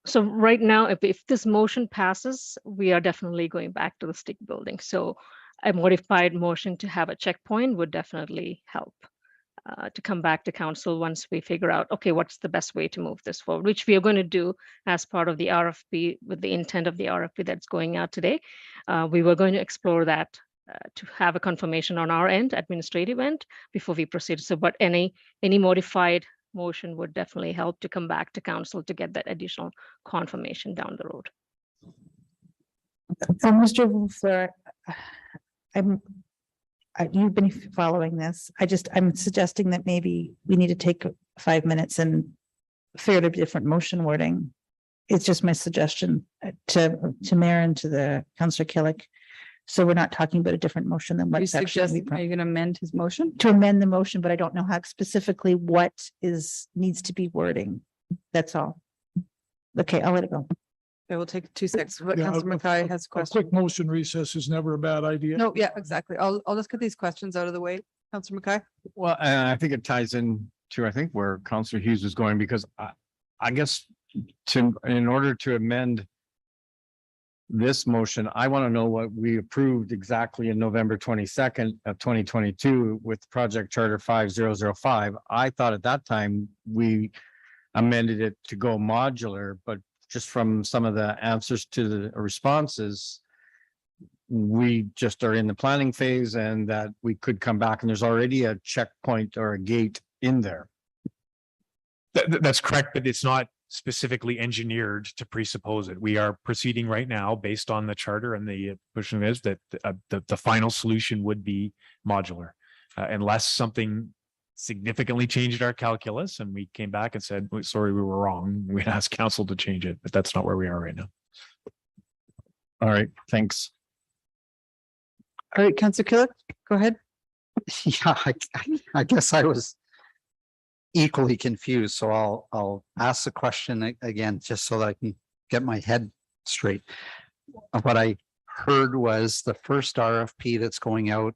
S17: So right now, if this motion passes, we are definitely going back to the stick building. So a modified motion to have a checkpoint would definitely help to come back to council once we figure out, okay, what's the best way to move this forward, which we are going to do as part of the RFP with the intent of the RFP that's going out today. We were going to explore that to have a confirmation on our end, administrative end, before we proceed. So, but any modified motion would definitely help to come back to council to get that additional confirmation down the road.
S8: Mr. Wolfer, you've been following this. I'm suggesting that maybe we need to take 5 minutes and fairly different motion wording. It's just my suggestion to Mayor and to the Councillor Killick. So we're not talking about a different motion than what's actually.
S1: Are you going to amend his motion?
S8: To amend the motion, but I don't know how specifically what needs to be wording. That's all. Okay, I'll let it go.
S1: It will take 2 seconds. But
S14: Yeah,
S1: Councillor Mackay has a
S14: A
S1: question.
S14: quick motion recess is never a bad idea.
S1: No, yeah, exactly. I'll just get these questions out of the way. Councillor Mackay.
S9: Well, and I think it ties in to, I think, where Councillor Hughes is going, because I guess in order to amend this motion, I want to know what we approved exactly in November 22nd of 2022 with Project Charter 5005. I thought at that time we amended it to go modular, but just from some of the answers to the responses, we just are in the planning phase and that we could come back and there's already a checkpoint or a gate in there.
S12: That's correct, but it's not specifically engineered to presuppose it. We are proceeding right now based on the charter, and the pushing is that the final solution would be modular. Unless something significantly changed our calculus and we came back and said, sorry, we were wrong. We asked council to change it, but that's not where we are right now.
S9: All right, thanks.
S1: All right, Councillor Killick, go ahead.
S4: Yeah, I guess I was equally confused, so I'll ask the question again, just so that I can get my head straight. What I heard was the first RFP that's going out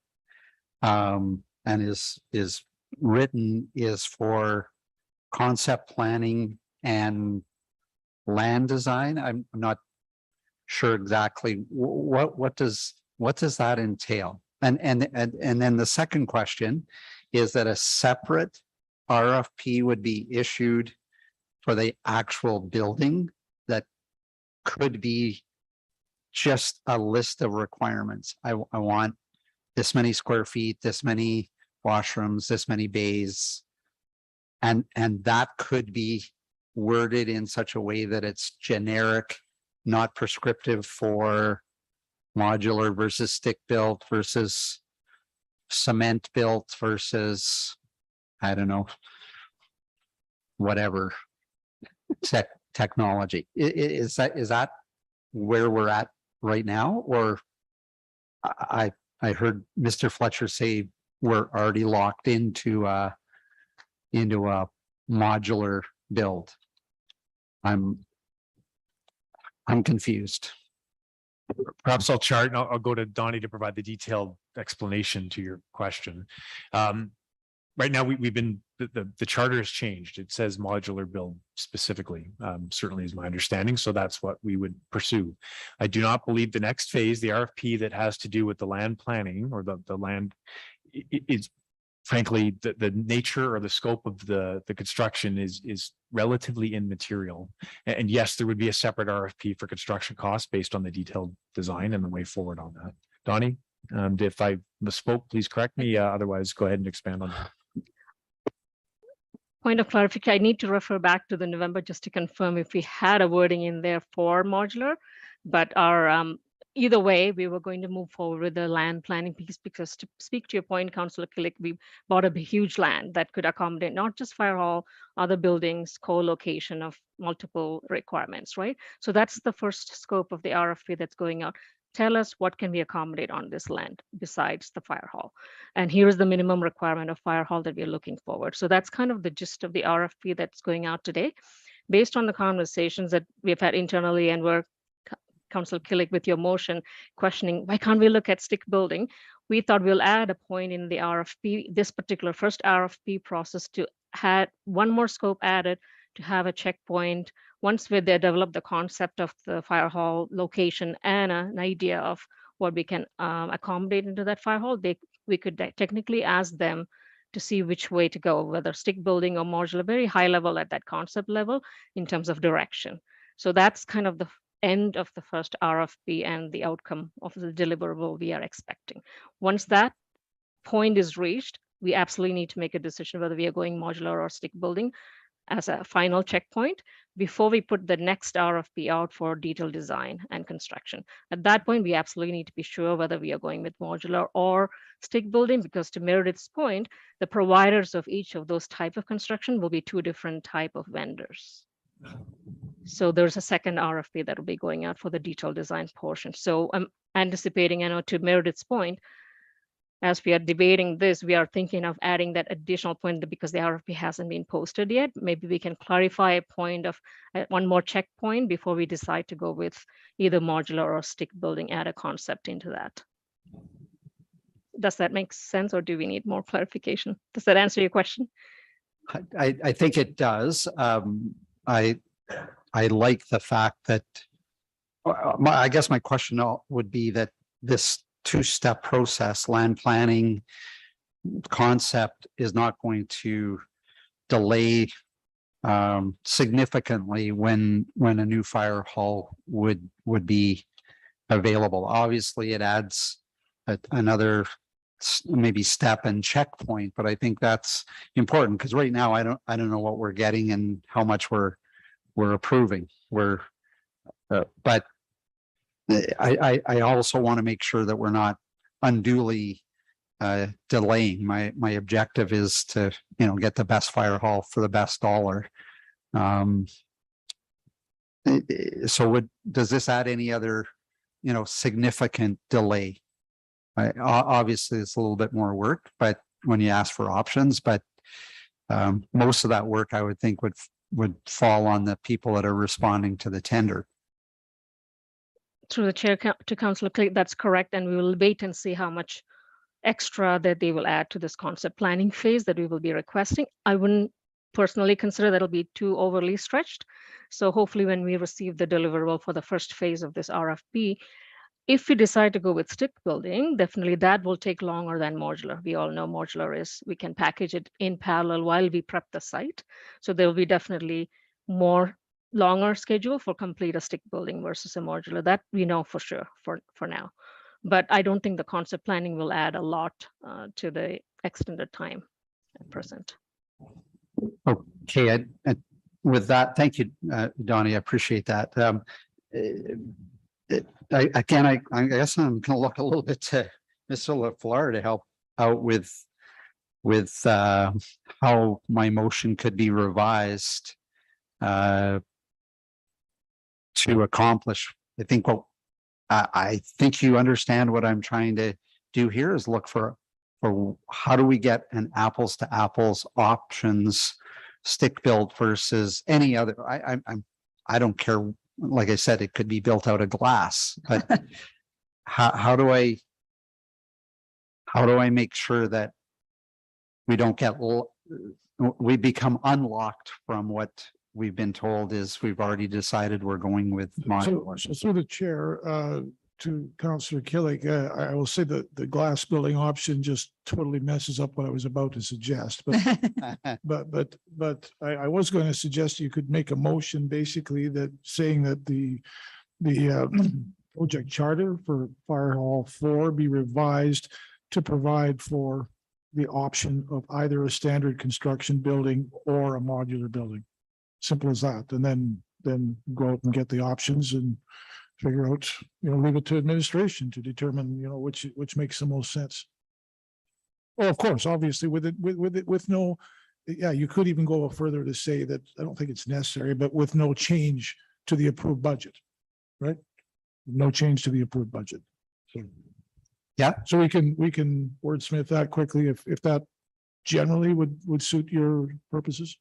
S4: and is written is for concept planning and land design. I'm not sure exactly what does that entail? And then the second question is that a separate RFP would be issued for the actual building that could be just a list of requirements. I want this many square feet, this many washrooms, this many bays. And that could be worded in such a way that it's generic, not prescriptive for modular versus stick built versus cement built versus, I don't know, whatever technology. Is that where we're at right now? Or I heard Mr. Fletcher say we're already locked into a modular build. I'm confused.
S12: Perhaps I'll chart and I'll go to Donnie to provide the detailed explanation to your question. Right now, we've been, the charter has changed. It says modular build specifically, certainly is my understanding. So that's what we would pursue. I do not believe the next phase, the RFP that has to do with the land planning or the land is frankly, the nature or the scope of the construction is relatively immaterial. And yes, there would be a separate RFP for construction costs based on the detailed design and the way forward on that. Donnie, if I misspoke, please correct me. Otherwise, go ahead and expand on that.
S17: Point of clarification, I need to refer back to the November just to confirm if we had a wording in there for modular, but our either way, we were going to move forward with the land planning piece because to speak to your point, Councillor Killick, we bought a huge land that could accommodate not just fire hall, other buildings, co-location of multiple requirements, right? So that's the first scope of the RFP that's going out. Tell us what can we accommodate on this land besides the fire hall. And here is the minimum requirement of fire hall that we're looking forward. So that's kind of the gist of the RFP that's going out today. Based on the conversations that we've had internally and we're Councillor Killick, with your motion questioning, why can't we look at stick building? We thought we'll add a point in the RFP, this particular first RFP process to have one more scope added to have a checkpoint. Once we develop the concept of the fire hall location and an idea of what we can accommodate into that fire hall, we could technically ask them to see which way to go, whether stick building or modular, very high level at that concept level in terms of direction. So that's kind of the end of the first RFP and the outcome of the deliverable we are expecting. Once that point is reached, we absolutely need to make a decision whether we are going modular or stick building as a final checkpoint before we put the next RFP out for detailed design and construction. At that point, we absolutely need to be sure whether we are going with modular or stick building, because to Meredith's point, the providers of each of those type of construction will be two different type of vendors. So there's a second RFP that will be going out for the detailed design portion. So I'm anticipating, I know to Meredith's point, as we are debating this, we are thinking of adding that additional point because the RFP hasn't been posted yet. Maybe we can clarify a point of one more checkpoint before we decide to go with either modular or stick building, add a concept into that. Does that make sense, or do we need more clarification? Does that answer your question?
S4: I think it does. I like the fact that, I guess my question would be that this two-step process, land planning concept, is not going to delay significantly when a new fire hall would be available. Obviously, it adds another maybe step and checkpoint, but I think that's important because right now I don't know what we're getting and how much we're we're approving, but I also want to make sure that we're not unduly delaying. My objective is to, get the best fire hall for the best dollar. So does this add any other, significant delay? Obviously, it's a little bit more work, but when you ask for options, but most of that work I would think would fall on the people that are responding to the tender.
S17: Through the chair to Councillor Clay, that's correct. And we will wait and see how much extra that they will add to this concept planning phase that we will be requesting. I wouldn't personally consider that'll be too overly stretched. So hopefully when we receive the deliverable for the first phase of this RFP, if we decide to go with stick building, definitely that will take longer than modular. We all know modular is, we can package it in parallel while we prep the site. So there will be definitely more longer schedule for complete a stick building versus a modular. That we know for sure for now. But I don't think the concept planning will add a lot to the extended time at present.
S4: Okay, with that, thank you, Donnie. I appreciate that. I guess I'm going to look a little bit to Mr. LaFleur to help out with how my motion could be revised to accomplish. I think you understand what I'm trying to do here is look for how do we get an apples to apples options stick built versus any other. I don't care. Like I said, it could be built out of glass, but how do I make sure that we don't we become unlocked from what we've been told is we've already decided we're going with modular.
S14: So through the chair, to Councillor Killick, I will say that the glass building option just totally messes up what I was about to suggest, but I was going to suggest you could make a motion basically that saying that the project charter for Fire Hall 4 be revised to provide for the option of either a standard construction building or a modular building. Simple as that. And then go out and get the options and figure out, leave it to administration to determine, which makes the most sense. Well, of course, obviously with no, yeah, you could even go further to say that I don't think it's necessary, but with no change to the approved budget, right? No change to the approved budget. So,
S4: yeah.
S14: So we can wordsmith that quickly if that generally would suit your purposes.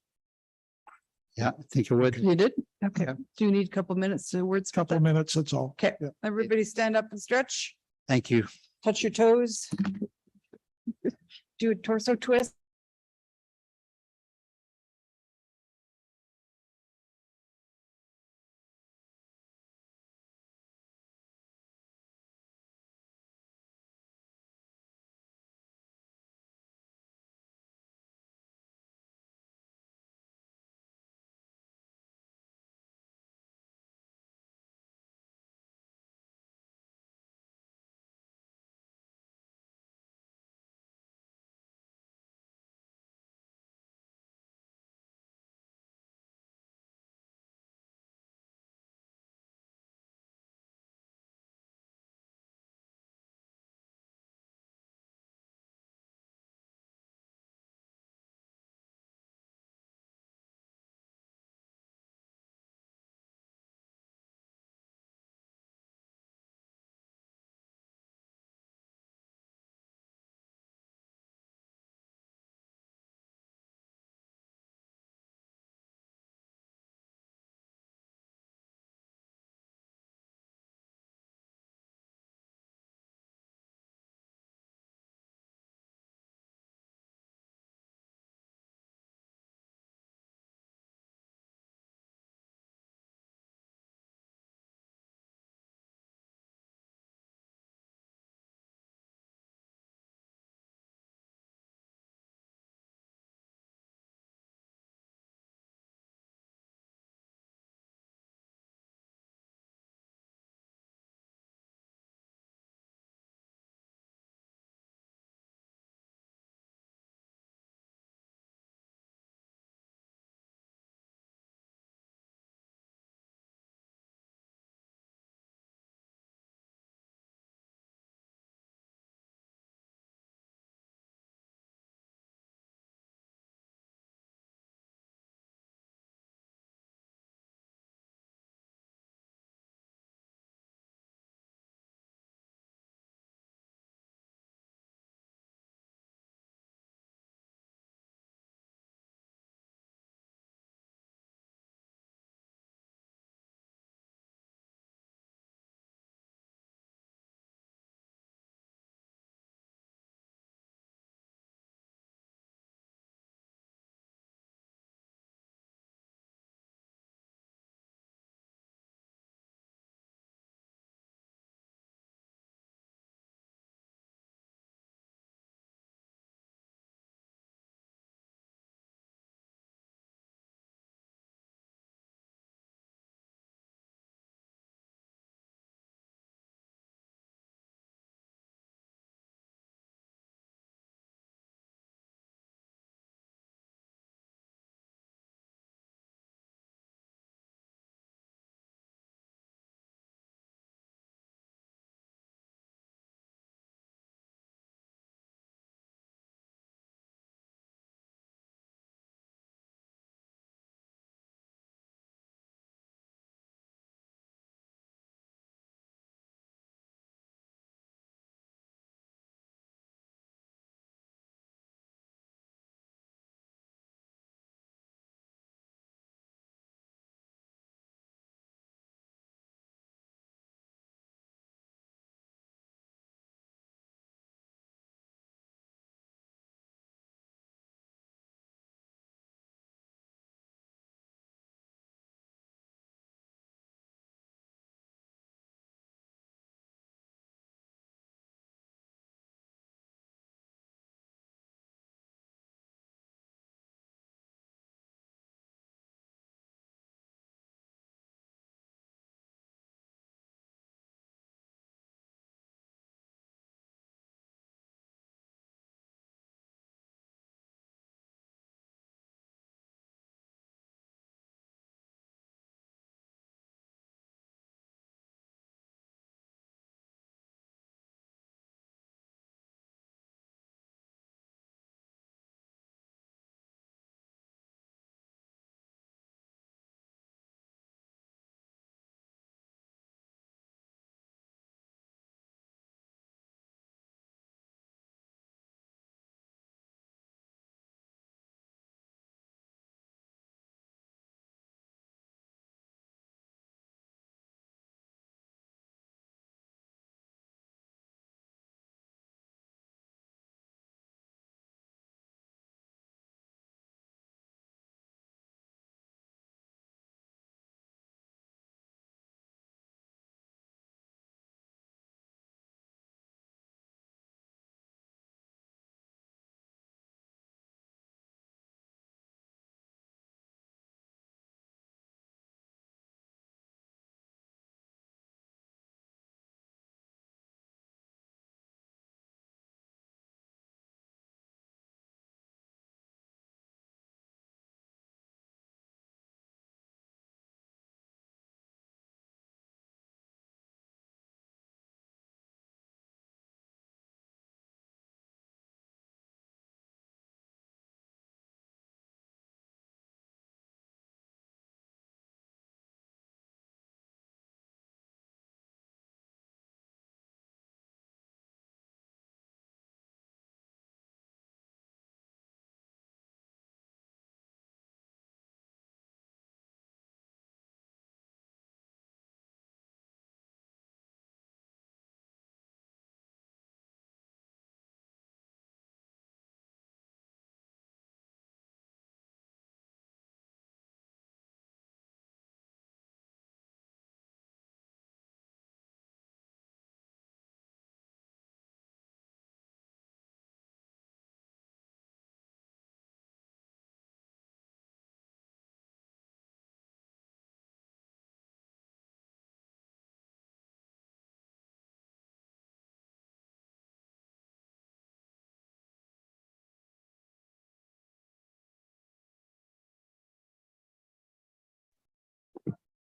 S4: Yeah, I think it would.
S1: You did? Okay. Do you need a couple minutes to words?
S14: Couple of minutes, that's all.
S1: Okay,
S14: Yeah.
S1: everybody stand up and stretch,
S4: Thank you.
S1: touch your toes. Do a torso twist.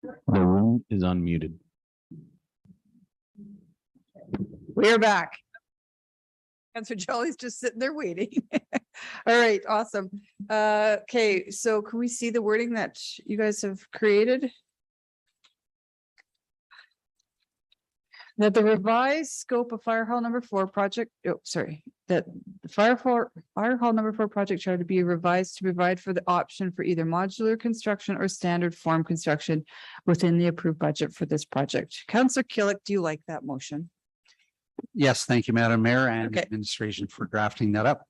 S2: The room is unmuted.
S1: We're back. Councillor Jolly's just sitting there waiting. All right, awesome. Okay, so can we see the wording that you guys have created? That the revised scope of Fire Hall number 4 project, that the Fire Hall number 4 project charter to be revised to provide for the option for either modular construction or standard form construction within the approved budget for this project. Councillor Killick, do you like that motion?
S4: Yes, thank you, Madam Mayor and
S1: Okay.
S4: administration for drafting that up.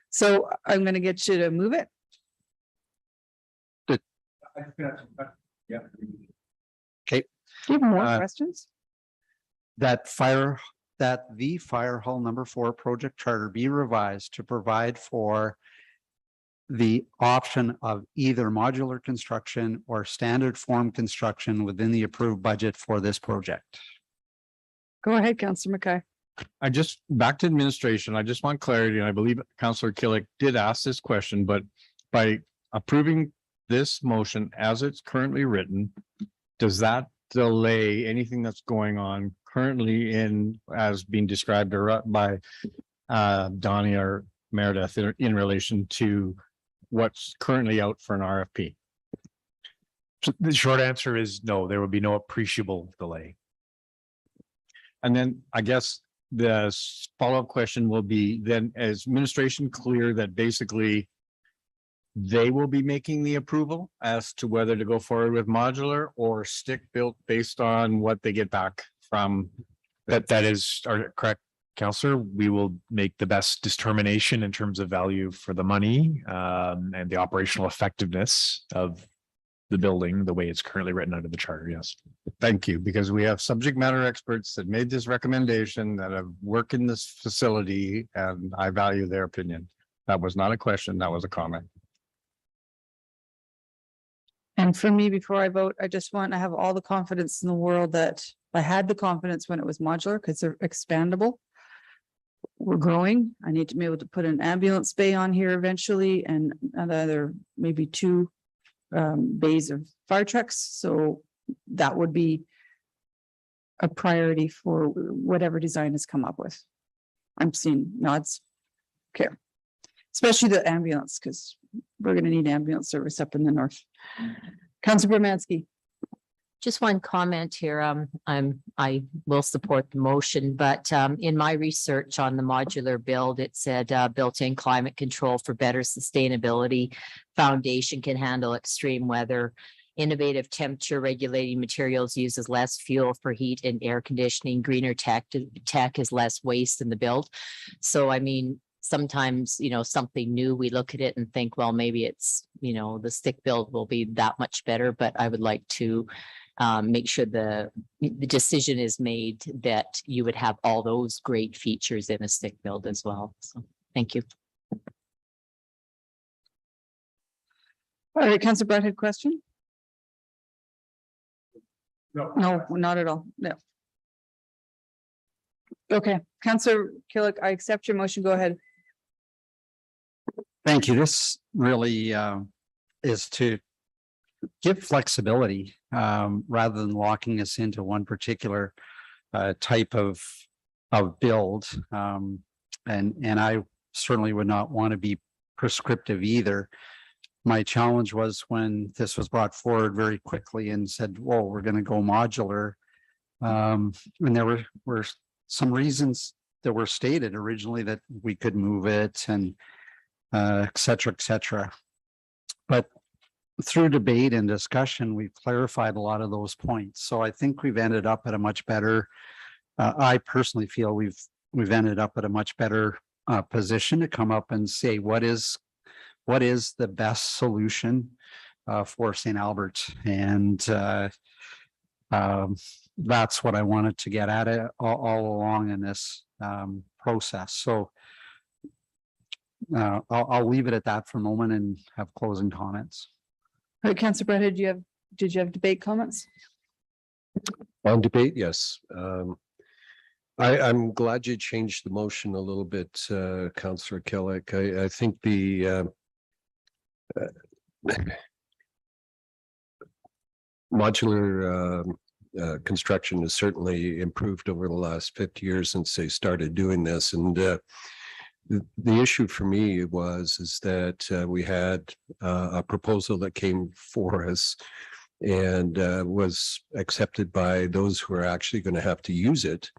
S1: So I'm going to get you to move it.
S12: Yeah.
S4: Okay.
S1: Do you have more
S4: Uh,
S1: questions?
S4: That the Fire Hall number 4 project charter be revised to provide for the option of either modular construction or standard form construction within the approved budget for this project.
S1: Go ahead, Councillor McKay.
S9: I just, back to administration, I just want clarity, and I believe Councillor Killick did ask this question, but by approving this motion as it's currently written, does that delay anything that's going on currently as being described by Donnie or Meredith in relation to what's currently out for an RFP?
S12: So the short answer is no, there would be no appreciable delay.
S9: And then I guess the follow-up question will be then, is administration clear that basically they will be making the approval as to whether to go forward with modular or stick built based on what they get back from?
S12: That is correct, Councillor. We will make the best determination in terms of value for the money and the operational effectiveness of the building, the way it's currently written under the charter. Yes.
S9: Thank you, because we have subject matter experts that made this recommendation that have worked in this facility, and I value their opinion. That was not a question, that was a comment.
S1: And for me, before I vote, I just want to have all the confidence in the world that I had the confidence when it was modular because they're expandable. We're growing. I need to be able to put an ambulance bay on here eventually and another maybe 2 bays of fire trucks. So that would be a priority for whatever design has come up with. I'm seeing nods. Okay. Especially the ambulance, because we're going to need ambulance service up in the north. Councillor Bermansky.
S10: Just one comment here. I will support the motion, but in my research on the modular build, it said built-in climate control for better sustainability. Foundation can handle extreme weather. Innovative temperature regulating materials uses less fuel for heat and air conditioning. Greener tech is less waste in the build. So I mean, sometimes, something new, we look at it and think, well, maybe it's, the stick build will be that much better, but I would like to make sure the decision is made that you would have all those great features in a stick build as well. So, thank you.
S1: All right, Councillor Bradhead, question? No, not at all. No. Okay, Councillor Killick, I accept your motion. Go ahead.
S4: Thank you. This really is to give flexibility rather than locking us into one particular type of build. And I certainly would not want to be prescriptive either. My challenge was when this was brought forward very quickly and said, "Whoa, we're going to go modular." And there were some reasons that were stated originally that we could move it and et cetera, et cetera. But through debate and discussion, we've clarified a lot of those points. So I think we've ended up at a much better, I personally feel we've ended up at a much better position to come up and say, what is the best solution for St. Albert? And that's what I wanted to get at it all along in this process. So I'll leave it at that for a moment and have closing comments.
S1: All right, Councillor Bradhead, did you have debate comments?
S13: On debate, yes. I'm glad you changed the motion a little bit, Councillor Killick. I think modular construction has certainly improved over the last 50 years since they started doing this. And the issue for me is that we had a proposal that came for us and was accepted by those who are actually going to have to use it.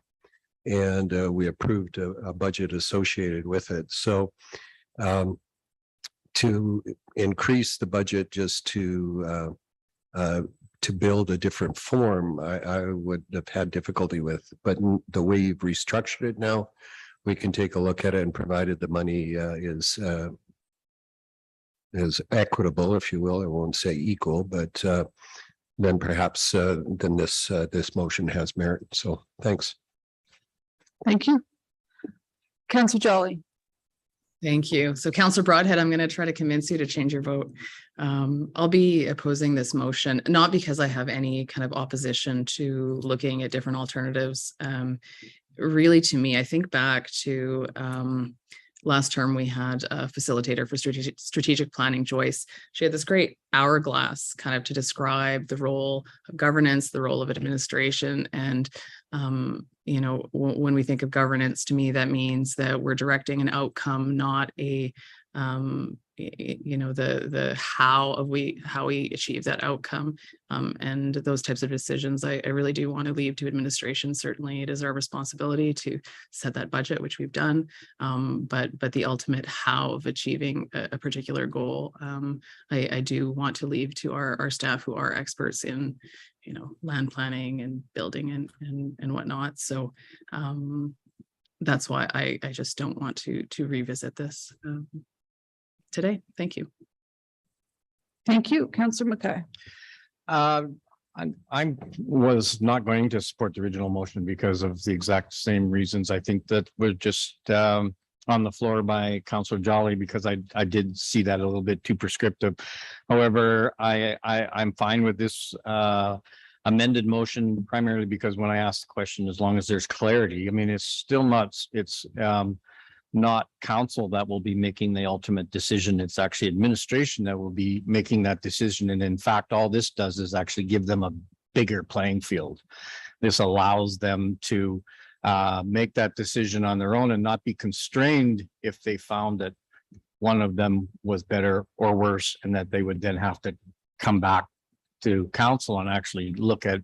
S13: And we approved a budget associated with it. So to increase the budget just to build a different form, I would have had difficulty with. But the way you've restructured it now, we can take a look at it, and provided the money is equitable, if you will. I won't say equal, but then perhaps then this motion has merit. So thanks.
S1: Thank you. Councillor Jolly.
S3: Thank you. So Councillor Broadhead, I'm going to try to convince you to change your vote. I'll be opposing this motion, not because I have any kind of opposition to looking at different alternatives. Really, to me, I think back to last term we had a facilitator for strategic planning, Joyce. She had this great hourglass kind of to describe the role of governance, the role of administration. And, you know, when we think of governance, to me, that means that we're directing an outcome, not a, you know, the how we achieve that outcome. And those types of decisions, I really do want to leave to administration. Certainly it is our responsibility to set that budget, which we've done. But the ultimate how of achieving a particular goal, I do want to leave to our staff who are experts in, you know, land planning and building and whatnot. So that's why I just don't want to revisit this today. Thank you.
S1: Thank you. Councillor Mackay.
S9: I was not going to support the original motion because of the exact same reasons. I think that we're just on the floor by Councillor Jolly, because I did see that a little bit too prescriptive. However, I'm fine with this amended motion, primarily because when I asked the question, as long as there's clarity, I mean, it's still not council that will be making the ultimate decision. It's actually administration that will be making that decision. And in fact, all this does is actually give them a bigger playing field. This allows them to make that decision on their own and not be constrained if they found that one of them was better or worse, and that they would then have to come back to council and actually look at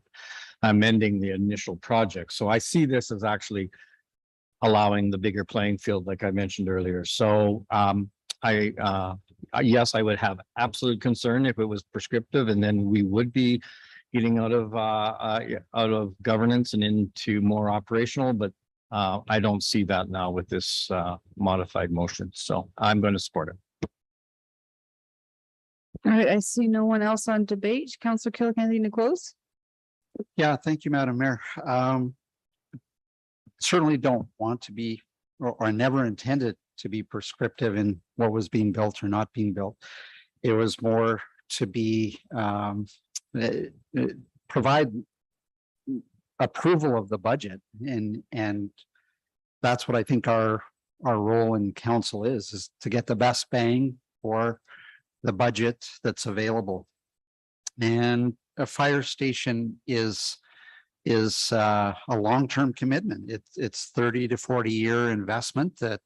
S9: amending the initial project. So I see this as actually allowing the bigger playing field, like I mentioned earlier. So yes, I would have absolute concern if it was prescriptive, and then we would be getting out of governance and into more operational. But I don't see that now with this modified motion. So I'm going to support it.
S1: All right, I see no one else on debate. Councillor Killick, anything to close?
S4: Yeah, thank you, Madam Mayor. Certainly don't want to be, or never intended to be prescriptive in what was being built or not being built. It was more to be provide approval of the budget, and that's what I think our role in council is to get the best bang for the budget that's available. And a fire station is a long-term commitment. It's 30 to 40-year investment that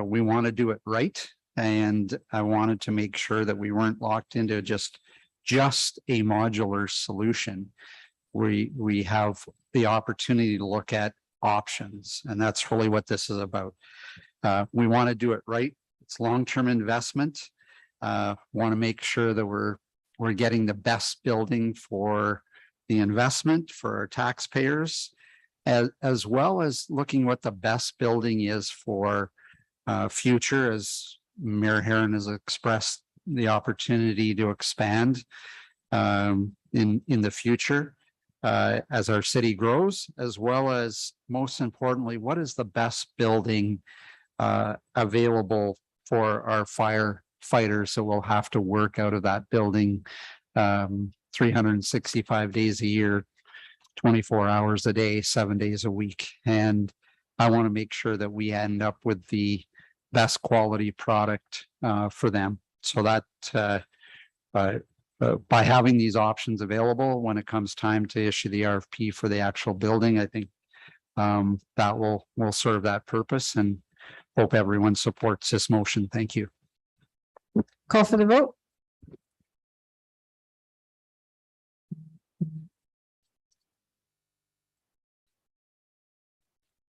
S4: we want to do it right. And I wanted to make sure that we weren't locked into just a modular solution. We have the opportunity to look at options, and that's really what this is about. We want to do it right. It's long-term investment. Want to make sure that we're getting the best building for the investment for our taxpayers, as well as looking what the best building is for future, as Mayor Herron has expressed the opportunity to expand in the future as our city grows, as well as, most importantly, what is the best building available for our firefighters, so we'll have to work out of that building 365 days a year, 24 hours a day, 7 days a week. And I want to make sure that we end up with the best quality product for them. So that by having these options available when it comes time to issue the RFP for the actual building, I think that will serve that purpose, and hope everyone supports this motion. Thank you.
S1: Call for the vote.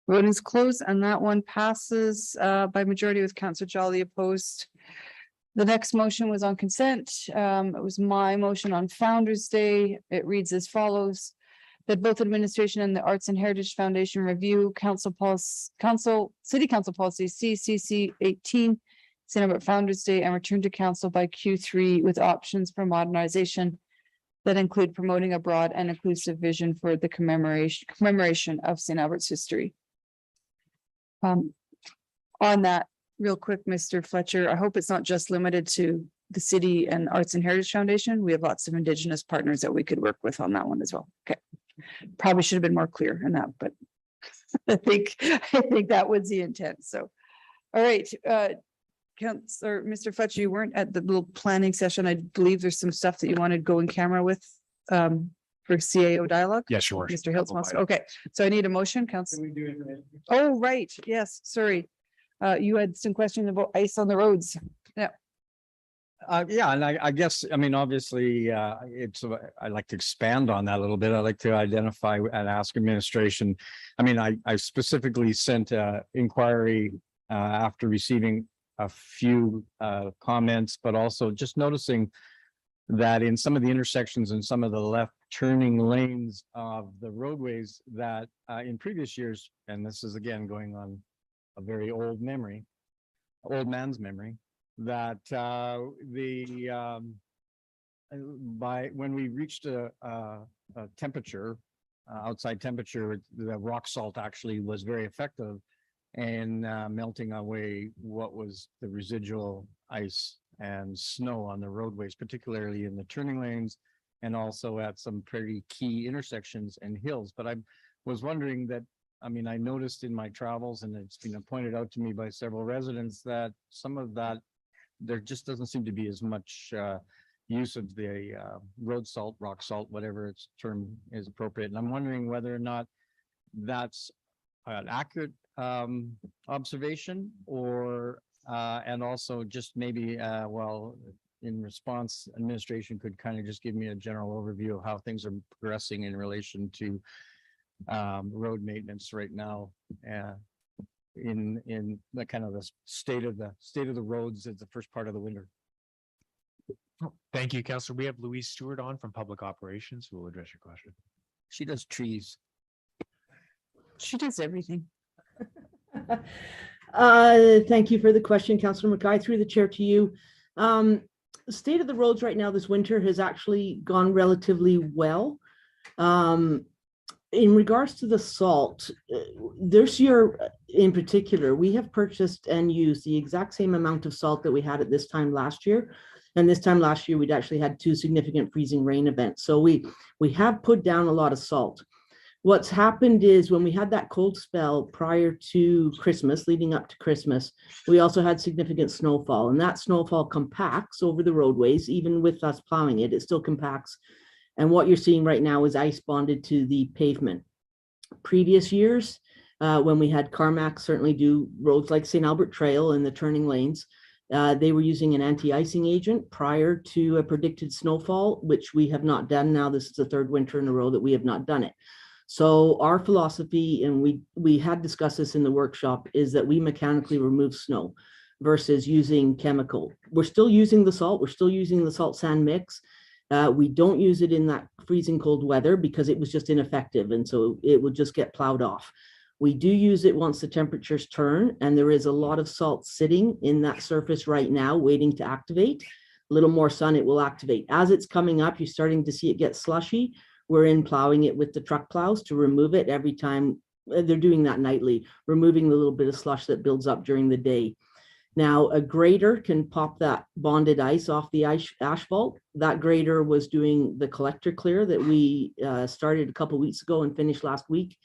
S1: Vote is closed and that one passes by majority with Councillor Jolly opposed. The next motion was on consent. It was my motion on Founder's Day. It reads as follows. That both administration and the Arts and Heritage Foundation review City Council Policy CCC 18, St. Albert Founder's Day, and return to council by Q3 with options for modernization that include promoting a broad and inclusive vision for the commemoration of St. Albert's history. On that, real quick, Mr. Fletcher, I hope it's not just limited to the city and Arts and Heritage Foundation. We have lots of Indigenous partners that we could work with on that one as well. Okay. Probably should have been more clear in that, but I think that was the intent. So, all right, Councillor, Mr. Fletcher, you weren't at the little planning session. I believe there's some stuff that you wanted to go in camera with for CAO dialogue.
S12: Yes, sure.
S1: Mr. Hiltz wants, okay, so I need a motion, Council. Oh, right, yes, sorry. You had some questions about ice on the roads. Yeah.
S9: Yeah, and I guess, I mean, obviously, I'd like to expand on that a little bit. I'd like to identify and ask administration. I mean, I specifically sent a inquiry after receiving a few comments, but also just noticing that in some of the intersections and some of the left turning lanes of the roadways that in previous years, and this is again going on a very old man's memory, that when we reached a temperature, outside temperature, the rock salt actually was very effective in melting away what was the residual ice and snow on the roadways, particularly in the turning lanes and also at some pretty key intersections and hills. But I was wondering that, I mean, I noticed in my travels, and it's been pointed out to me by several residents, that some of that, there just doesn't seem to be as much use of the road salt, rock salt, whatever its term is appropriate. And I'm wondering whether or not that's an accurate observation, or and also just maybe well, in response, administration could kind of just give me a general overview of how things are progressing in relation to road maintenance right now, in the kind of the state of the roads at the first part of the winter.
S12: Thank you, Councillor. We have Louise Stewart on from Public Operations who will address your question.
S9: She does trees.
S1: She does everything.
S21: Thank you for the question, Councillor McKay. Through the chair to you. The state of the roads right now this winter has actually gone relatively well. In regards to the salt, this year in particular, we have purchased and used the exact same amount of salt that we had at this time last year. And this time last year, we'd actually had 2 significant freezing rain events. So we have put down a lot of salt. What's happened is when we had that cold spell prior to Christmas, leading up to Christmas, we also had significant snowfall, and that snowfall compacts over the roadways. Even with us plowing it, it still compacts. And what you're seeing right now is ice bonded to the pavement. Previous years, when we had Carmack certainly do roads like St. Albert Trail and the turning lanes, they were using an anti-icing agent prior to a predicted snowfall, which we have not done now. This is the 3rd winter in a row that we have not done it. So our philosophy, and we had discussed this in the workshop, is that we mechanically remove snow versus using chemical. We're still using the salt. We're still using the salt sand mix. We don't use it in that freezing cold weather because it was just ineffective. And so it would just get plowed off. We do use it once the temperatures turn, and there is a lot of salt sitting in that surface right now waiting to activate. A little more sun, it will activate. As it's coming up, you're starting to see it get slushy. We're in plowing it with the truck plows to remove it every time. They're doing that nightly, removing the little bit of slush that builds up during the day. Now, a grader can pop that bonded ice off the asphalt. That grader was doing the collector clear that we started a couple of weeks ago and finished last week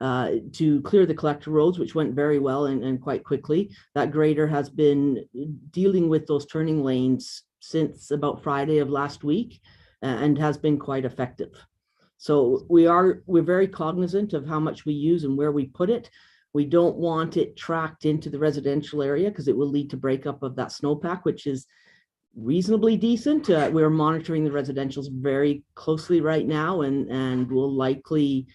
S21: to clear the collector roads, which went very well and quite quickly. That grader has been dealing with those turning lanes since about Friday of last week and has been quite effective. So we're very cognizant of how much we use and where we put it. We don't want it tracked into the residential area because it will lead to breakup of that snowpack, which is reasonably decent. We're monitoring the residentials very closely right now and will likely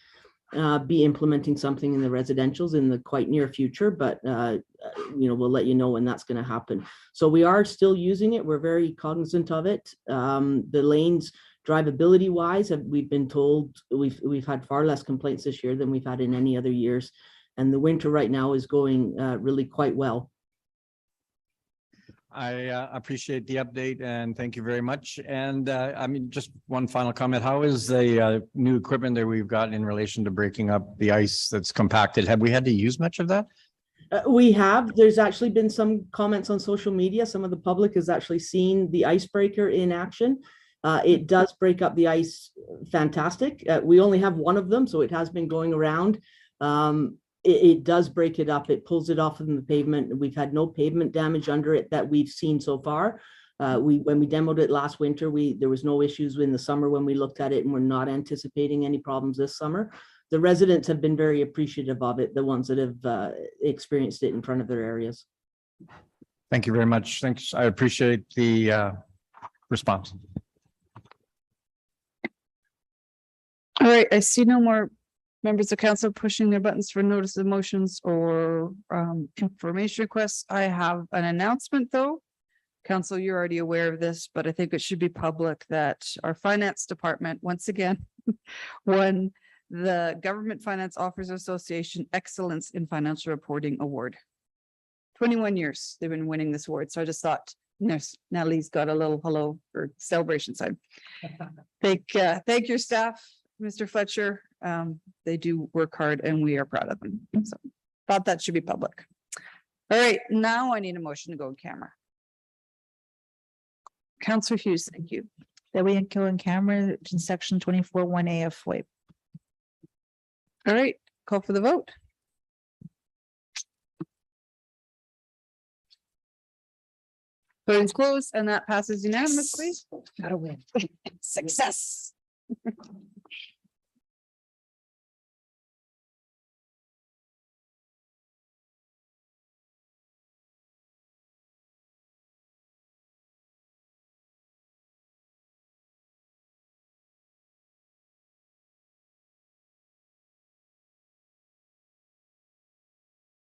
S21: be implementing something in the residentials in the quite near future, but we'll let you know when that's going to happen. So we are still using it. We're very cognizant of it. The lanes drivability wise, we've been told we've had far less complaints this year than we've had in any other years. And the winter right now is going really quite well.
S9: I appreciate the update and thank you very much. And I mean, just one final comment. How is the new equipment that we've got in relation to breaking up the ice that's compacted? Have we had to use much of that?
S21: We have. There's actually been some comments on social media. Some of the public has actually seen the icebreaker in action. It does break up the ice fantastic. We only have one of them, so it has been going around. It does break it up. It pulls it off of the pavement. We've had no pavement damage under it that we've seen so far. When we demoed it last winter, there was no issues in the summer when we looked at it, and we're not anticipating any problems this summer. The residents have been very appreciative of it, the ones that have experienced it in front of their areas.
S9: Thank you very much. Thanks. I appreciate the response.
S1: All right, I see no more members of council pushing their buttons for notice of motions or information requests. I have an announcement though. Council, you're already aware of this, but I think it should be public that our finance department, once again, won the Government Finance Officers Association Excellence in Financial Reporting Award. 21 years they've been winning this award. So I just thought, Natalie's got a little hello or celebration sign. Thank your staff, Mr. Fletcher. They do work hard and we are proud of them. So thought that should be public. All right, now I need a motion to go in camera. Councillor Hughes, thank you.
S8: That we go in camera in section 24(1)(a) of FOIP.
S1: All right, call for the vote. Voting's closed and that passes unanimously.
S8: Gotta win.
S1: Success.